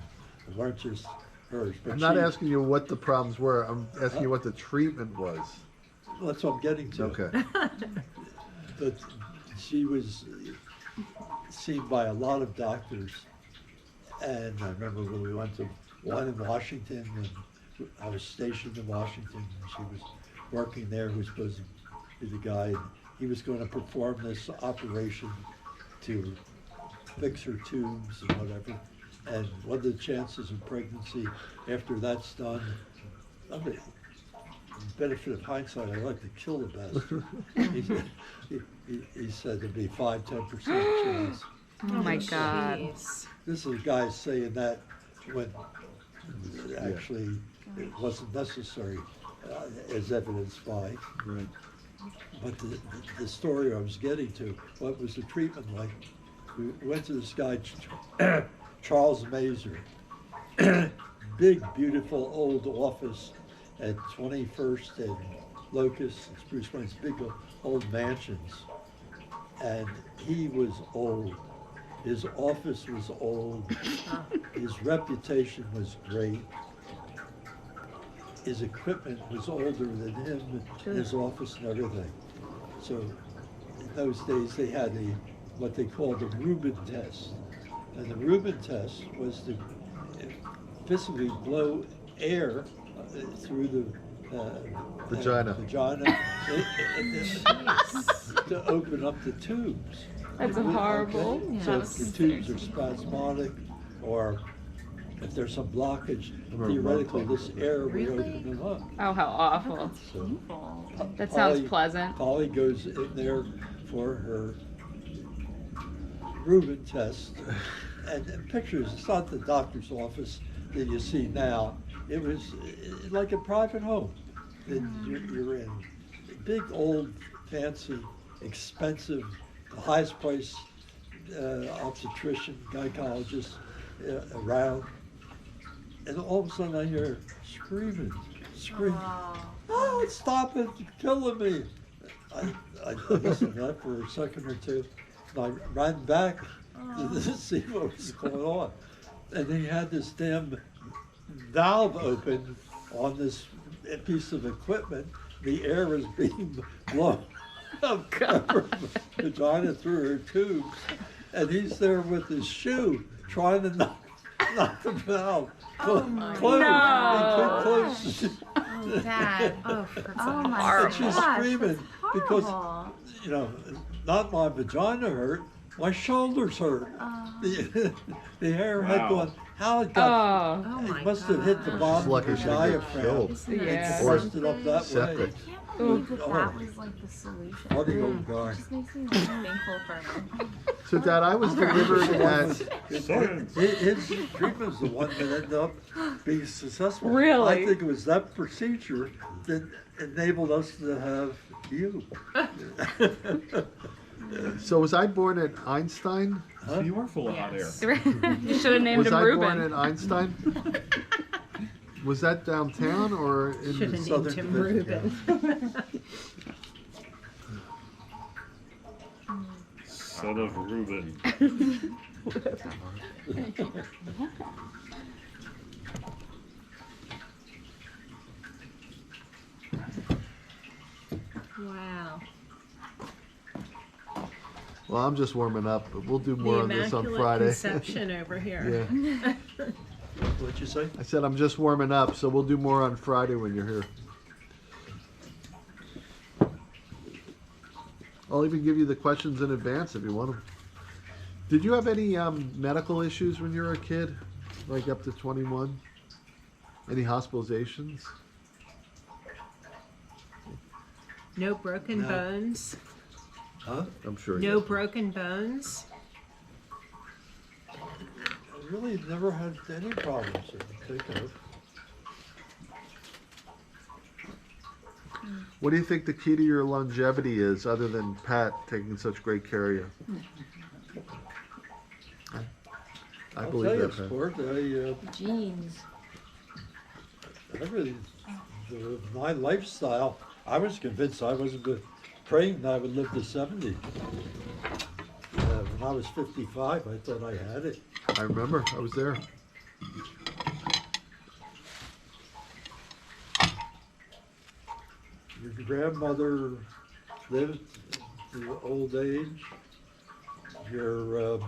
They weren't just hers. But I'm not asking you what the problems were. I'm asking you what the treatment was. Well, that's what I'm getting to. Okay. But she was seen by a lot of doctors. And I remember when we went to one in Washington, and I was stationed in Washington, and she was working there, who was supposed to be the guy. And he was going to perform this operation to fix her tubes and whatever. And what are the chances of pregnancy after that's done? I mean, benefit of hindsight, I like to kill the best. He said there'd be 5-10% chance. Oh my God. This is a guy saying that when actually it wasn't necessary, as evidenced by. Right. But the story I was getting to, what was the treatment like? We went to this guy, Charles Mazer, big, beautiful old office at 21st and Locust, it's Bruce Wayne's big old mansions. And he was old. His office was old. His reputation was great. His equipment was older than him, his office and everything. So in those days they had what they called the Rubin test. And the Rubin test was to physically blow air through the Vagina. To open up the tubes. That's horrible. Okay? So if the tubes are spasmodic, or if there's some blockage, theoretically this air would open them up. Oh, how awful. So, That sounds pleasant. Polly goes in there for her Rubin test, and pictures, it's not the doctor's office that you see now. It was like a private home that you're in. Big, old, fancy, expensive, the highest priced obstetrician, gynecologist around. And all of a sudden I hear screaming. Oh, stop it, you're killing me. I listened to that for a second or two, and I ran back to see what was going on. And he had this damn valve open on this piece of equipment. The air was being blown up her vagina through her tubes, and he's there with his shoe trying to knock the valve closed. No. Close. Oh, Dad. Oh my And she's screaming because, you know, not my vagina hurt, my shoulders hurt. The hair had gone, how it got, Oh. it must have hit the bottom Lucky of she the didn't get diaphragm killed. Yeah. and forced it up that way. Septic. I can't believe that was like the solution. Funny old guy. It just makes me really thankful for her. So, Dad, I was delivered at. His treatment was the one that ended up being successful. Really? I think it was that procedure that enabled us to have you. So, was I born at Einstein? So you are full of hot air. You should have named Was him I born Ruben. at Einstein? Was that downtown or in Should the have named Southern him Division, Reuben. Son of Reuben. Wow. Well, I'm just warming up, but we'll do more The on this on Immaculate Friday. Conception over here. Yeah. What'd you say? I said I'm just warming up, so we'll do more on Friday when you're here. I'll even give you the questions in advance if you want them. Did you have any medical issues when you were a kid, like up to 21? Any hospitalizations? No broken No. bones. Huh? I'm sure. No you broken bones. I really never had any problems that I can think of. What do you think the key to your longevity is, other than Pat taking such great care of you? I I'll believe tell you, that, Pat. Sport, Jeans. my lifestyle, I was convinced I wasn't praying that I would live to 70. When I was 55, I thought I had it. I remember. I was there. Your grandmother lived to old age. Her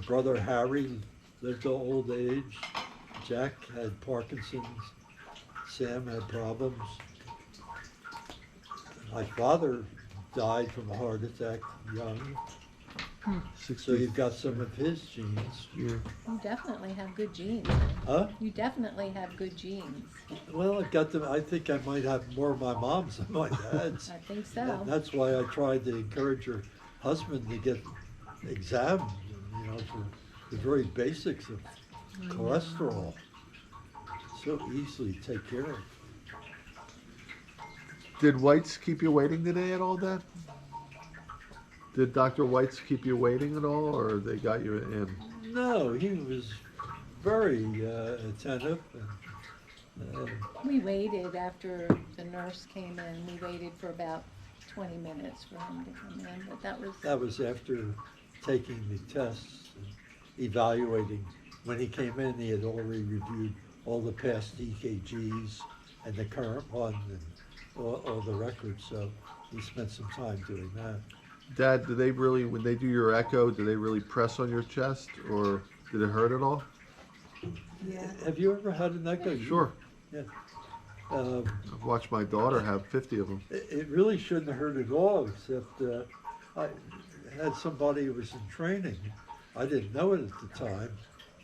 brother Harry lived to old age. Jack had Parkinson's. Sam had problems. My father died from a heart attack young. So you've got some of his genes. Yeah. You definitely have good genes. Huh? You definitely have good genes. Well, I got them. I think I might have more of my mom's than my dad's. I think so. And that's why I tried to encourage her husband to get examined, for the very basics of cholesterol. So easily take care of. Did White's keep you waiting today at all, Dad? Did Dr. White's keep you waiting at all, or they got you in? No, he was very attentive. And, We waited after the nurse came in. We waited for about 20 minutes for him to come in, but that was after taking the tests and evaluating. When he came in, he had already reviewed all the past EKGs and the current one and all the records, so he spent some time doing that. Dad, do they really, when they do your echo, do they really press on your chest, or did it hurt at all? Yeah. Have you ever had an echo? Sure. Yeah. I've watched my daughter have 50 of them. It really shouldn't hurt at all, except I had somebody who was in training. I didn't know it at the time,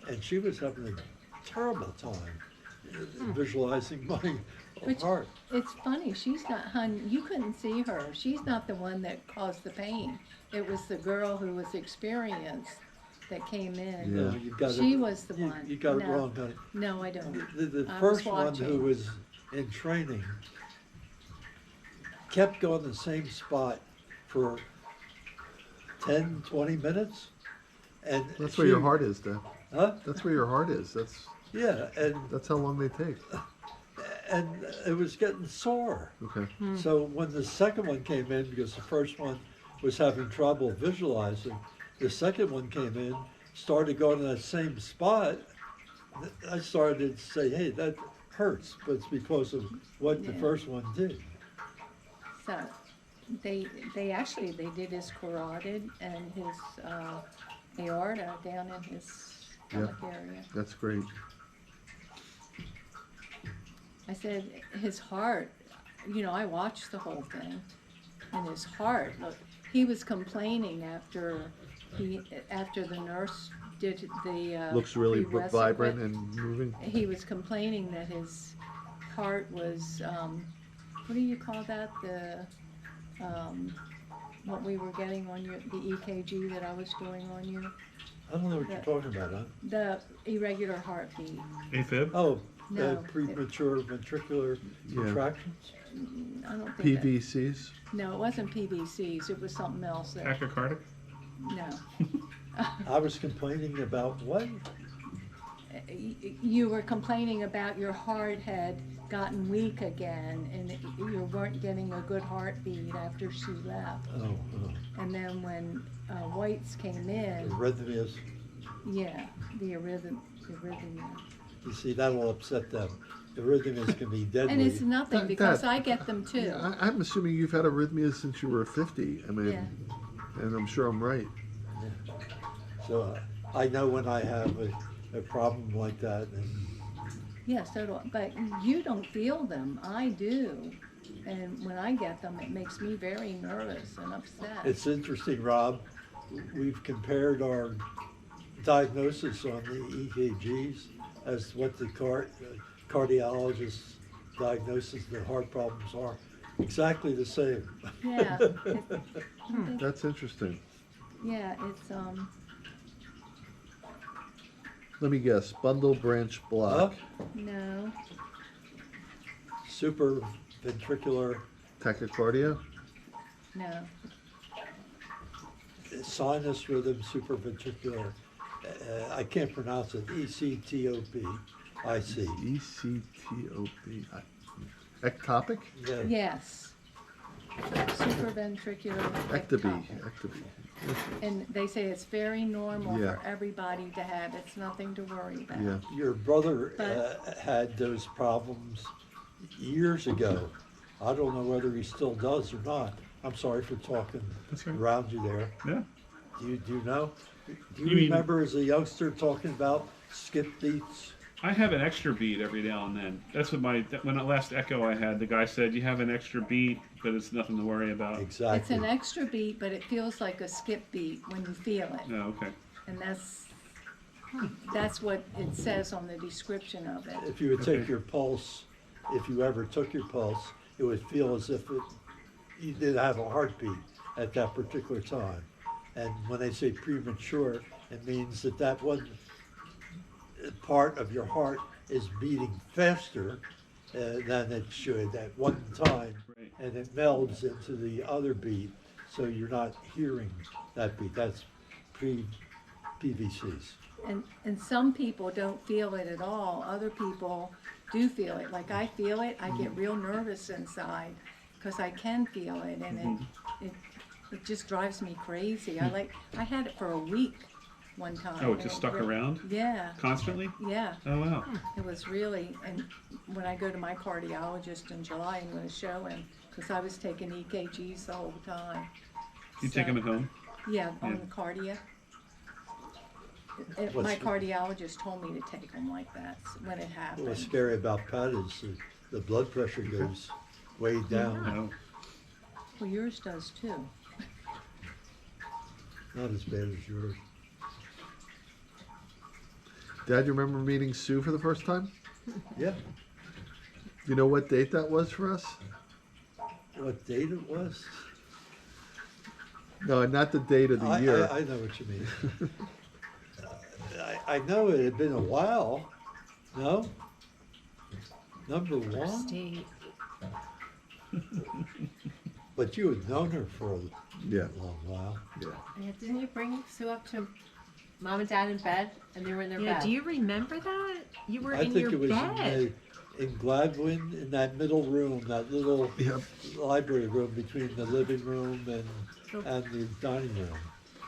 and she was having a terrible time visualizing my heart. It's funny, she's not, you couldn't see her. She's not the one that caused the pain. It was the girl who was experienced that came in. Yeah. No, you got She it, was the one. You got it No. wrong, honey. No, I don't. The I first was one who watching. was in training kept going the same spot for 10, 20 minutes. And That's where your heart is, Dad. Huh? That's where your heart is. Yeah, and That's how long they take. it was getting sore. Okay. So when the second one came in, because the first one was having trouble visualizing, the second one came in, started going to that same spot. I started to say, hey, that hurts, but it's because of what the Yeah. first one did. So, they did his carotid and his aorta down in his stomach area. That's great. I said, his heart, I watched the whole thing, and his heart, look, he was complaining after the nurse did the Looks really pre-rest vibrant equip- and moving. He was complaining that his heart was, what do you call that, what we were getting on the EKG that I was doing on you, I don't know what you're talking about, huh? the irregular heartbeat. AFib? Oh, No. premature ventricular Yeah. contractions? I don't think that, PVCs. no, it wasn't PVCs, it was something else that, Tachycardic? no. I was complaining about what? you were complaining about your heart had gotten weak again, and you weren't getting a good heartbeat after she left. Oh, And then when White's came the in, arrhythmias. yeah, the arrhythmia. You see, that'll upset them. Arrhythmias can be deadly. And it's nothing That- because that- I get them too. Yeah, I'm assuming you've had arrhythmias since you were 50. I mean, Yeah. and I'm sure I'm right. So I know when I have a problem like that, and Yeah, so do I. But you don't feel them. I do. And when I get them, it makes me very nervous and upset. it's interesting, Rob. We've compared our diagnosis on the EKGs as what the cardiologist diagnosis the heart problems are. Exactly the same. Yeah. That's interesting. Yeah, it's Let me guess. Bundle branch block. no. Supraventricular Tachycardia. No. sinus rhythm supraventricular. I can't pronounce it. ECTOP. I see. ECTOP. Ectopic? Yeah. Yes. Supraventricular Ectoby. ectopic. Ectoby. And they say it's very normal Yeah. for everybody to have. It's nothing to worry about. Yeah. Your brother But- had those problems years ago. I don't know whether he still does or not. I'm sorry for talking That's right. around you there. Yeah. Do you know? Do you You mean- remember as a youngster talking about skip beats? I have an extra beat every now and then. That's what when the last echo I had, the guy said, you have an extra beat, but it's nothing to worry about. Exactly. It's an extra beat, but it feels like a skip beat when you feel it. No, okay. And that's what it says on the description of it. If you would take Okay. your pulse, if you ever took your pulse, it would feel as if you did have a heartbeat at that particular time. And when they say premature, it means that one part of your heart is beating faster than it should at one time. Right. And it melds into the other beat, so you're not hearing that beat. That's pre-PVCs. And some people don't feel it at all. Other people do feel it. Like I feel it, I get real nervous inside because I can feel it, and it just drives me crazy. I had it for a week one time. Oh, it just stuck around? Yeah, Constantly? yeah. Oh, wow. It was really, and when I go to my cardiologist in July, I'm going to show him because I was taking EKGs the whole time. You take So- him at home? Yeah, on Yeah. the cardia. What's My the- cardiologist told me to take them like that when it happened. What's scary about Pat is the blood pressure goes way down. No. Well, yours does too. Not as bad as yours. Dad, you remember meeting Sue for the first time? Yeah. You know what date that was for us? What date it was? No, not the date of the year. I know what you mean. I know it had been a while. No? Number one? State. But you had known her for a Yeah. long while. Yeah. Yeah, didn't you bring Sue up to Mom and Dad in bed, and they were in their Yeah, bed? do you remember that? You were I in think your it was bed. in Gladwin, in that middle room, that little Yep. library room between the living room and the dining room.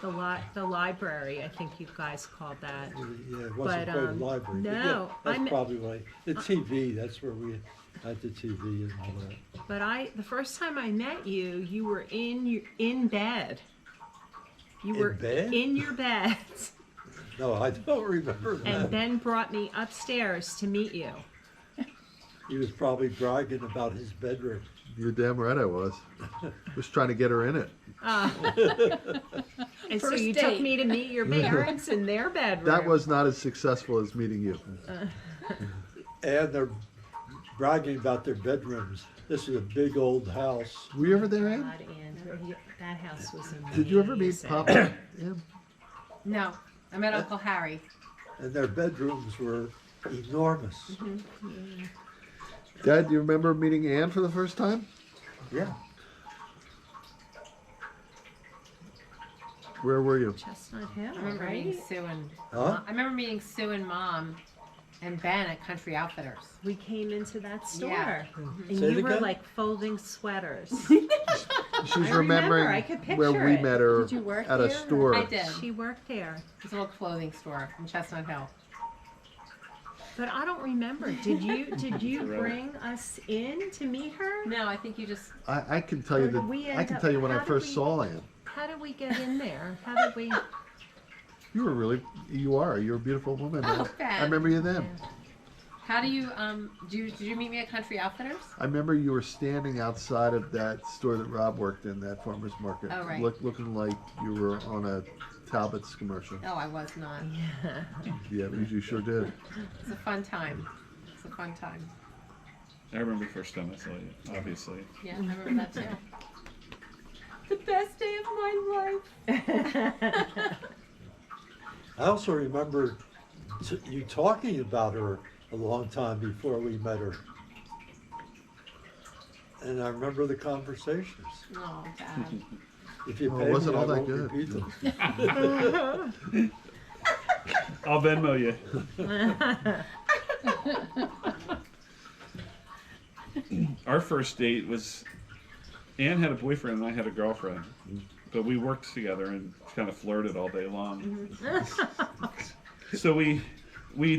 The library, I think you guys called that. Yeah, it wasn't But, quite a library. but yeah, no, that's I'm- probably why. The TV, that's where we had the TV and all that. But the first time I met you, you were in bed. You In were bed? in your bed. No, I don't remember that. And Ben brought me upstairs to meet you. He was probably bragging about his bedroom. You're damn right I was. Was trying to get her in it. And so First you date. took me to meet your parents in their bedroom. That was not as successful as meeting you. And they're bragging about their bedrooms. This is a big old house. Were you ever there, Ann? God, Andrew, that house was amazing. Did you ever meet Papa? Yeah. No, I met Uncle Harry. And their bedrooms were enormous. Dad, do you remember meeting Ann for the first time? Yeah. Mm-hmm. Where were you? Chestnut Hill, I remember meeting right? Sue and Huh? I remember meeting Sue and Mom and Ben at Country Outfitters. We came into that store, Yeah. and Say it you were again? like folding sweaters. She's I remembering I could where picture we it. met her Did you work at a there? store. I did. She worked there, It's a little clothing store in Chestnut Hill. but I don't remember. Did you Right. bring us in to meet her? No, I think you just. I can tell you Or did we that. I end can up- tell you when how I did first we- saw Ann. How did we get in there? How did we? You were really. You are. You're a beautiful woman. Oh, I Ben. remember you then. How do you did you meet me at Country Outfitters? I remember you were standing outside of that store that Rob worked in, that farmer's market, Oh, right. looking like you were on a Talbot's commercial. No, I was not. Yeah, you sure did. It's a fun time. It's a fun time. I remember the first time I saw you, obviously. Yeah, I remember that too. The best day of my life. I also remember you talking about her a long time before we met her. And I remember the conversations. Oh, Dad. If you Well, pay it wasn't me, all I that won't good. repeat them. I'll Venmo you. Our first date was Ann had a boyfriend and I had a girlfriend, but we worked together and kind of flirted all day long. So we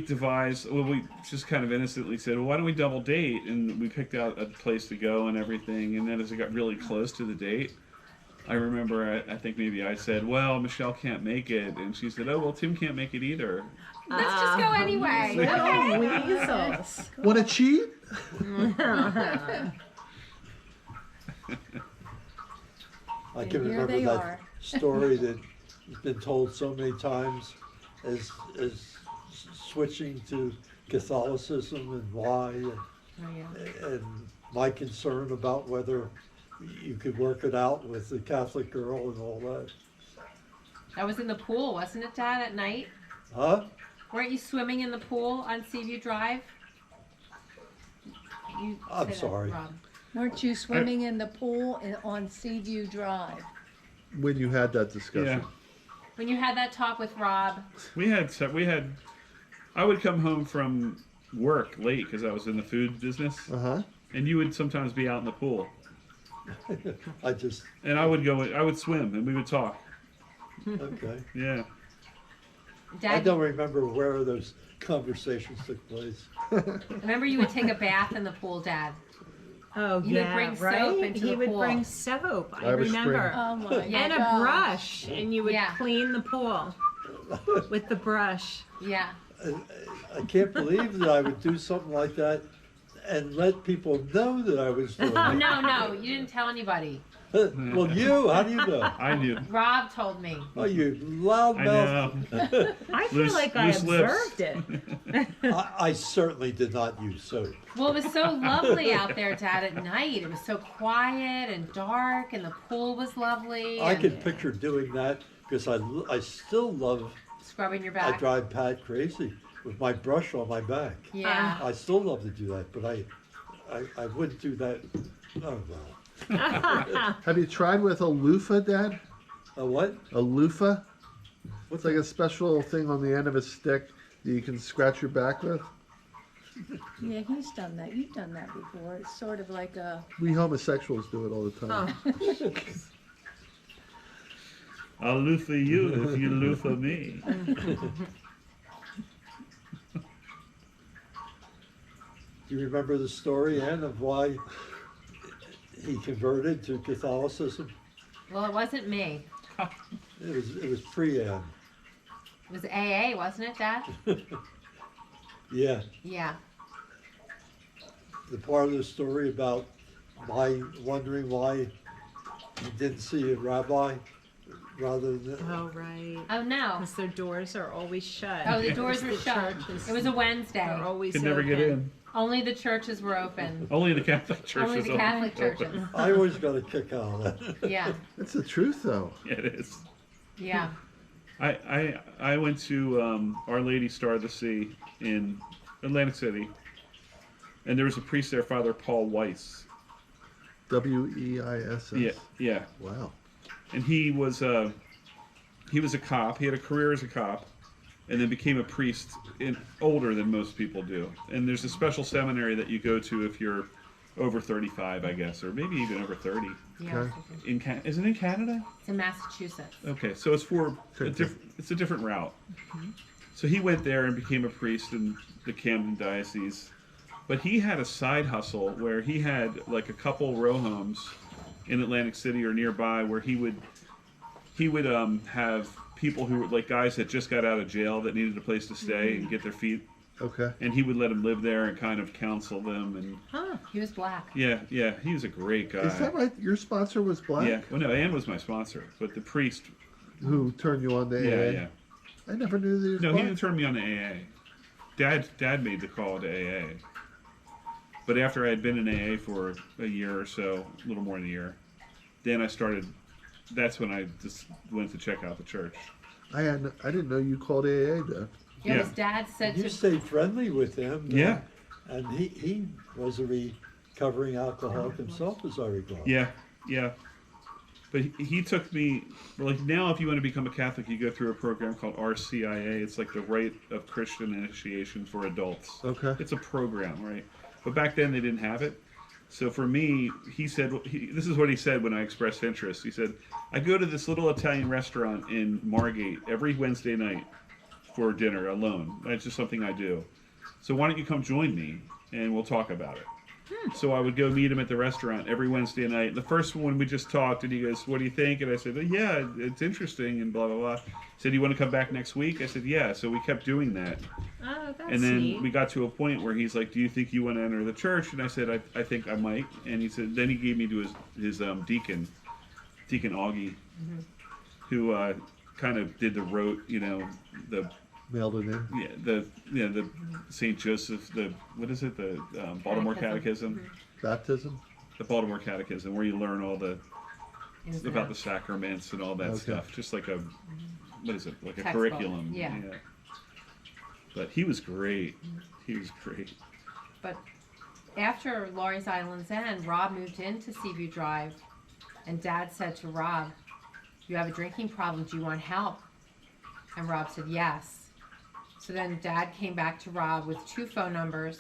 devised, well, we just kind of innocently said, well, why don't we double date? And we picked out a place to go and everything. And then as it got really close to the date, I remember, I think maybe I said, well, Michelle can't make it. And she said, oh, well, Tim can't make it either. Let's just go anyway. Little weasels. Want to cheat? I can And here remember they that are. story that has been told so many times as switching to Catholicism and why, and my concern about whether you could work it out with the Catholic girl and all that. That was in the pool, wasn't it, Dad, at night? Huh? Weren't you swimming in the pool on Seaview Drive? You I'm say that, sorry. Rob. Weren't you swimming in the pool on Seaview Drive? When you had that discussion. Yeah. When you had that talk with Rob. We had, I would come home from work late because I was in the food business. Uh-huh. And you would sometimes be out in the pool. I just, And I would swim and we would talk. okay. Yeah. I Dad, don't remember where those conversations took place. remember you would take a bath in the pool, Dad. Oh You would yeah, bring soap right. into He the would pool. bring soap. I Irish remember. Oh my And a gosh. brush, and you would Yeah. clean the pool with the brush. Yeah. I can't believe that I would do something like that and let people know that I was doing Oh, it. no, you didn't tell anybody. Well, how do you know? I knew. Rob told me. Oh, you I loudmouth. know. I feel Loose- like I loose lips. observed it. I certainly did not use soap. Well, it was so lovely out there, Dad, at night. It was so quiet and dark, and the pool was lovely. I and can picture doing that because I still love, scrubbing your I back. drive Pat crazy with my brush on my back. Yeah. I still love to do that, but I wouldn't do that. Oh, well. Have you tried with a loofah, Dad? A what? A loofah? It's like a special thing on the end of a stick that you can scratch your back with. Yeah, he's done that. You've done that before. It's sort of like a. We homosexuals do it all the time. I'll loofah you if you loofah me. Do you remember the story, Ann, of why he converted to Catholicism? Well, it wasn't me. It was pre-Ann. It was AA, wasn't it, Dad? Yeah. Yeah. The part of the story about my wondering why he didn't see a rabbi rather than. Oh right. Oh, no. Because their doors are always shut. Oh, the doors were The shut. churches It was a Wednesday. are always Could never get open. in. Only the churches were open. Only the Catholic Church Only is the open. Catholic churches. I always got a kick out of that. Yeah. That's the truth, though. Yeah, it is. Yeah. I went to Our Lady Star of the Sea in Atlantic City, and there was a priest there, Father Paul Weiss. Weiss. Yeah. Wow. And he was a cop. He had a career as a cop, and then became a priest older than most people do. And there's a special seminary that you go to if you're over 35, I guess, or maybe even over 30. Yeah. Okay. Is it in Canada? It's in Massachusetts. Okay, so it's it's a different route. So he went there and became a priest in the Camden Diocese. But he had a side hustle where he had like a couple row homes in Atlantic City or nearby where he would have people who were like guys that just got out of jail that needed a place to stay and get their feet. Okay. And he would let them live there and kind of counsel them and. Huh? He was black. Yeah, he was a great guy. Is that right? Your sponsor was black? Yeah. Well, no, Ann was my sponsor, but the priest. Who turned you on to AA? Yeah. I never knew that he was No, black. he didn't turn me on to AA. Dad made the call to AA. But after I had been in AA for a year or so, a little more than a year, then I started. That's when I just went to check out the church. I didn't know you called AA then. Yeah, his dad said You to. stayed friendly with him. Yeah. And he was a recovering alcoholic himself, as I recall. Yeah. But he took me, like now if you want to become a Catholic, you go through a program called RCIA. It's like the Rite of Christian Initiation for adults. Okay. It's a program, right? But back then they didn't have it. So for me, he said, this is what he said when I expressed interest. He said, I go to this little Italian restaurant in Margate every Wednesday night for dinner alone. That's just something I do. So why don't you come join me and we'll talk about it. So I would go meet him at the restaurant every Wednesday night. The first one we just talked and he goes, what do you think? And I said, yeah, it's interesting and blah, blah, blah. He said, you want to come back next week? I said, yeah. So we kept doing that. Oh, that's And then neat. we got to a point where he's like, do you think you want to enter the church? And I said, I think I might. And he said, then he gave me to his Deacon Augie, who kind of did the rote, the Mailed it in. the St. Joseph, the Baltimore Catechism, Baptism. the Baltimore Catechism, where you learn all about the sacraments and all that stuff, just like a Textbook. curriculum. Yeah. But he was great. But after Laurie's Island's End, Rob moved into Seaview Drive, and Dad said to Rob, "You have a drinking problem. Do you want help?" And Rob said yes. So then Dad came back to Rob with 2 phone numbers.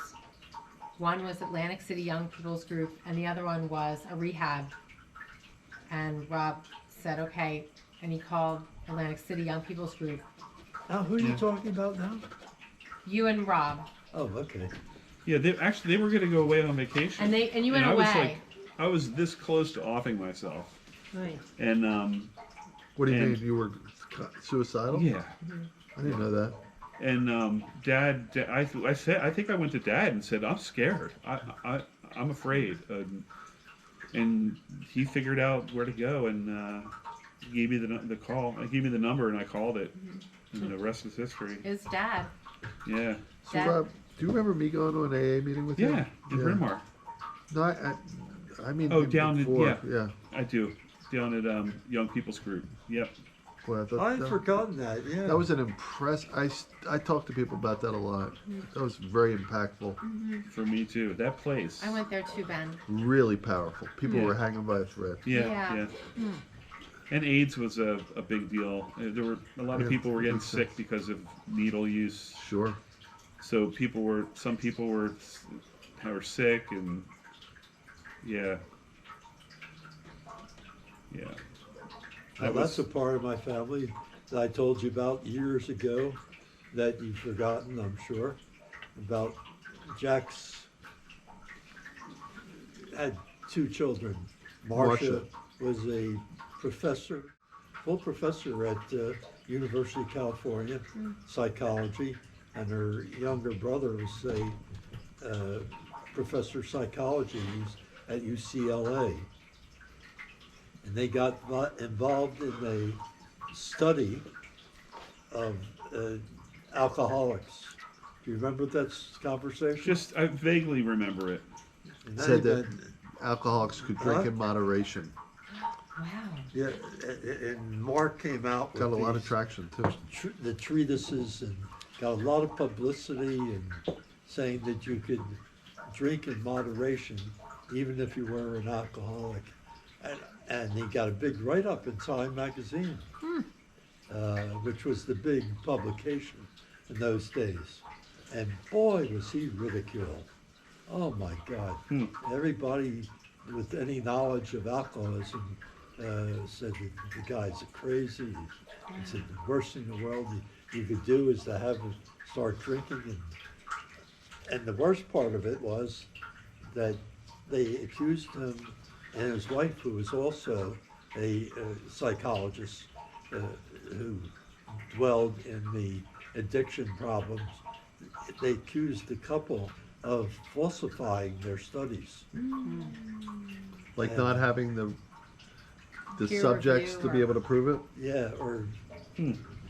One was Atlantic City Young People's Group, and the other one was a rehab. And Rob said, okay, and he called Atlantic City Young People's Group. Now, who are you talking about now? You and Rob. Oh, okay. Yeah, they were going to go away on vacation. And you went away. I was this close to offing myself. Right. And What do you mean? You were suicidal? Yeah. I didn't know that. And Dad, I think I went to Dad and said, I'm scared. I'm afraid. And he figured out where to go and he gave me the call. He gave me the number and I called it. And the rest is history. His dad. Yeah. So Rob, do you remember me going to an AA meeting with you? Yeah, in Bryn Mawr. No, I mean. Down before, yeah. I do. Down at Young People's Group. Yep. Well, I'd forgotten that, yeah. That was an I talk to people about that a lot. That was very impactful. For me too. That place. I went there too, Ben. Really powerful. People Yeah. were hanging by a thread. Yeah. And AIDS was a big deal. There were a lot of people were getting sick because of needle use. Sure. So some people were sick and yeah. Now, that's a part of my family that I told you about years ago that you've forgotten, I'm sure, about Jack's had 2 children. Marcia was a full professor at University of California, psychology, and her younger brother was a professor of psychology at UCLA. And they got involved in a study of alcoholics. Do you remember that conversation? I vaguely remember it. And Said that alcoholics could drink in moderation. Wow. Yeah, and Mark came out with Got a lot of traction too. the treatises and got a lot of publicity and saying that you could drink in moderation even if you were an alcoholic. And he got a big write-up in Time magazine. which was the big publication in those days. And boy, was he ridiculed. Oh my God. Everybody with any knowledge of alcoholism said that the guy's crazy. He said the worst thing in the world you could do is to have him start drinking. And the worst part of it was that they accused him and his wife, who was also a psychologist who dwelled in the addiction problems, they accused the couple of falsifying their studies. Like And- not having the Peer subjects review to be or- able to prove it? Yeah, or,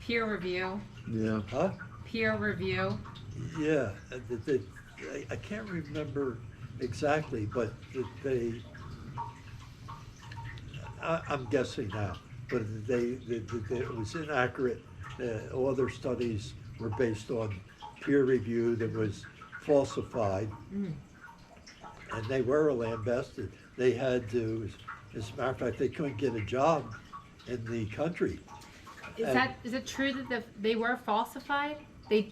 Peer review. Yeah. huh? Peer review. Yeah, I can't remember exactly, but I'm guessing now, but it was inaccurate. All their studies were based on peer review that was falsified. And they were lambasted. They had to, as a matter of fact, they couldn't get a job in the country. Is it true that they were falsified?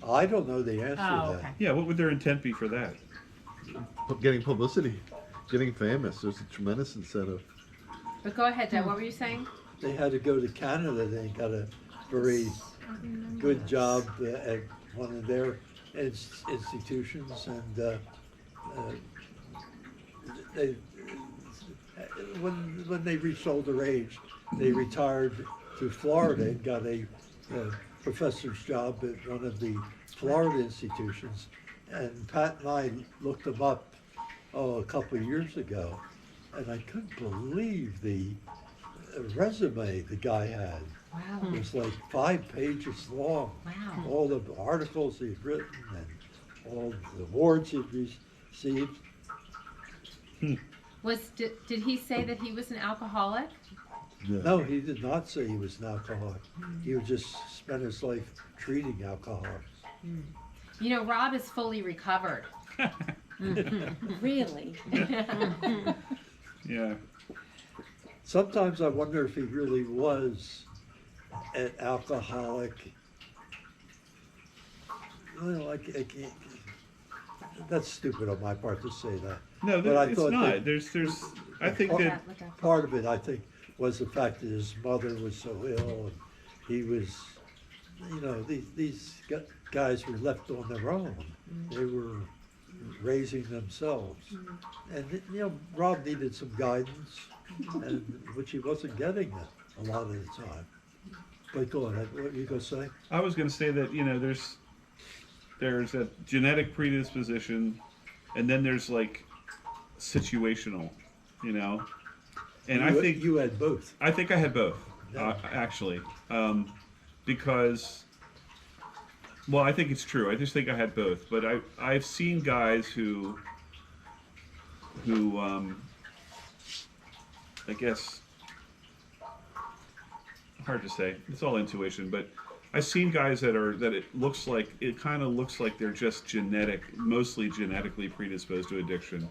I don't know the answer to Oh, that. okay. Yeah, what would their intent be for that? Getting publicity, getting famous. There's a tremendous incentive. But go ahead, Dad. What were you saying? They had to go to Canada. They got a very good job at one of their institutions, and they, when they reached older age, they retired to Florida and got a professor's job at one of the Florida institutions. And Pat and I looked them up, a couple of years ago, and I couldn't believe the resume the guy had. Wow. It was like 5 pages long. Wow. All the articles he'd written and all the awards he'd received. Did he say that he was an alcoholic? Yeah. No, he did not say he was an alcoholic. He would just spend his life treating alcoholics. You know, Rob is fully recovered. Really? Yeah. Sometimes I wonder if he really was an alcoholic. Well, I can't, that's stupid on my part to say that. No, But I it's thought not. that- There's. I think Part- that. Part of it, I think, was the fact that his mother was so ill, and he was, these guys were left on their own. They were raising themselves. And, Rob needed some guidance, which he wasn't getting a lot of the time. But go ahead, what were you going to say? I was going to say that there's a genetic predisposition, and then there's like situational, And I think you had both. I think I had both, Yeah. actually, because, well, I think it's true. I just think I had both. But I've seen guys who I guess, hard to say. It's all intuition, but I've seen guys that it kind of looks like they're just mostly genetically predisposed to addiction,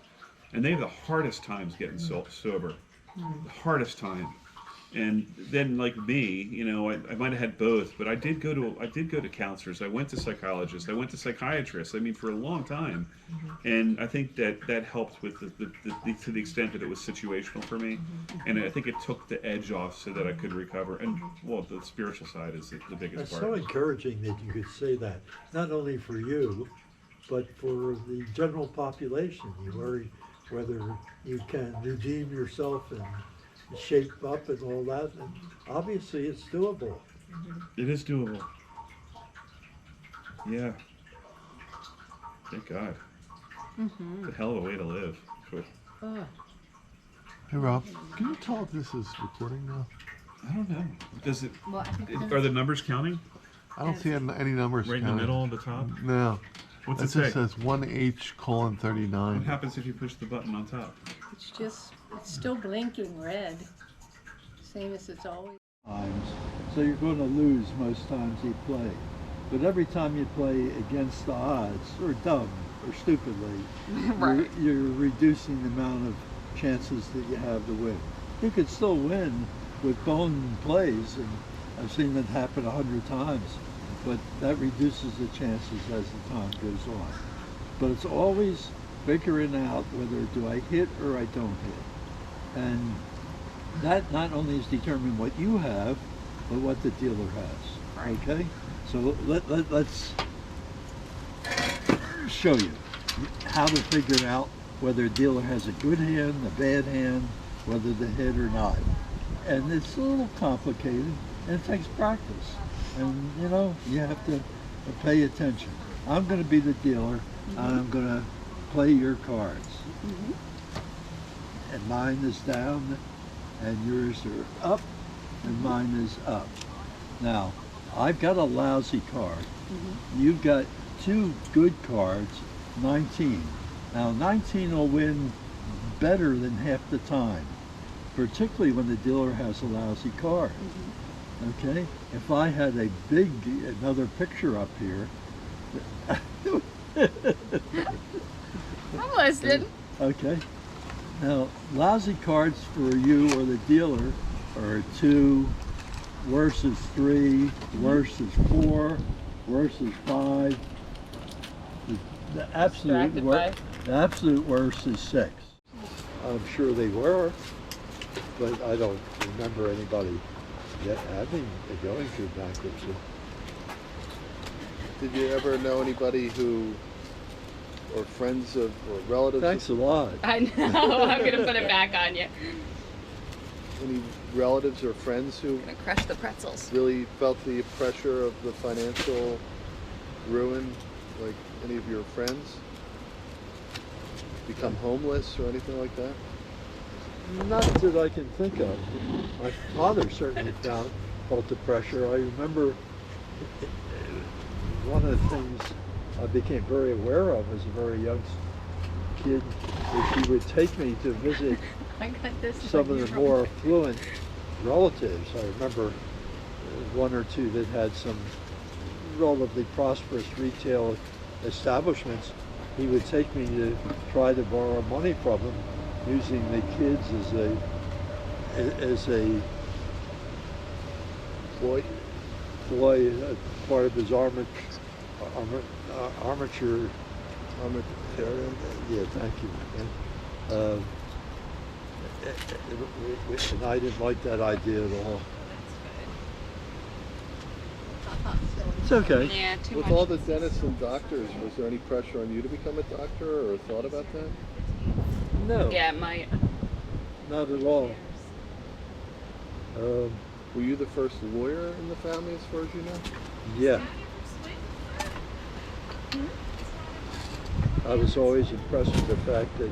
and they have the hardest times getting sober. The hardest time. And then, like me, I might have had both, but I did go to counselors. I went to psychologists. I went to psychiatrists. I mean, for a long time, and I think that helped with to the extent that it was situational for me, and I think it took the edge off so that I could recover. And well, the spiritual side is the biggest It's part. so encouraging that you could say that, not only for you, but for the general population. You worry whether you can redeem yourself and shape up and all that, and obviously it's doable. It is doable. Yeah. Thank God. It's a hell of a way to live. But Hey Rob, can you tell if this is recording now? I don't know. Does it? Well, I think Are the numbers counting? I don't see any numbers. Right in the counting. middle, at the top. No. What's It it say? just says 1H:39. What happens if you push the button on top? It's still blinking red, same as it's always. Times, so you're going to lose most times you play. But every time you play against the odds, or dumb, or stupidly, Right. you're reducing the amount of chances that you have to win. You could still win with bone plays, and I've seen it happen 100 times, but that reduces the chances as the time goes on. But it's always figuring out whether do I hit or I don't hit. And that not only is determining what you have, but what the dealer has. Right. Okay? So let's show you how to figure out whether a dealer has a good hand, a bad hand, whether to hit or not. And it's a little complicated, and it takes practice. And you know, you have to pay attention. I'm going to be the dealer, and I'm going to play your cards. And mine is down, and yours are up, and mine is up. Now, I've got a lousy card. You've got 2 good cards, 19. Now, 19 will win better than half the time, particularly when the dealer has a lousy card. Okay? If I had another picture up here. I'm listening. Okay. Now, lousy cards for you or the dealer are 2, worse is 3, worse is 4, worse is 5. The absolute worst is 6. I'm sure they were, but I don't remember anybody yet going through bankruptcy. Did you ever know anybody who, or friends of, or relatives? Thanks a lot. I know. I'm gonna put it back on you. Any relatives or friends who Gonna crush the pretzels. really felt the pressure of the financial ruin, like any of your friends? Become homeless or anything like that? Not that I can think of. My father certainly felt the pressure. I remember one of the things I became very aware of as a very young kid is he would take me to visit some of the more affluent relatives. I remember 1 or 2 that had some relatively prosperous retail establishments. He would take me to try to borrow money from them, using the kids as a ploy, part of his armature. Yeah, thank you. And I didn't like that idea at all. It's okay. Yeah, too With much. all the dentists and doctors, was there any pressure on you to become a doctor or thought about that? No, Yeah, it might. not at all. Were you the first lawyer in the family as far as you know? Yeah. I was always impressed with the fact that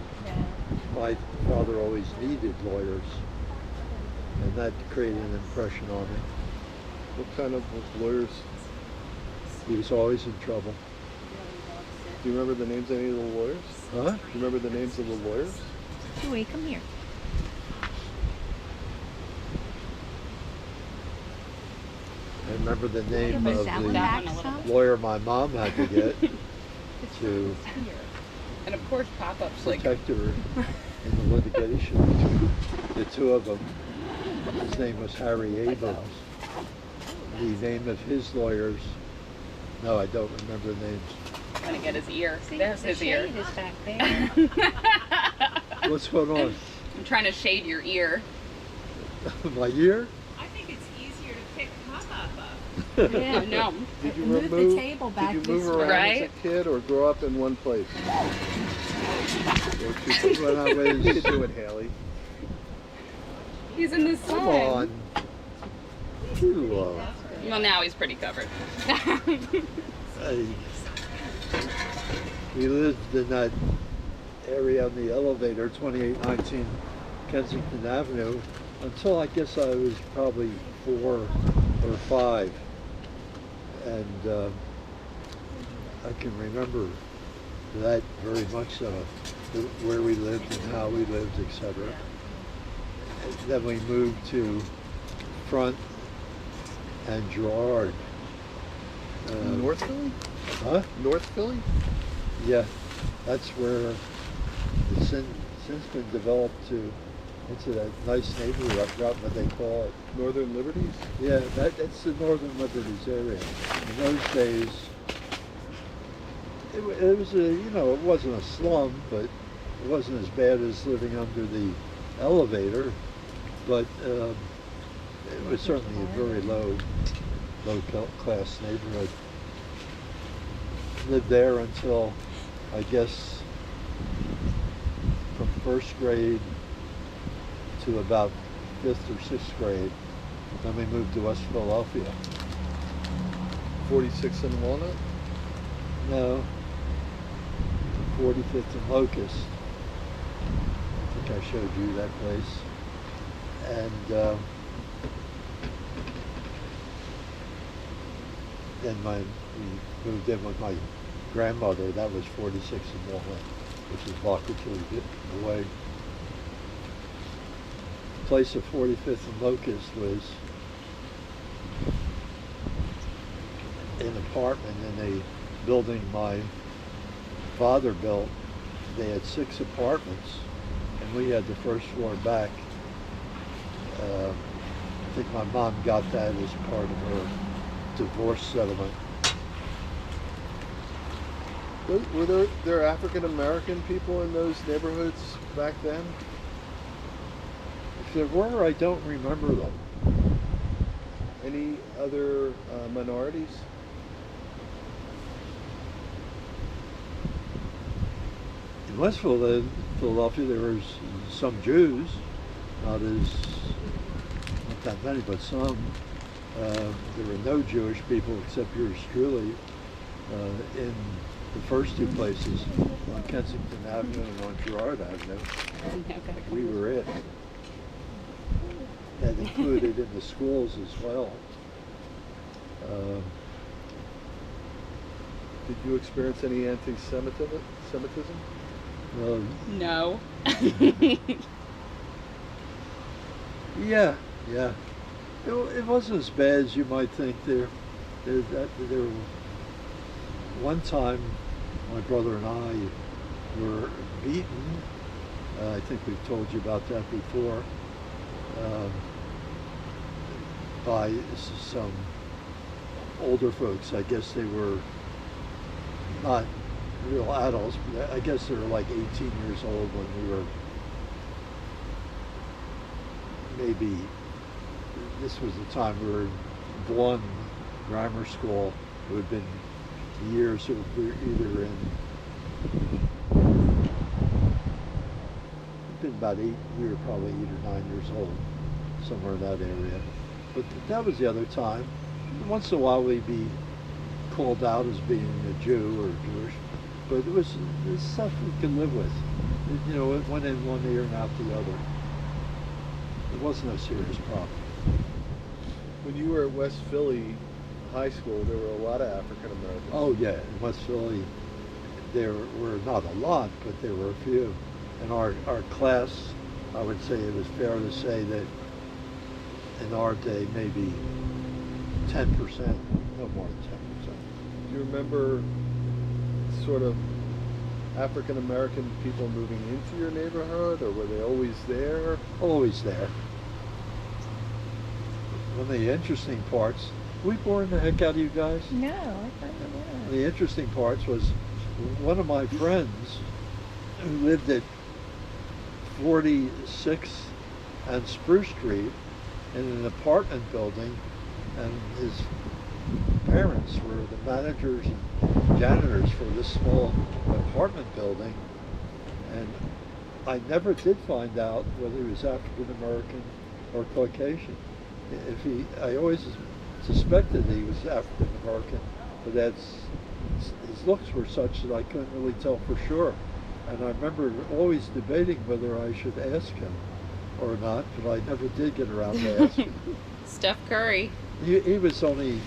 my father always needed lawyers, and that created an impression on me. What kind of lawyers? He was always in trouble. Do you remember the names of any of the lawyers? Huh? Do you remember the names of the lawyers? Joey, come here. I remember the name Was of that the one back some? lawyer my mom had to get to And of course, pop-ups like. protect her in the litigation between the 2 of them. His name was Harry Abrams. The name of his lawyers, no, I don't remember the names. Trying to get his ear. See, There's the his ear. shade is back there. What's going on? I'm trying to shade your ear. My ear? I think it's easier to pick pop-up up. Yeah. No. Did you Move the remove? table back Did you move this way. around Right? as a kid or grow up in one place? When I You was, could do it, Haley. He's in the sun. come on. You, Well, now he's pretty covered. we lived in that area on the elevator, 2819 Kensington Avenue, until I guess I was probably 4 or 5. And I can remember that very much so, where we lived and how we lived, etc. And then we moved to Front and Gerard. North Philly? Huh? North Philly? Yeah, that's where it's since been developed to It's a nice neighborhood. I forgot what they call it. Northern Liberties? Yeah, that's the Northern Liberties area. In those days, it was a, you know, it wasn't a slum, but it wasn't as bad as living under the elevator, but it was certainly a very low class neighborhood. Lived there until, I guess, from first grade to about 5th or 6th grade. Then we moved to West Philadelphia. 46 in Walnut? No, 45th and Locust. I think I showed you that place. And then we moved in with my grandmother. That was 46 in Walnut, which is a block or two away. The place of 45th and Locust was an apartment in a building my father built. They had 6 apartments, and we had the first floor back. I think my mom got that as part of her divorce settlement. Were there African American people in those neighborhoods back then? If there were, I don't remember them. Any other minorities? In West Philadelphia, there was some Jews, not that many, but some. There were no Jewish people except yours truly in the first 2 places, on Kensington Avenue and on Girard Avenue. We were it. And included in the schools as well. Did you experience any anti-Semitism? No. Yeah. It wasn't as bad as you might think. One time, my brother and I were beaten. I think we've told you about that before. By some older folks. I guess they were not real adults, but I guess they were like 18 years old when we were maybe, this was the time we were in Vaughan grammar school. It would have been years, so we were either in, it'd been about 8, we were probably 8 or 9 years old, somewhere in that area. But that was the other time. Once in a while we'd be called out as being a Jew or Jewish, but it was stuff we could live with. You know, it went in one ear and out the other. It wasn't a serious problem. When you were at West Philly High School, there were a lot of African Americans. Oh yeah, in West Philly there were not a lot, but there were a few. In our class, I would say it was fair to say that in our day maybe 10%, no more than 10%. Do you remember sort of African American people moving into your neighborhood, or were they always there? Always there. One of the interesting parts, we boring the heck out of you guys? No, I thought you were. The interesting parts was one of my friends who lived at 46th and Spruce Street in an apartment building, and his parents were the managers and janitors for this small apartment building, and I never did find out whether he was African American or Caucasian. I always suspected he was African American, but his looks were such that I couldn't really tell for sure. And I remember always debating whether I should ask him or not, but I never did get around to asking. Steph Curry. He was only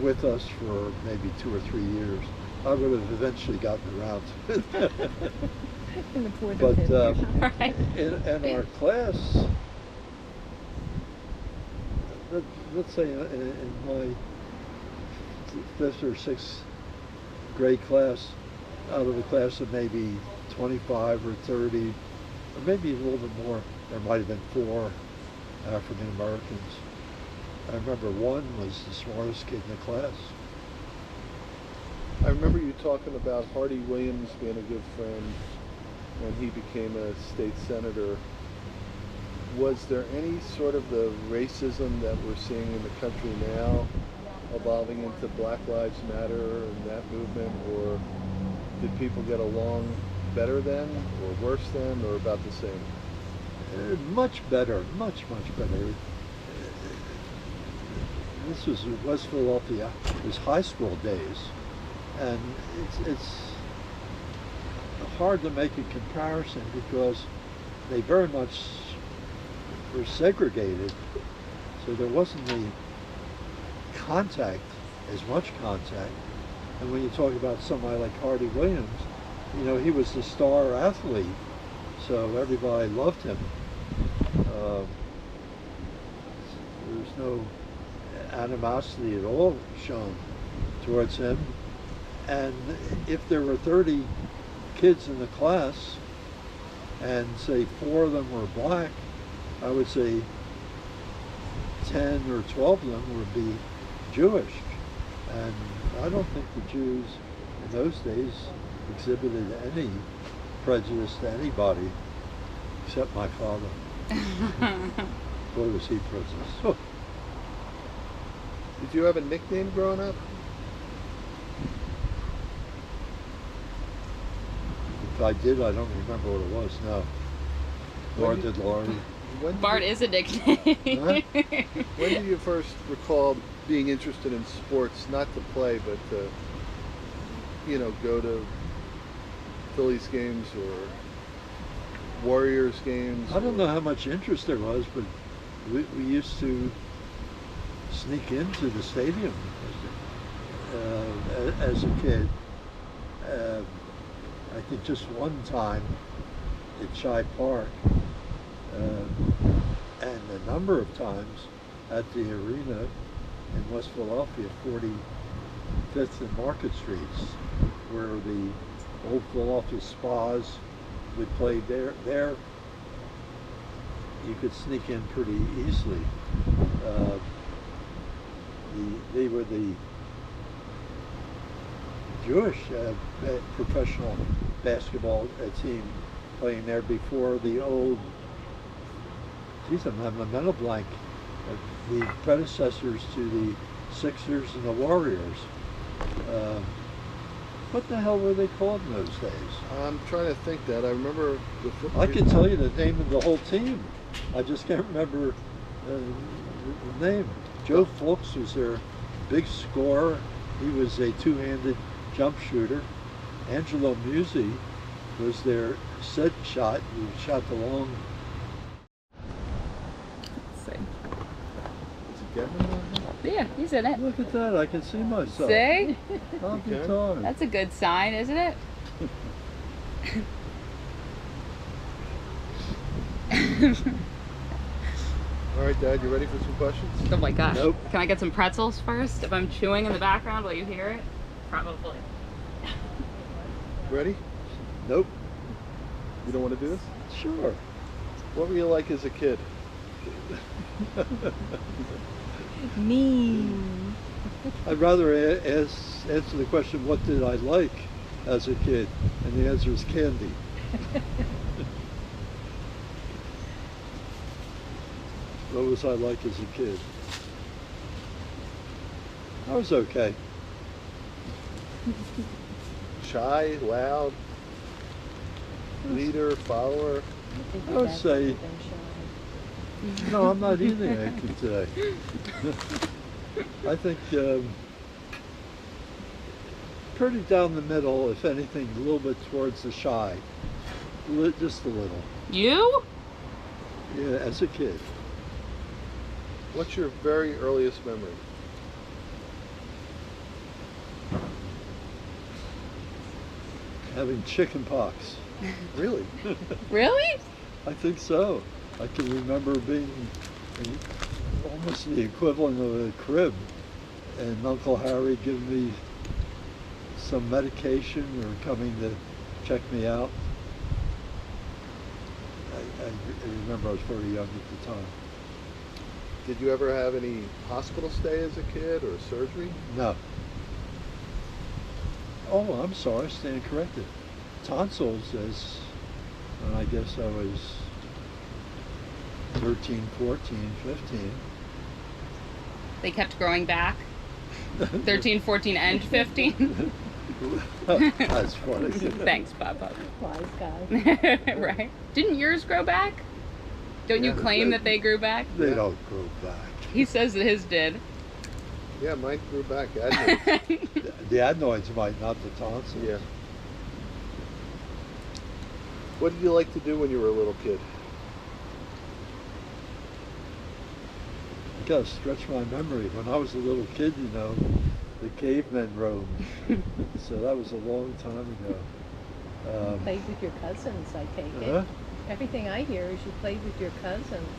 with us for maybe 2 or 3 years. I would have eventually gotten around to it. But Right. in our class, let's say in my 5th or 6th grade class, out of a class of maybe 25 or 30, or maybe a little bit more. There might have been 4 African Americans. I remember one was the smartest kid in the class. I remember you talking about Hardy Williams being a good friend when he became a state senator. Was there any sort of the racism that we're seeing in the country now evolving into Black Lives Matter and that movement, or did people get along better then, or worse then, or about the same? Much better, much better. This was West Philadelphia. It was high school days, and it's hard to make a comparison because they very much were segregated, so there wasn't the contact, as much contact. And when you talk about somebody like Hardy Williams, you know, he was the star athlete, so everybody loved him. There's no animosity at all shown towards him. And if there were 30 kids in the class, and say 4 of them were black, I would say 10 or 12 of them would be Jewish. And I don't think the Jews in those days exhibited any prejudice to anybody except my father. Boy, was he prejudiced. Did you have a nickname growing up? If I did, I don't remember what it was, no. Nor did Laurie. Bart is a nickname. Huh? When did you first recall being interested in sports, not to play, but to, you know, go to Phillies games or Warriors games? I don't know how much interest there was, but we used to sneak into the stadium as a kid. I think just one time at Shibe Park, and a number of times at the arena in West Philadelphia, 45th and Market Streets, where the old Philadelphia Spas would play there. You could sneak in pretty easily. They were the Jewish professional basketball team playing there before the old, geez, I'm having a mental blank, the predecessors to the Sixers and the Warriors. What the hell were they called in those days? I'm trying to think that. I remember the I can tell you the name of the whole team. I just can't remember the name. Joe Fulks was their big scorer. He was a two-handed jump shooter. Angelo Musi was their set shot. He shot the long. Let's see. Is it Gavin? Yeah, he's in it. Look at that, I can see myself. See? I'll be darned. That's a good sign, isn't it? All right, Dad, you ready for some questions? Oh my gosh. Nope. Can I get some pretzels first? If I'm chewing in the background, will you hear it? Probably. Ready? Nope. You don't want to do this? Sure. What were you like as a kid? Mean. I'd rather answer the question, what did I like as a kid? And the answer is candy. What was I like as a kid? I was okay. Shy, loud, leader, follower? I would say, no, I'm not eating anything today. I think pretty down the middle, if anything, a little bit towards the shy. Just a little. You? Yeah, as a kid. What's your very earliest memory? Having chicken pox. Really? Really? I think so. I can remember being almost the equivalent of a crib, and Uncle Harry giving me some medication or coming to check me out. I remember I was very young at the time. Did you ever have any hospital stay as a kid or surgery? No. Oh, I'm sorry, I stand corrected. Tonsils is when I guess I was 13, 14, 15. They kept growing back. 13, 14, and 15. That's funny. Thanks, Papa. Wise guy. Right? Didn't yours grow back? Don't you Yeah, claim that they grew back? They don't grow back. He says that his did. Yeah, mine grew back. Adenoids. The adenoids might, not the tonsils. Yeah. What did you like to do when you were a little kid? I gotta stretch my memory. When I was a little kid, you know, the cavemen roamed. So that was a long time ago. Played with your cousins, I take it. Huh? Everything I hear is you played with your cousins.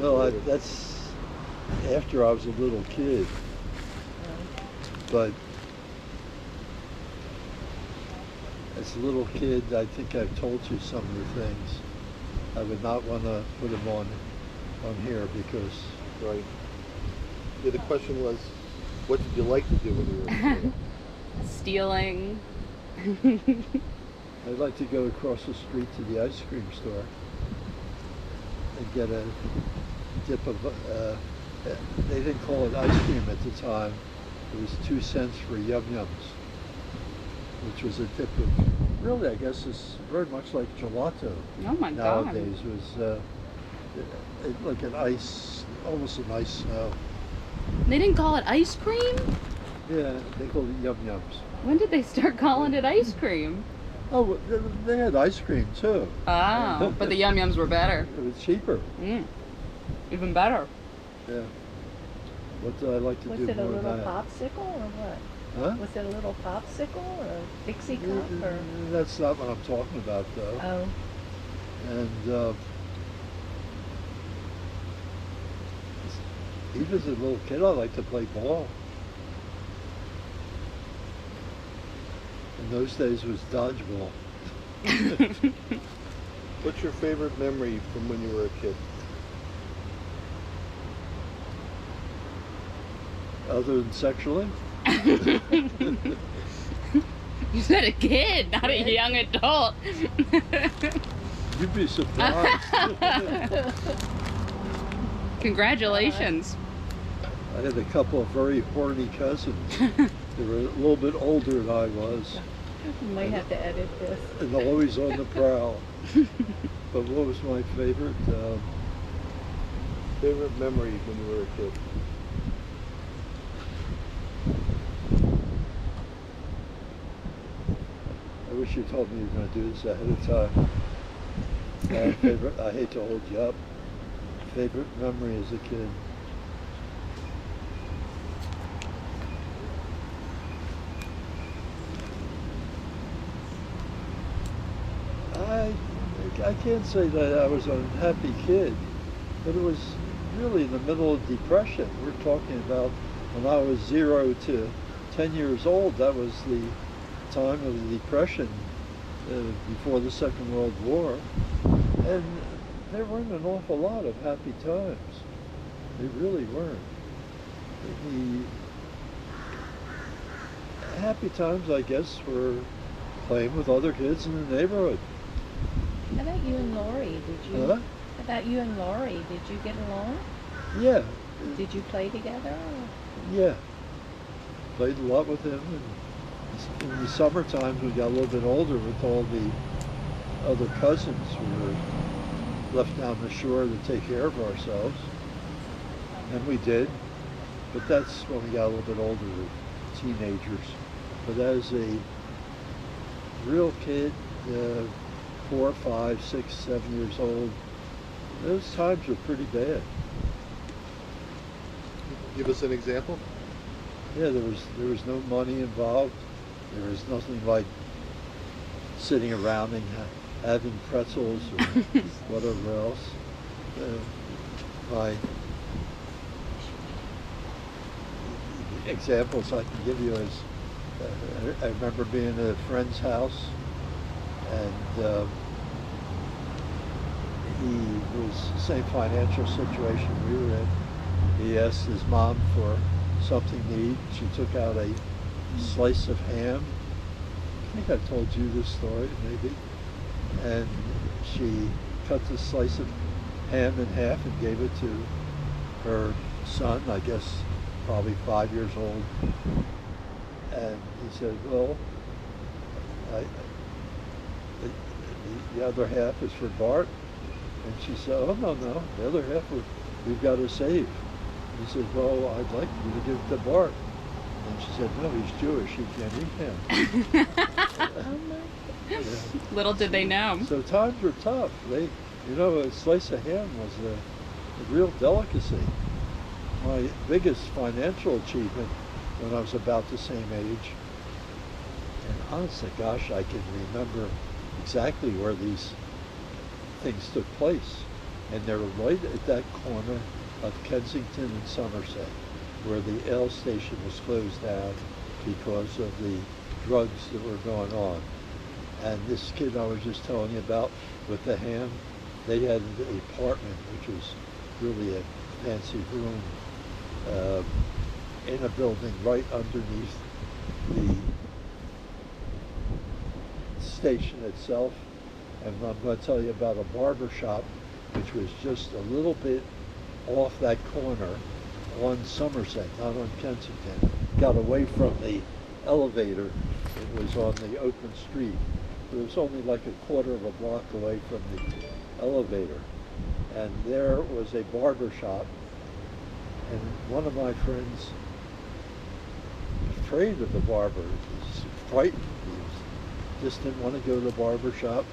Well, that's after I was a little kid. But as a little kid, I think I've told you some of the things. I would not want to put them on here because... Right. Yeah, the question was, what did you like to do when you were a kid? Stealing. I'd like to go across the street to the ice cream store and get a dip of, they didn't call it ice cream at the time. It was 2 cents for Yum-Yums, which was a dip of, really I guess it's very much like gelato. Oh my God. Nowadays was like an ice, almost an ice snow. They didn't call it ice cream? Yeah, they called it Yum-Yums. When did they start calling it ice cream? Oh, they had ice cream too. Oh, but the Yum-Yums were better. It was cheaper. Even better. Yeah. What do I like to Was do it a more little than that? popsicle or what? Huh? Was it a little popsicle or a Dixie cup or? That's not what I'm talking about though. Oh. And even as a little kid, I liked to play ball. In those days, it was dodgeball. What's your favorite memory from when you were a kid? Other than sexually? You said a kid, not a young adult. You'd be surprised. Congratulations. I had a couple of very horny cousins. They were a little bit older than I was. You might have to edit this. And always on the prowl. But what was my favorite? Favorite memory when you were a kid? I wish you told me you were going to do this ahead of time. Favorite, I hate to hold you up. Favorite memory as a kid? I can't say that I was an unhappy kid, but it was really in the middle of depression. We're talking about when I was 0 to 10 years old. That was the time of the Depression before the Second World War. And there weren't an awful lot of happy times. They really weren't. The happy times, I guess, were playing with other kids in the neighborhood. How about you and Laurie? Did you? Huh? How about you and Laurie? Did you get along? Yeah. Did you play together? Or? Yeah. Played a lot with him. And in the summer times, we got a little bit older with all the other cousins. We were left down the shore to take care of ourselves. And we did. But that's when we got a little bit older, the teenagers. But as a real kid, 4, 5, 6, 7 years old, those times were pretty bad. Give us an example. Yeah, there was no money involved. There was nothing like sitting around and having pretzels or whatever else. My examples I can give you is I remember being at a friend's house, and he was same financial situation we were in. He asked his mom for something to eat. She took out a slice of ham. I think I told you this story, maybe. And she cut the slice of ham in half and gave it to her son, I guess probably 5 years old. And he said, well, the other half is for Bart. And she said, oh, no, the other half we've got to save. He said, well, I'd like you to give it to Bart. And she said, no, he's Jewish, he can't eat ham. Yeah. Little did they know. So times were tough. A slice of ham was a real delicacy. My biggest financial achievement when I was about the same age, and honest to gosh, I can remember exactly where these things took place. And they were right at that corner of Kensington and Somerset, where the ale station was closed down because of the drugs that were going on. And this kid I was just telling you about with the ham, they had an apartment which was really a fancy room in a building right underneath the station itself. And I'm going to tell you about a barber shop which was just a little bit off that corner on Somerset, not on Kensington. Got away from the elevator. It was on the open street. It was only like a quarter of a block away from the elevator. And there was a barber shop. And one of my friends, afraid of the barber, he was frightened. He just didn't want to go to the barber shop.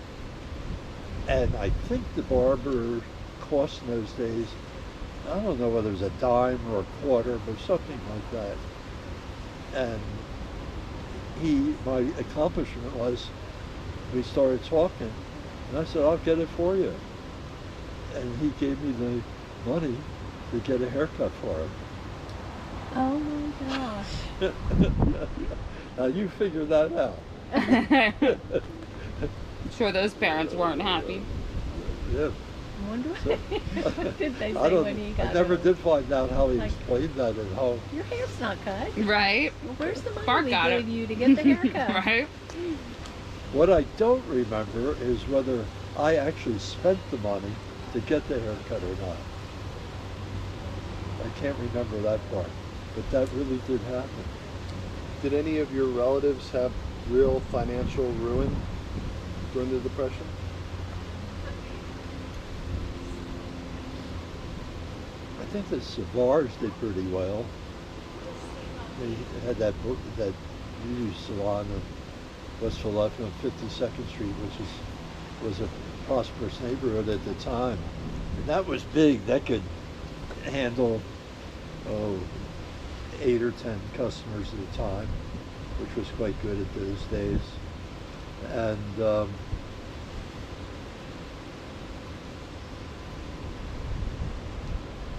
And I think the barber cost in those days, I don't know whether it was a dime or a quarter, but something like that. And my accomplishment was, we started talking, and I said, I'll get it for you. And he gave me the money to get a haircut for him. Oh my gosh. Now you figure that out. Sure those parents weren't happy. Yeah. I wonder what did they say I when he got I never home? did find out how he Like- explained that at home. Your hair's not cut. Right? Well, where's the money Bart we got gave it. you to get the haircut? Right? What I don't remember is whether I actually spent the money to get the haircut or not. I can't remember that part, but that really did happen. Did any of your relatives have real financial ruin during the Depression? I think the Savars did pretty well. They had that beauty salon in West Philadelphia on 52nd Street, which was a prosperous neighborhood at the time. And that was big. That could handle 8 or 10 customers at a time, which was quite good at those days. And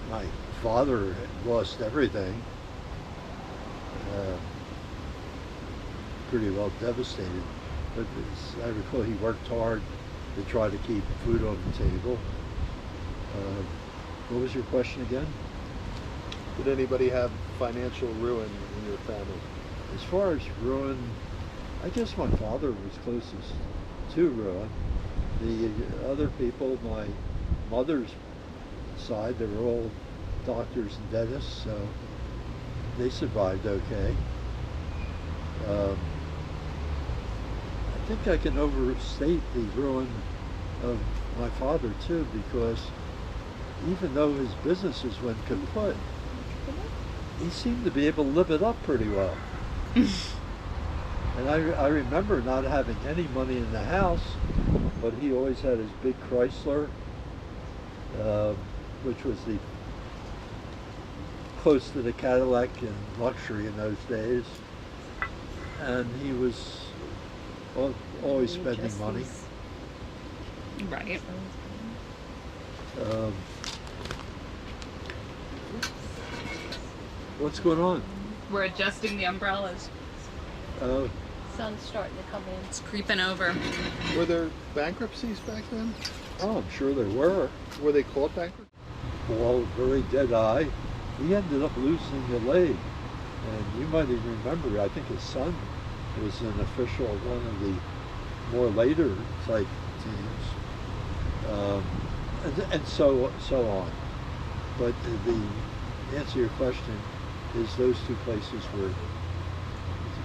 my father had lost everything, pretty well devastated. But I recall he worked hard to try to keep food on the table. What was your question again? Did anybody have financial ruin in your family? As far as ruin, I guess my father was closest to ruin. The other people, my mother's side, they were all doctors and dentists, so they survived okay. I think I can overstate the ruin of my father too, because even though his businesses went kaput, he seemed to be able to live it up pretty well. And I remember not having any money in the house, but he always had his big Chrysler, which was the close to the Cadillac in luxury in those days. And he was always spending money. Right. What's going on? We're adjusting the umbrellas. sun's starting to come in. It's creeping over. Were there bankruptcies back then? Oh, I'm sure there were. Were they called bankrupt? Well, very dead eye. He ended up losing a leg. And you might even remember, I think his son was an official of one of the more later type teams. And so on. But the answer to your question is those two places where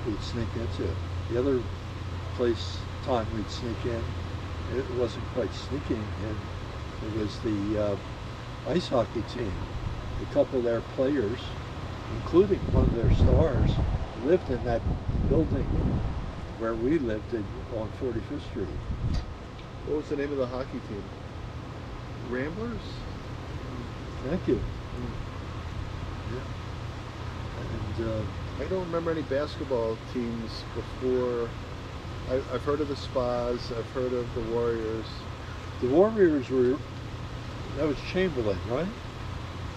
we'd sneak into. The other time we'd sneak in, it wasn't quite sneaking in. It was the ice hockey team. A couple of their players, including one of their stars, lived in that building where we lived on 45th Street. What was the name of the hockey team? Ramblers? Thank you. Yeah. And I don't remember any basketball teams before. I've heard of the Spas, I've heard of the Warriors. the Warriors were, that was Chamberlain, right?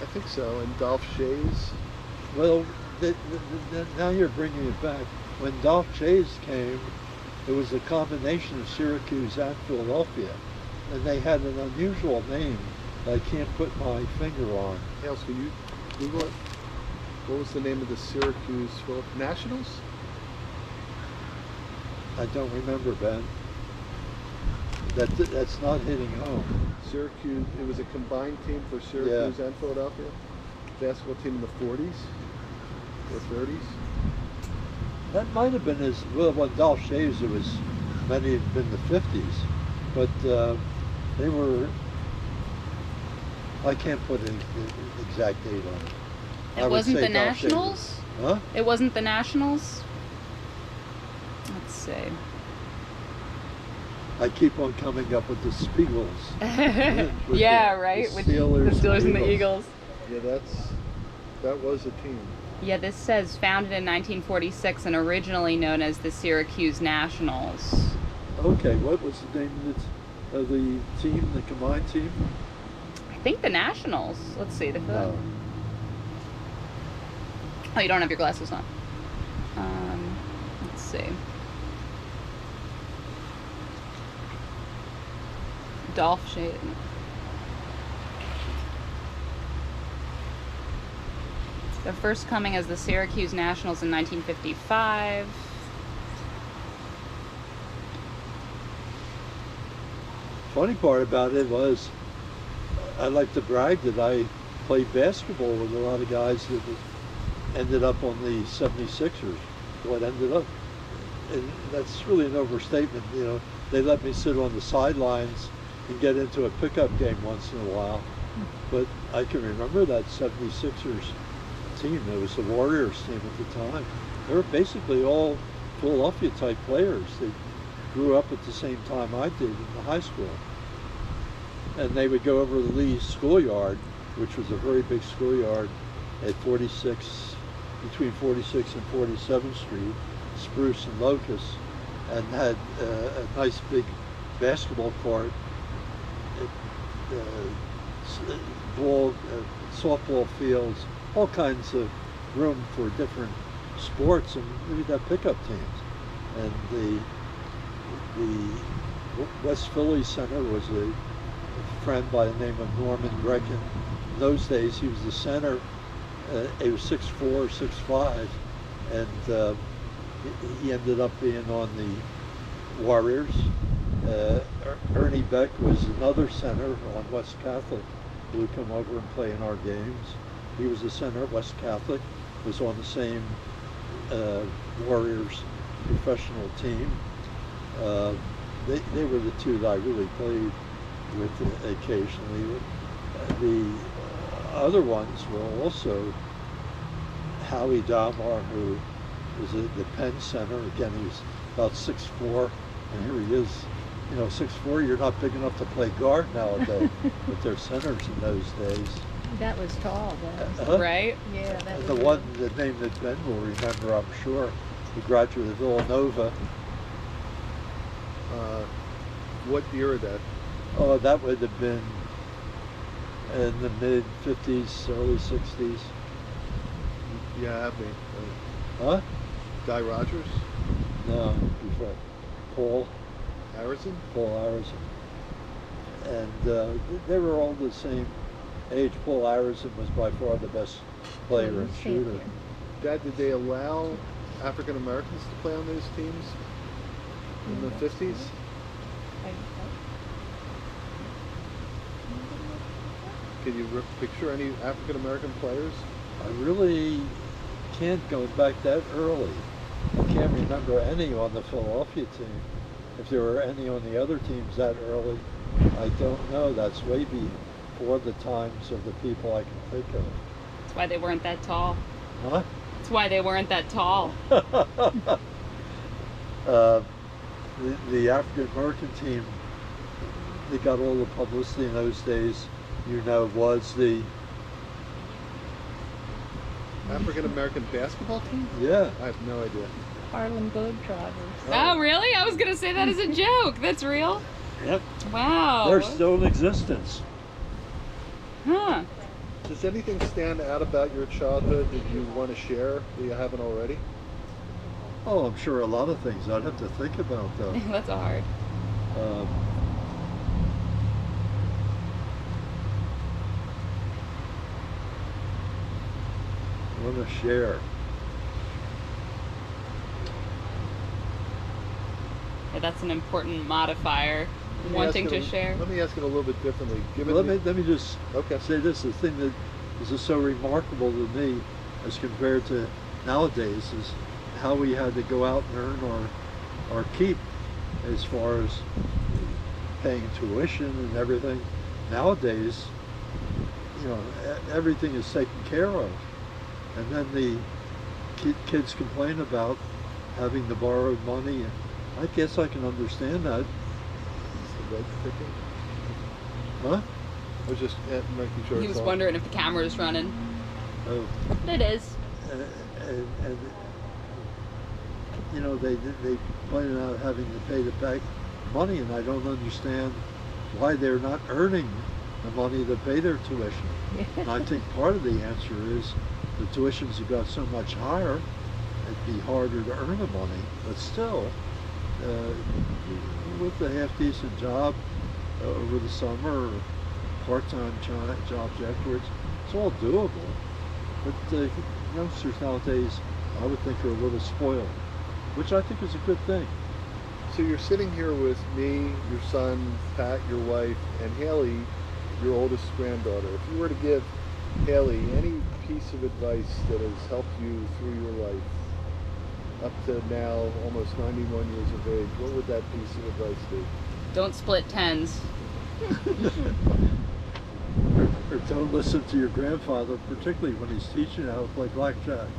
I think so, and Dolph Shays. Well, now you're bringing it back. When Dolph Shays came, it was a combination of Syracuse and Philadelphia. And they had an unusual name that I can't put my finger on. Hales, can you Google it? What was the name of the Syracuse Nationals? I don't remember, Ben. That's not hitting home. Syracuse, it was a combined team for Syracuse and Philadelphia. Basketball team in the 40s or 30s. That might have been as well. When Dolph Shays, it was many had been the 50s, but they were. I can't put an exact date on it. It wasn't the Nationals? Huh? It wasn't the Nationals? Let's see. I keep on coming up with the Spiegels. With Yeah, the right? The Steelers, and the Eagles. Yeah, that was a team. Yeah, this says founded in 1946 and originally known as the Syracuse Nationals. Okay, what was the name of the team, the combined team? I think the Nationals. Let's see. No. Oh, you don't have your glasses on. Let's see. Dolph Shays. Their first coming as the Syracuse Nationals in 1955. Funny part about it was, I like to brag that I played basketball with a lot of guys that ended up on the 76ers. What ended up, and that's really an overstatement. You know, they let me sit on the sidelines and get into a pickup game once in a while. But I can remember that 76ers team. It was the Warriors team at the time. They were basically all Philadelphia type players. They grew up at the same time I did in the high school. And they would go over to the Lee schoolyard, which was a very big schoolyard at between 46 and 47th Street, Spruce and Locust, and had a nice big basketball court, softball fields, all kinds of room for different sports, and we'd have pickup teams. And the West Philly Center was a friend by the name of Norman Brecken. In those days, he was the center. He was 6'4", 6'5", and he ended up being on the Warriors. Ernie Beck was another center on West Catholic who would come over and play in our games. He was the center at West Catholic, was on the same Warriors professional team. They were the two that I really played with occasionally. The other ones were also Howie Dalmar, who was at the Penn Center. Again, he was about 6'4", and here he is. You know, 6'4", you're not big enough to play guard nowadays, but they're centers in those days. That was tall, though. Right? Yeah, that was The name that Ben will remember, I'm sure, he graduated of Villanova. What year is that? Oh, that would have been in the mid-50s, early 60s. Yeah, have me. Huh? Guy Rogers? No, before Paul Harrison? Harrison. And they were all the same age. Paul Harrison was by far the best player and shooter. Dad, did they allow African Americans to play on those teams in the 50s? Can you picture any African American players? I really can't go back that early. I can't remember any on the Philadelphia team. If there were any on the other teams that early, I don't know. That's way before the times of the people I can think of. That's why they weren't that tall. Huh? That's why they weren't that tall. The African American team, they got all the publicity in those days, was the African American basketball team? Yeah. I have no idea. Harlem Globetrotters. Oh, really? I was going to say that as a joke. That's real? Yep. Wow. They're still in existence. Huh. Does anything stand out about your childhood that you want to share that you haven't already? Oh, I'm sure a lot of things I'd have to think about though. That's hard. I want to share. Yeah, that's an important modifier. Wanting to share. Let me ask it a little bit differently. Let me just say this. The thing that is just so remarkable to me as compared to nowadays is how we had to go out and earn our keep as far as paying tuition and everything. Nowadays, everything is taken care of. And then the kids complain about having to borrow money. And I guess I can understand that. Huh? I was just making sure. He was wondering if the camera was running. Oh. It is. And they pointed out having to pay back money, and I don't understand why they're not earning the money to pay their tuition. And I think part of the answer is the tuitions have got so much higher, it'd be harder to earn the money. But still, with a half-decent job over the summer, or part-time jobs afterwards, it's all doable. But youngsters nowadays, I would think, are a little spoiled, which I think is a good thing. So you're sitting here with me, your son, Pat, your wife, and Haley, your oldest granddaughter. If you were to give Haley any piece of advice that has helped you through your life, up to now, almost 91 years of age, what would that piece of advice be? Don't split tens. Or don't listen to your grandfather, particularly when he's teaching you how to play blackjack.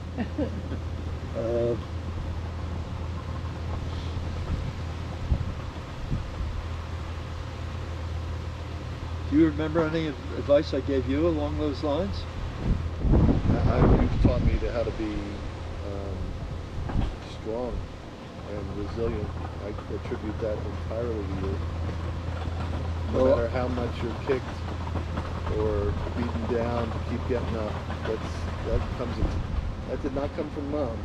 Do you remember any advice I gave you along those lines? You've taught me how to be strong and resilient. I attribute that entirely to you. No matter how much you're kicked or beaten down, to keep getting up. That did not come from Mom.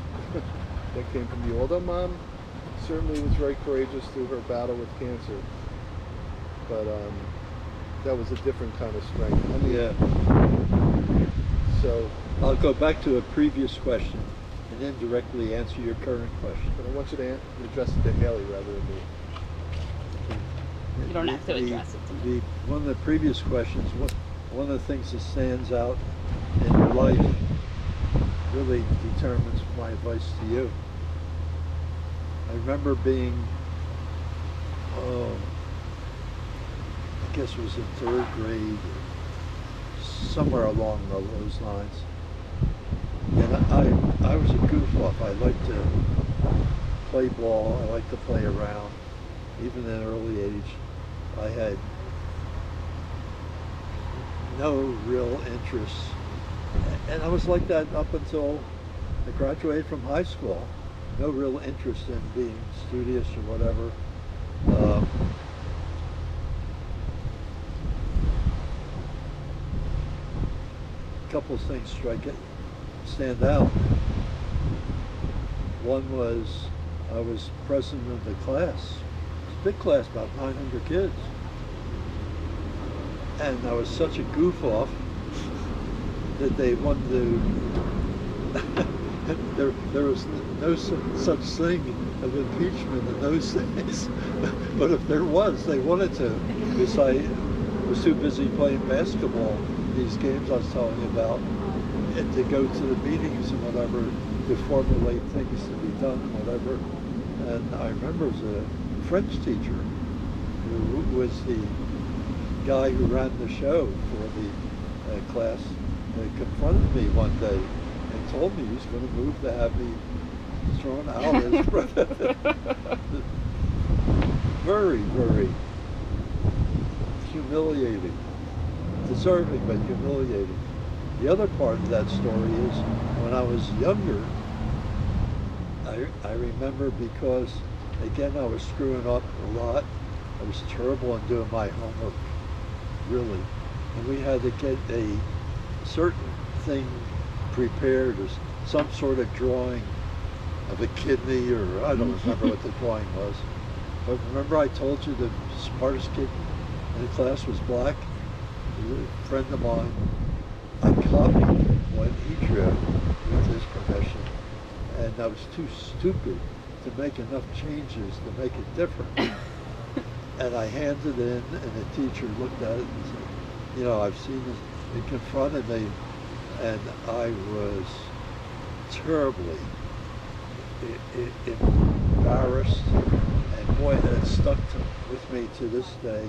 That came from you. Although Mom certainly was very courageous through her battle with cancer, but that was a different kind of strength. Yeah. So I'll go back to a previous question and then directly answer your current question. But I want you to address it to Haley rather than me. You don't have to address it to me. One of the previous questions, one of the things that stands out in your life really determines my advice to you. I remember being, I guess it was in 3rd grade, somewhere along those lines. And I was a goof-off. I liked to play ball. I liked to play around. Even at an early age, I had no real interest. And I was like that up until I graduated from high school. No real interest in being studious or whatever. A couple of things stand out. One was I was president of the class. It's a big class, about 900 kids. And I was such a goof off that they wanted to, there was no such thing of impeachment in those days. But if there was, they wanted to, because I was too busy playing basketball, these games I was telling you about, and to go to the meetings and whatever, to formulate things to be done, whatever. And I remember as a French teacher who was the guy who ran the show for the class, confronted me one day and told me he was going to move to have me thrown out as president. Very, very humiliating. Deserving, but humiliating. The other part of that story is when I was younger, I remember, because again I was screwing up a lot. I was terrible in doing my homework, really. And we had to get a certain thing prepared, or some sort of drawing of a kidney, or I don't remember what the drawing was. But remember I told you the smartest kid in the class was black? A friend of mine. I copied what he drew with his permission, and I was too stupid to make enough changes to make it different. And I handed in, and the teacher looked at it and said, you know, I've seen this. He confronted me, and I was terribly embarrassed, and boy, it stuck with me to this day,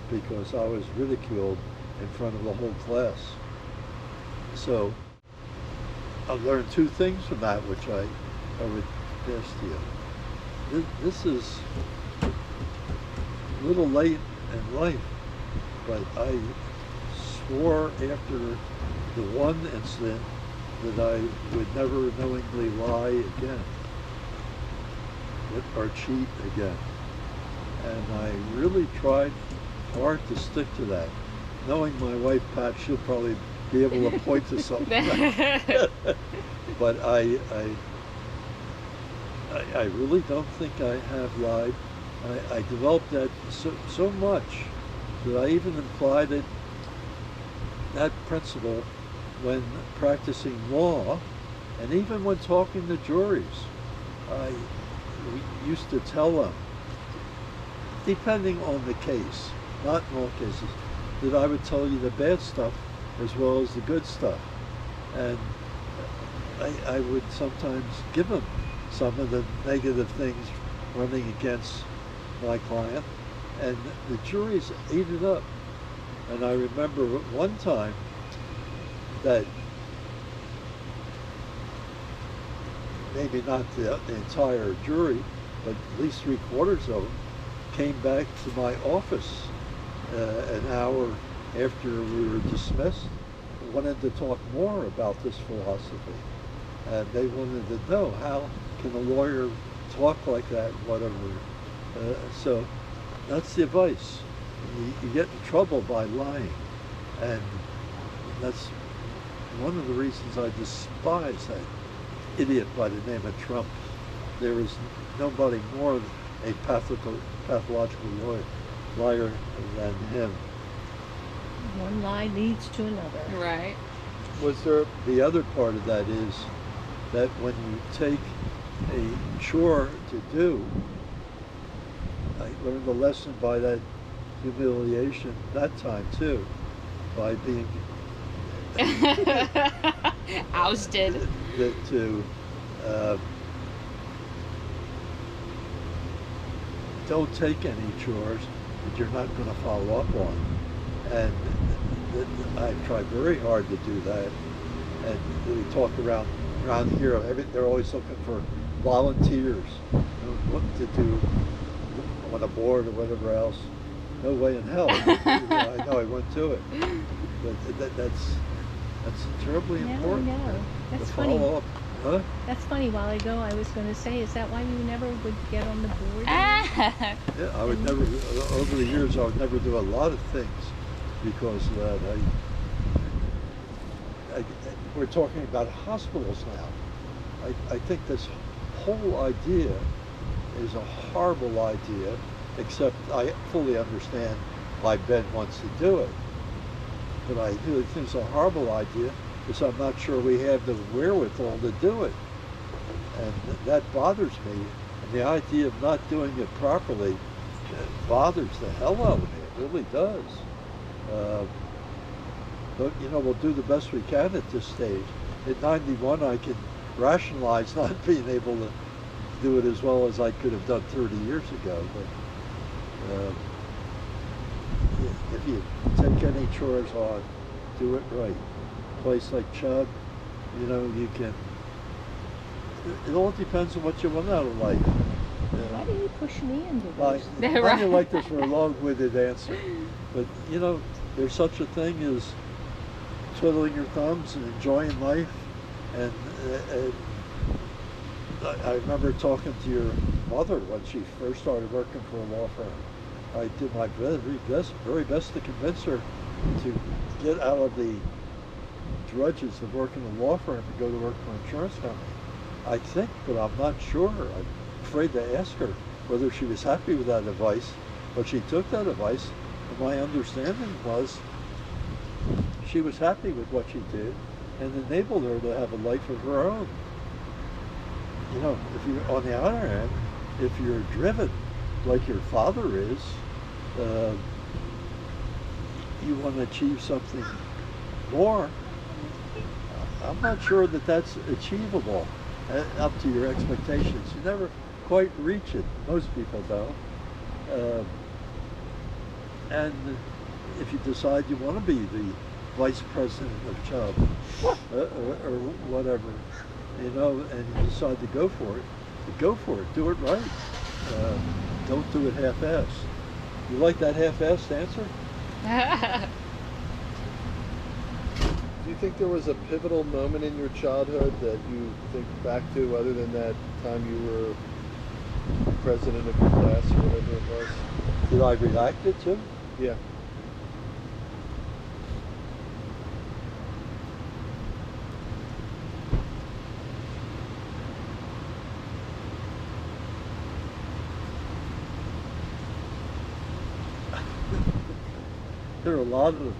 because I was ridiculed in front of the whole class. So I've learned two things from that, which I would pass to you. This is a little late in life, but I swore after the one incident that I would never knowingly lie again or cheat again. And I really tried hard to stick to that. Knowing my wife, Pat, she'll probably be able to point to something. But I really don't think I have lied. I developed that so much that I even applied that principle when practicing law, and even when talking to juries. I used to tell them, depending on the case, not in all cases, that I would tell you the bad stuff as well as the good stuff. And I would sometimes give them some of the negative things running against my client, and the juries ate it up. And I remember one time that maybe not the entire jury, but at least 3/4 of them came back to my office an hour after we were dismissed, wanted to talk more about this philosophy. And they wanted to know, how can a lawyer talk like that, whatever. So that's the advice. You get in trouble by lying. And that's one of the reasons I despise that idiot by the name of Trump. There is nobody more a pathological liar than him. One lie leads to another. Right. Was there, the other part of that is that when you take a chore to do, I learned a lesson by that humiliation that time too, by being ousted. To don't take any chores that you're not going to follow up on. And I tried very hard to do that. And we talk around here, they're always looking for volunteers, what to do on a board or whatever else. No way in hell. I know I wouldn't do it. But that's terribly important. Yeah, that's to funny. follow up. Huh? That's funny. A while ago, I was going to say, is that why you never would get on the board? Yeah, I would never, over the years, I would never do a lot of things because of that. We're talking about hospitals now. I think this whole idea is a horrible idea, except I fully understand why Ben wants to do it. But I really think it's a horrible idea because I'm not sure we have the wherewithal to do it. And that bothers me. And the idea of not doing it properly bothers the hell out of me. It really does. But, you know, we'll do the best we can at this stage. At 91, I can rationalize not being able to do it as well as I could have done 30 years ago. But if you take any chores on, do it right. A place like Chubb, you know, you can. It all depends on what you want out of life. Why do you push me into this? I didn't like this for a long-winded answer, but you know, there's such a thing as twiddling your thumbs and enjoying life. And I remember talking to your mother when she first started working for a law firm. I did my very best to convince her to get out of the drudges of working in a law firm and go to work for an insurance company. I think, but I'm not sure. I'm afraid to ask her whether she was happy with that advice, but she took that advice, and my understanding was she was happy with what she did and enabled her to have a life of her own. You know, if you, on the other hand, if you're driven like your father is, you want to achieve something more. I'm not sure that that's achievable up to your expectations. You never quite reach it. Most people don't. And if you decide you want to be the vice president of Chubb or whatever, you know, and you decide to go for it, do it right. Don't do it half-assed. You like that half-assed answer? Do you think there was a pivotal moment in your childhood that you think back to, other than that time you were president of your class or whatever it was? Did I react it to? Yeah. There are a lot of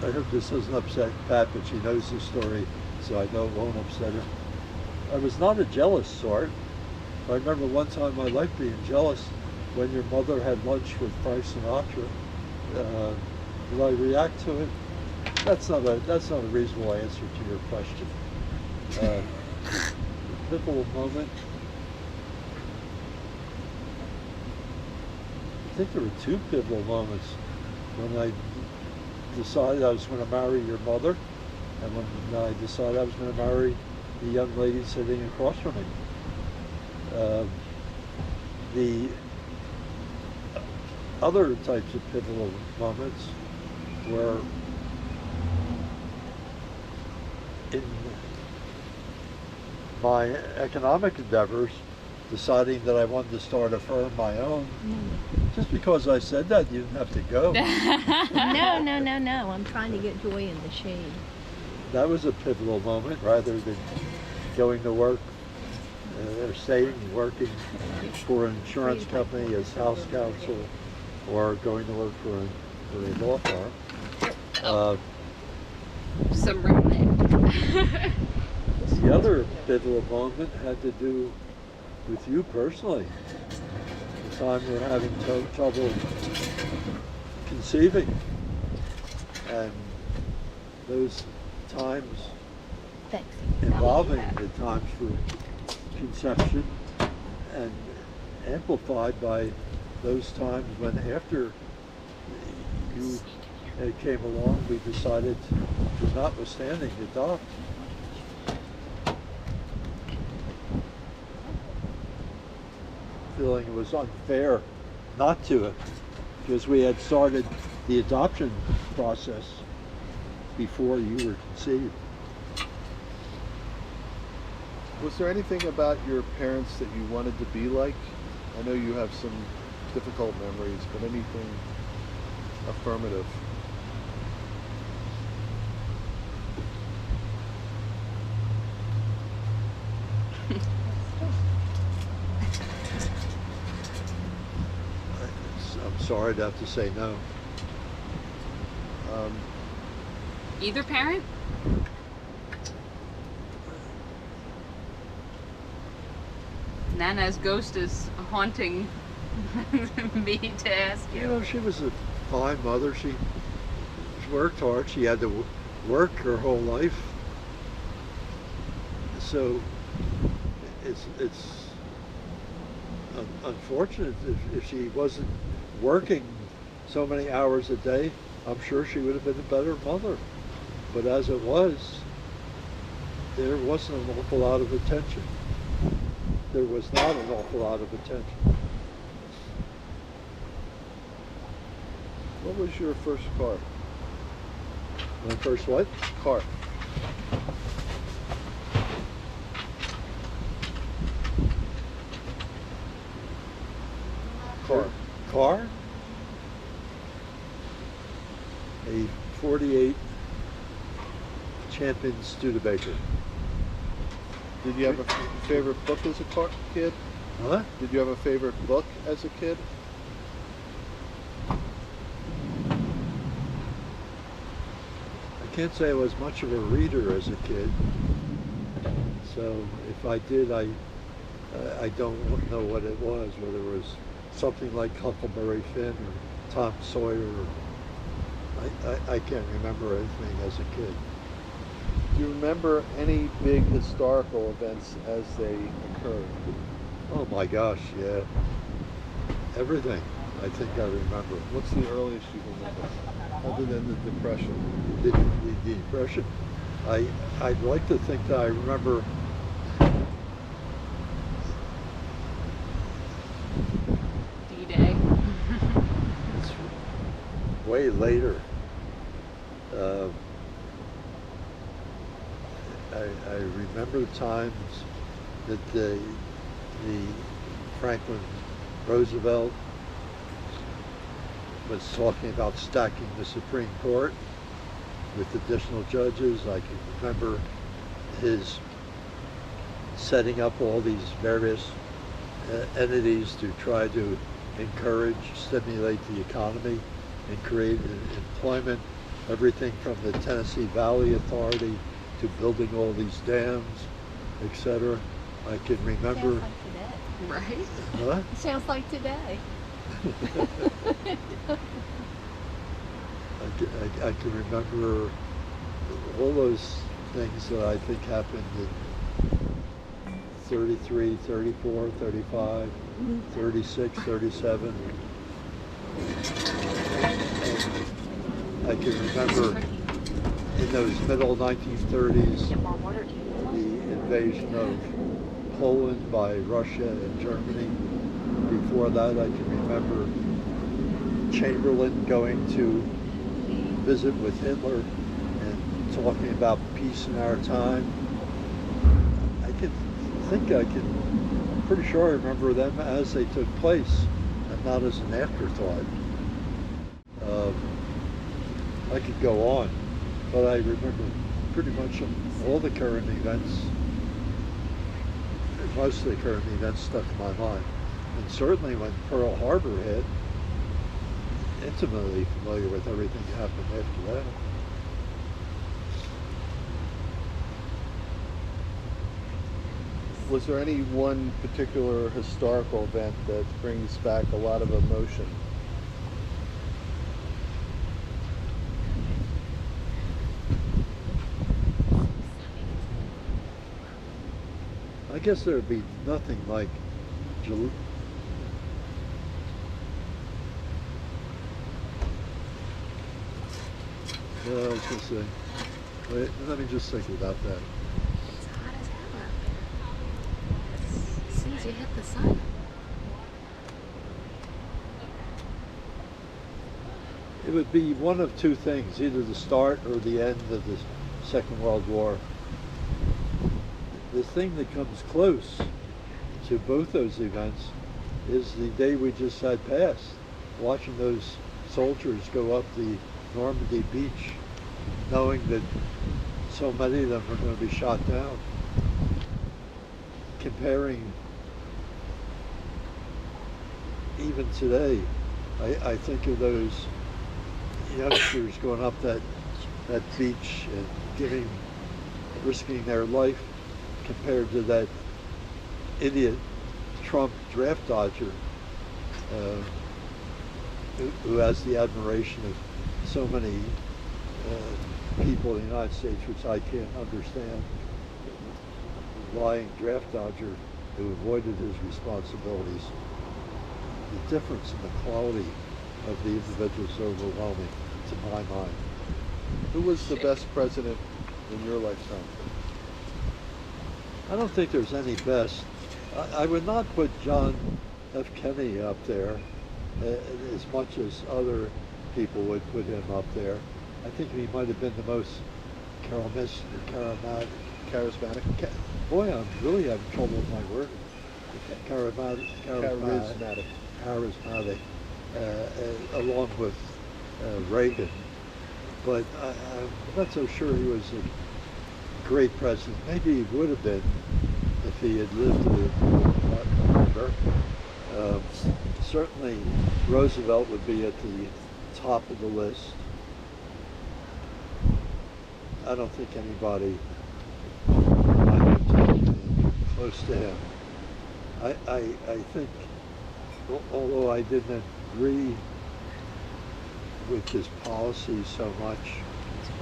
I hope this doesn't upset Pat, but she knows the story, so I know it won't upset her. I was not a jealous sort. I remember one time in my life being jealous when your mother had lunch with Frank Sinatra. Did I react to it? That's not a reasonable answer to your question. Pivotal moment. I think there were two pivotal moments when I decided I was going to marry your mother, and when I decided I was going to marry the young lady sitting across from me. The other types of pivotal moments were in my economic endeavors, deciding that I wanted to start a firm of my own. Just because I said that, you didn't have to go. No. I'm trying to get joy in the shade. That was a pivotal moment, rather than going to work or staying working for an insurance company as house counsel, or going to work for a law firm. Some ramen. The other pivotal moment had to do with you personally. The time you were having trouble conceiving, and those times involving the times for conception, and amplified by those times when, after you came along, we decided to, notwithstanding, adopt. Feeling it was unfair not to, because we had started the adoption process before you were conceived. Was there anything about your parents that you wanted to be like? I know you have some difficult memories, but anything affirmative? I'm sorry to have to say no. Either parent? Nana's ghost is haunting me to ask You you. know, she was a fine mother. She worked hard. She had to work her whole life. So it's unfortunate if she wasn't working so many hours a day. I'm sure she would have been a better mother. But as it was, there wasn't an awful lot of attention. There was not an awful lot of attention. What was your first car? My first what? Car. Car? A 48 Champion Studebaker. Did you have a favorite book as a kid? Huh? Did you have a favorite book as a kid? I can't say I was much of a reader as a kid. So if I did, I don't know what it was, whether it was something like Huckleberry Finn or Tom Sawyer. I can't remember anything as a kid. Do you remember any big historical events as they occurred? Oh my gosh, yeah. Everything, I think I remember. What's the earliest you remember, other than the Depression? The Depression. I'd like to think that I remember D-Day. it's way later. I remember the times that the Franklin Roosevelt was talking about stacking the Supreme Court with additional judges. I can remember his setting up all these various entities to try to encourage, stimulate the economy and create employment, everything from the Tennessee Valley Authority to building all these dams, etc. I can remember. Sounds like today. Right? Huh? It sounds like today. I can remember all those things that I think happened in 33, 34, 35, 36, 37. I can remember in those middle 1930s, the invasion of Poland by Russia and Germany. Before that, I can remember Chamberlain going to visit with Hitler and talking about peace in our time. I'm pretty sure I remember them as they took place and not as an afterthought. I could go on, but I remember pretty much all the current events, most of the current events stuck in my mind. And certainly when Pearl Harbor hit, intimately familiar with everything that happened after that. Was there any one particular historical event that brings back a lot of emotion? I guess there would be nothing like I was going to say, wait, let me just think about that. It's hot as hell out there. As soon as you hit the sun. It would be one of two things, either the start or the end of the Second World War. The thing that comes close to both those events is the day we just had passed, watching those soldiers go up the Normandy beach, knowing that so many of them were going to be shot down. comparing even today, I think of those youngsters going up that beach and risking their life compared to that idiot Trump draft dodger who has the admiration of so many people in the United States, which I can't understand. Lying draft dodger who avoided his responsibilities. The difference in the quality of the individual is overwhelming to my mind. Who was the best president in your lifetime? I don't think there's any best. I would not put John F. Kennedy up there as much as other people would put him up there. I think he might have been the most charismatic. Boy, I'm really having trouble with my word. Charismatic, along with Reagan. But I'm not so sure he was a great president. Maybe he would have been if he had lived longer. Certainly Roosevelt would be at the top of the list. I don't think anybody close to him. I think, although I didn't agree with his policy so much,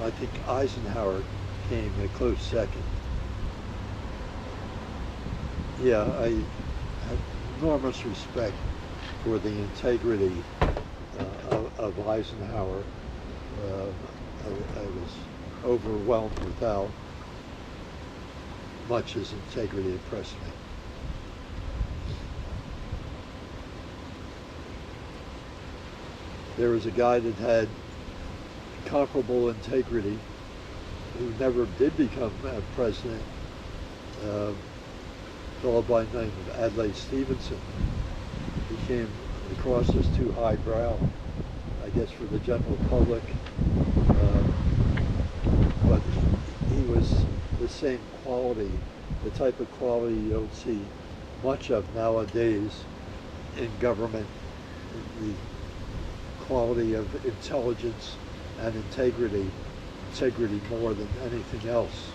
I think Eisenhower came a close second. Yeah, I have enormous respect for the integrity of Eisenhower. I was overwhelmed with how much his integrity impressed me. There was a guy that had comparable integrity who never did become president, a fellow by the name of Adlai Stevenson. He came across as too highbrow, I guess, for the general public, but he was the same quality, the type of quality you don't see much of nowadays in government, the quality of intelligence and integrity more than anything else.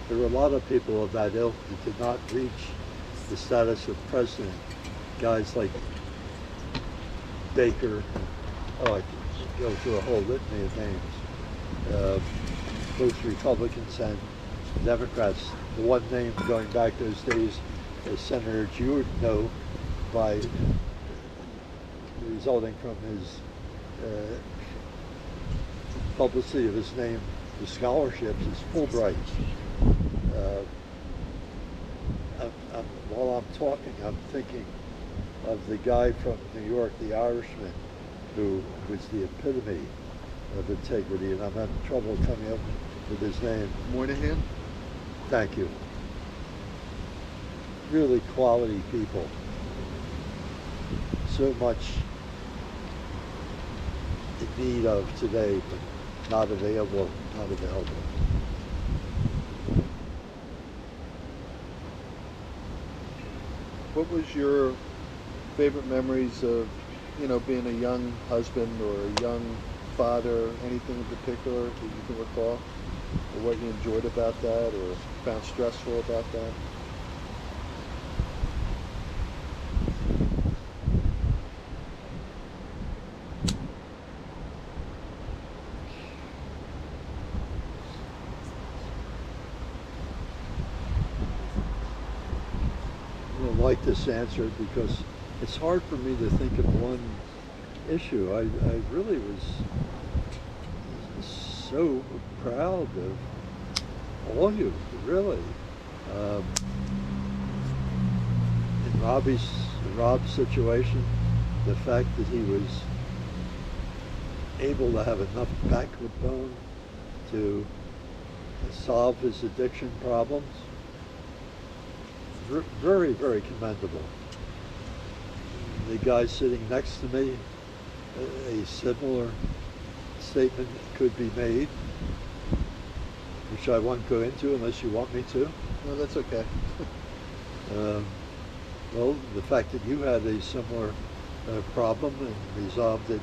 There were a lot of people of that ilk that did not reach the status of president. Guys like Baker, I could go through a whole litany of names. Both Republicans and Democrats. The one name going back those days is Senator Jewett, by resulting from his publicity of his name, the scholarships, is Fulbright. While I'm talking, I'm thinking of the guy from New York, the Irishman, who was the epitome of integrity, and I'm having trouble coming up with his name. Moynihan? Thank you. Really quality people. So much in need of today, but not available. What was your favorite memories of, being a young husband or a young father? Anything in particular that you can recall? Or what you enjoyed about that or found stressful about that? Like this answer because it's hard for me to think of one issue. I really was so proud of all you, really. In Rob's situation, the fact that he was able to have enough backbone to solve his addiction problems, very, very commendable. The guy sitting next to me, a similar statement could be made. which I won't go into unless you want me to. No, that's okay. Well, the fact that you had a similar problem and resolved that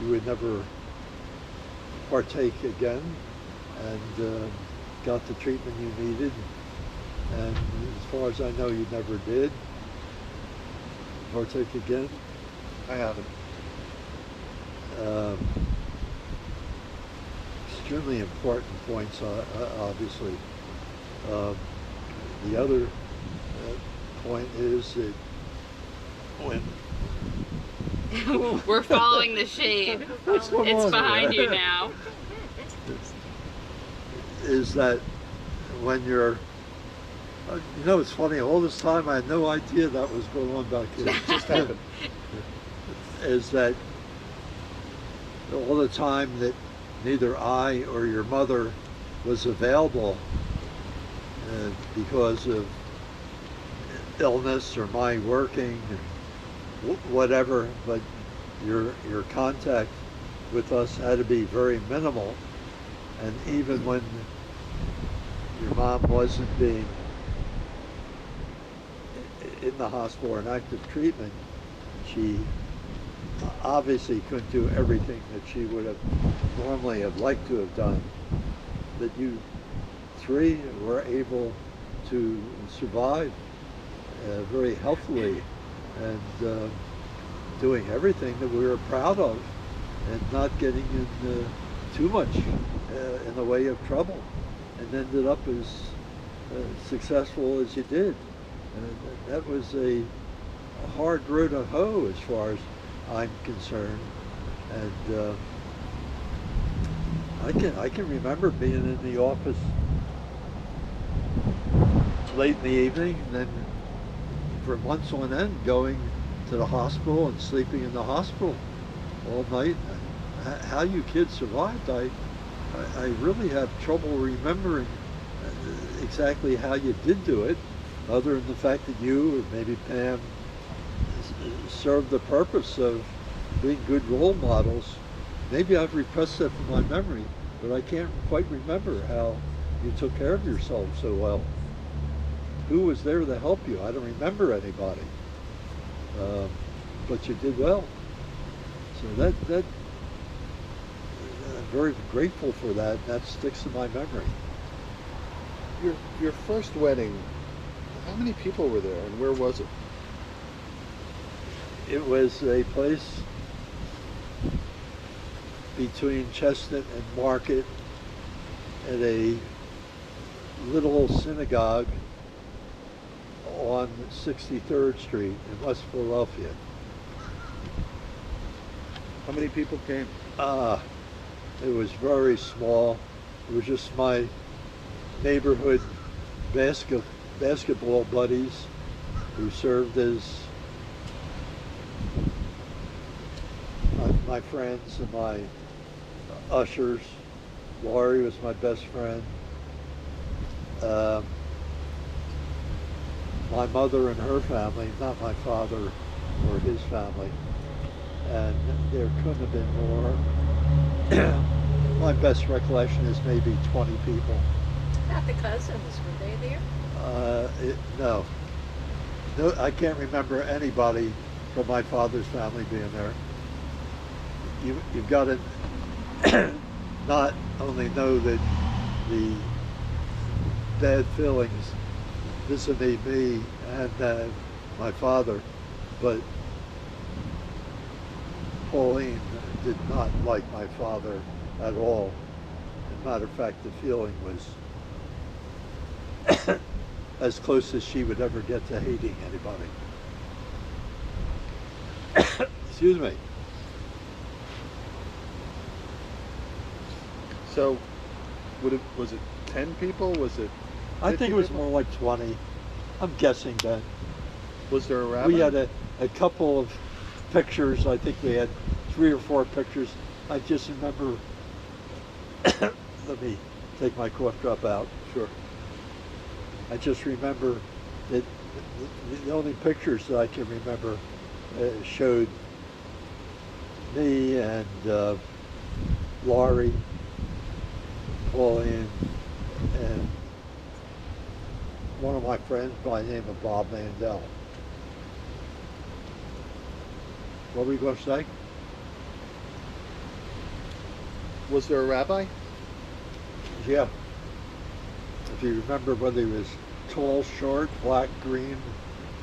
you would never partake again, and got the treatment you needed, and as far as I know, you never did partake again. I haven't. Extremely important points, obviously. The other point is that when We're following the shade. What's going It's on behind there? you now. is that when you're, you know, it's funny, all this time I had no idea that was going on back here. It just happened. Is that all the time that neither I or your mother was available because of illness or my working or whatever, but your contact with us had to be very minimal. And even when your mom wasn't being in the hospital or in active treatment, she obviously couldn't do everything that she would have normally have liked to have done. That you three were able to survive very healthily and doing everything that we were proud of and not getting in too much in the way of trouble, and ended up as successful as you did. And that was a hard road to hoe as far as I'm concerned. And I can remember being in the office late in the evening, and then for months on end going to the hospital and sleeping in the hospital all night. How you kids survived, I really have trouble remembering exactly how you did do it, other than the fact that you or maybe Pam served the purpose of being good role models. Maybe I've repressed that from my memory, but I can't quite remember how you took care of yourself so well. Who was there to help you? I don't remember anybody, but you did well. So that I'm very grateful for that. That sticks in my memory. Your first wedding, how many people were there and where was it? It was a place between Chestnut and Market at a little synagogue on 63rd Street in West Philadelphia. How many people came? It was very small. It was just my neighborhood basketball buddies who served as my friends and my ushers. Laurie was my best friend. My mother and her family, not my father or his family. And there couldn't have been more. My best recollection is maybe 20 people. Not the cousins, were they there? No, I can't remember anybody from my father's family being there. You've got to not only know that the bad feelings vis-a-vis me and my father, but Pauline did not like my father at all. As a matter of fact, the feeling was as close as she would ever get to hating anybody. Excuse me. So, was it 10 people? Was it 50 I think it was people? more like 20. I'm guessing that. Was there a rabbi? We had a couple of pictures. I think we had 3 or 4 pictures. I just remember, let me take my cough drop out. Sure. I just remember that the only pictures that I can remember showed me and Laurie, Pauline, and one of my friends by the name of Bob Mandel. What were you going to say? Was there a rabbi? Yeah. If you remember whether he was tall, short, black, green,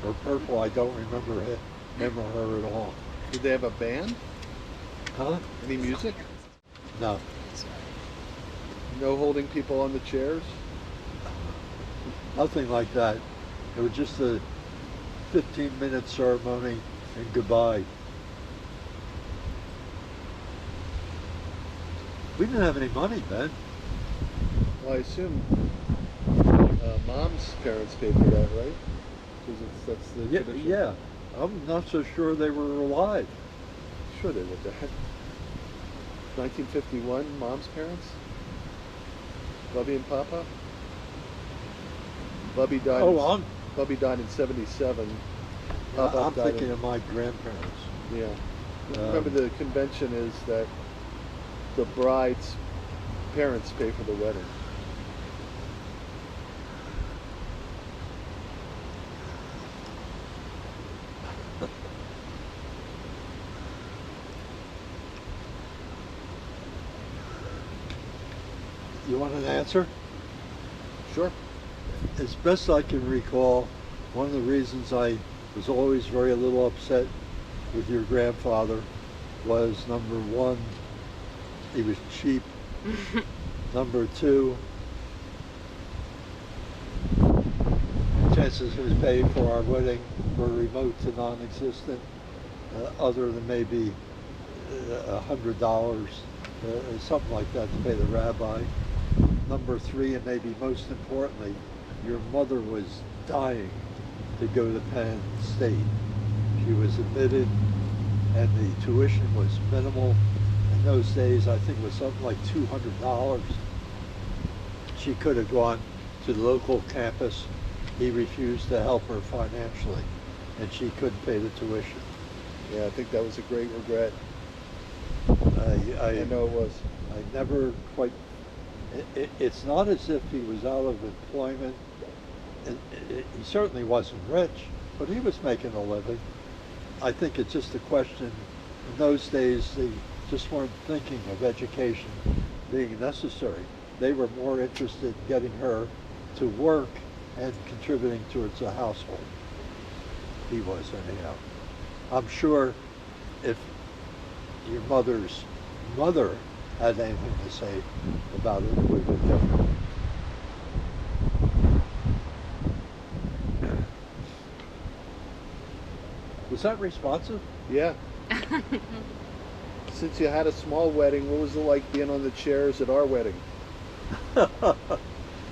or purple, I don't remember him or her at all. Did they have a band? Huh? Any music? No. No holding people on the chairs? Nothing like that. It was just a 15-minute ceremony and goodbye. We didn't have any money, Ben. Well, I assume mom's parents paid for that, right? Because that's the Yeah, tradition. yeah. I'm not so sure they were alive. Sure they were dead. 1951, mom's parents? Bubby and Papa? Bubby died. Bubby died in '77. Papa I'm died thinking of my grandparents. Yeah. Remember, the convention is that the bride's parents pay for the wedding. You want an answer? Sure. As best I can recall, one of the reasons I was always very little upset with your grandfather was, number one, he was cheap. Number two, chances he was paid for our wedding were remote to non-existent, other than maybe $100, something like that, to pay the rabbi. Number three, and maybe most importantly, your mother was dying to go to Penn State. She was admitted, and the tuition was minimal. In those days, I think it was something like $200. She could have gone to the local campus. He refused to help her financially, and she couldn't pay the tuition. Yeah, I think that was a great regret. I know it was. I never quite. It's not as if he was out of employment. He certainly wasn't rich, but he was making a living. I think it's just a question. In those days, they just weren't thinking of education being necessary. They were more interested in getting her to work and contributing towards the household. He was, anyhow. I'm sure if your mother's mother had anything to say about it, it would have been different. Was that responsive? Yeah. Since you had a small wedding, what was it like being on the chairs at our wedding?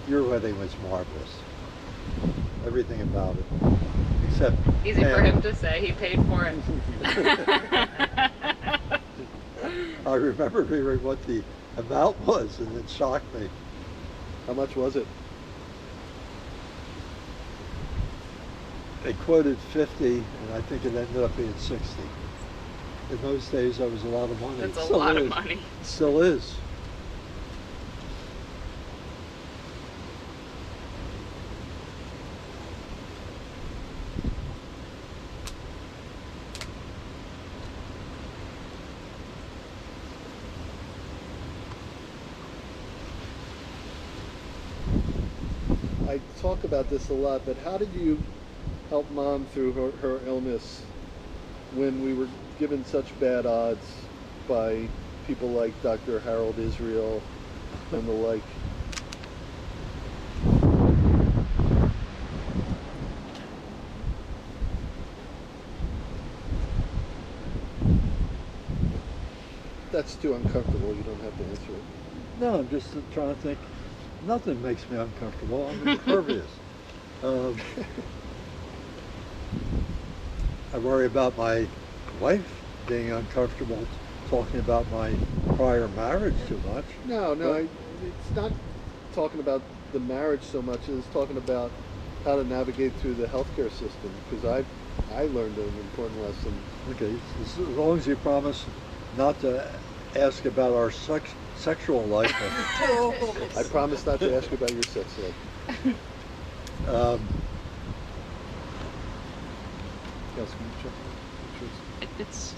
Your wedding was marvelous. Everything about it. Except Easy for him to say. He paid for it. I remember hearing what the amount was, and it shocked me. How much was it? They quoted 50, and I think it ended up being 60. In those days, that was a lot of money. That's It a still lot of is. money. It still is. I talk about this a lot, but how did you help Mom through her illness when we were given such bad odds by people like Dr. Harold Israel and the like? That's too uncomfortable. You don't have to answer it. No, I'm just trying to think. Nothing makes me uncomfortable. I'm impervious. I worry about my wife being uncomfortable talking about my prior marriage too much. No, it's not talking about the marriage so much as talking about how to navigate through the healthcare system, because I learned an important lesson. Okay, as long as you promise not to ask about our sexual life. I promise not to ask you about your sex life. Um, Yes, can you check? It's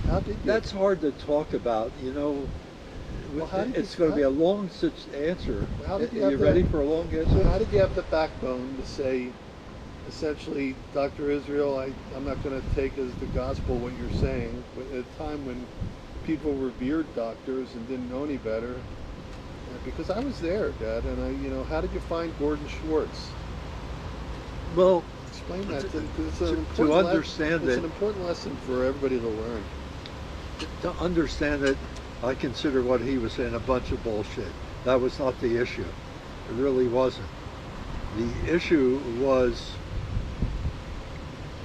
How did you? that's hard to talk about, you know. Well, how did It's you- going to be how- a long answer. How did you Are have you ready the- for a long So answer? how did you have the backbone to say, essentially, Dr. Israel, I'm not going to take as the gospel what you're saying, but at a time when people revered doctors and didn't know any better, because I was there, Dad, and how did you find Gordon Schwartz? Well, Explain that, because it's to an important understand it's it- an important lesson for everybody to learn. to understand it, I consider what he was saying a bunch of bullshit. That was not the issue. It really wasn't. The issue was,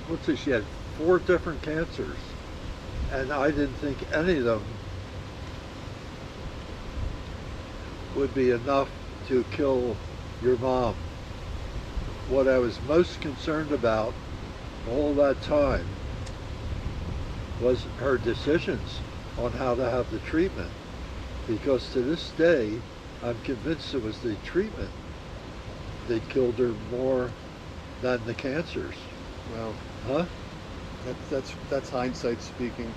what's this? She had 4 different cancers, and I didn't think any of them would be enough to kill your mom. What I was most concerned about all that time was her decisions on how to have the treatment, because to this day I'm convinced it was the treatment that killed her more than the cancers. Well, Huh? that's hindsight speaking,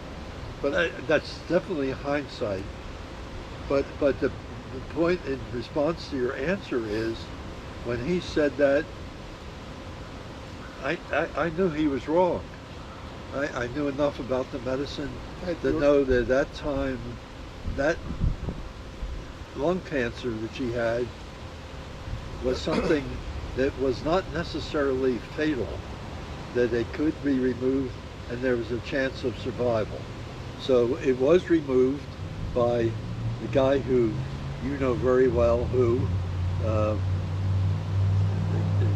but That's definitely hindsight. But the point in response to your answer is, when he said that, I knew he was wrong. I knew enough about the medicine to know that at that time, that lung cancer that she had was something that was not necessarily fatal, that it could be removed and there was a chance of survival. So it was removed by the guy who you know very well, who, a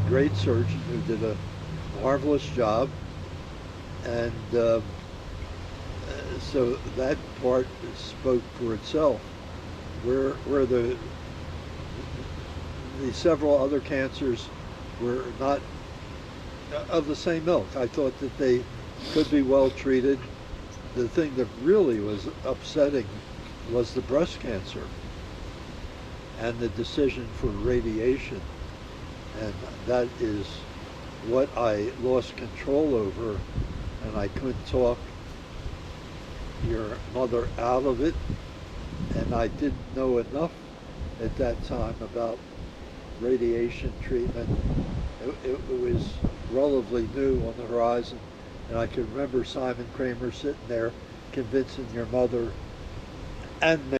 great surgeon who did a marvelous job. And so that part spoke for itself. Where the several other cancers were not of the same ilk. I thought that they could be well treated. The thing that really was upsetting was the breast cancer and the decision for radiation. And that is what I lost control over, and I couldn't talk your mother out of it. And I didn't know enough at that time about radiation treatment. It was relatively new on the horizon, and I can remember Simon Kramer sitting there convincing your mother and me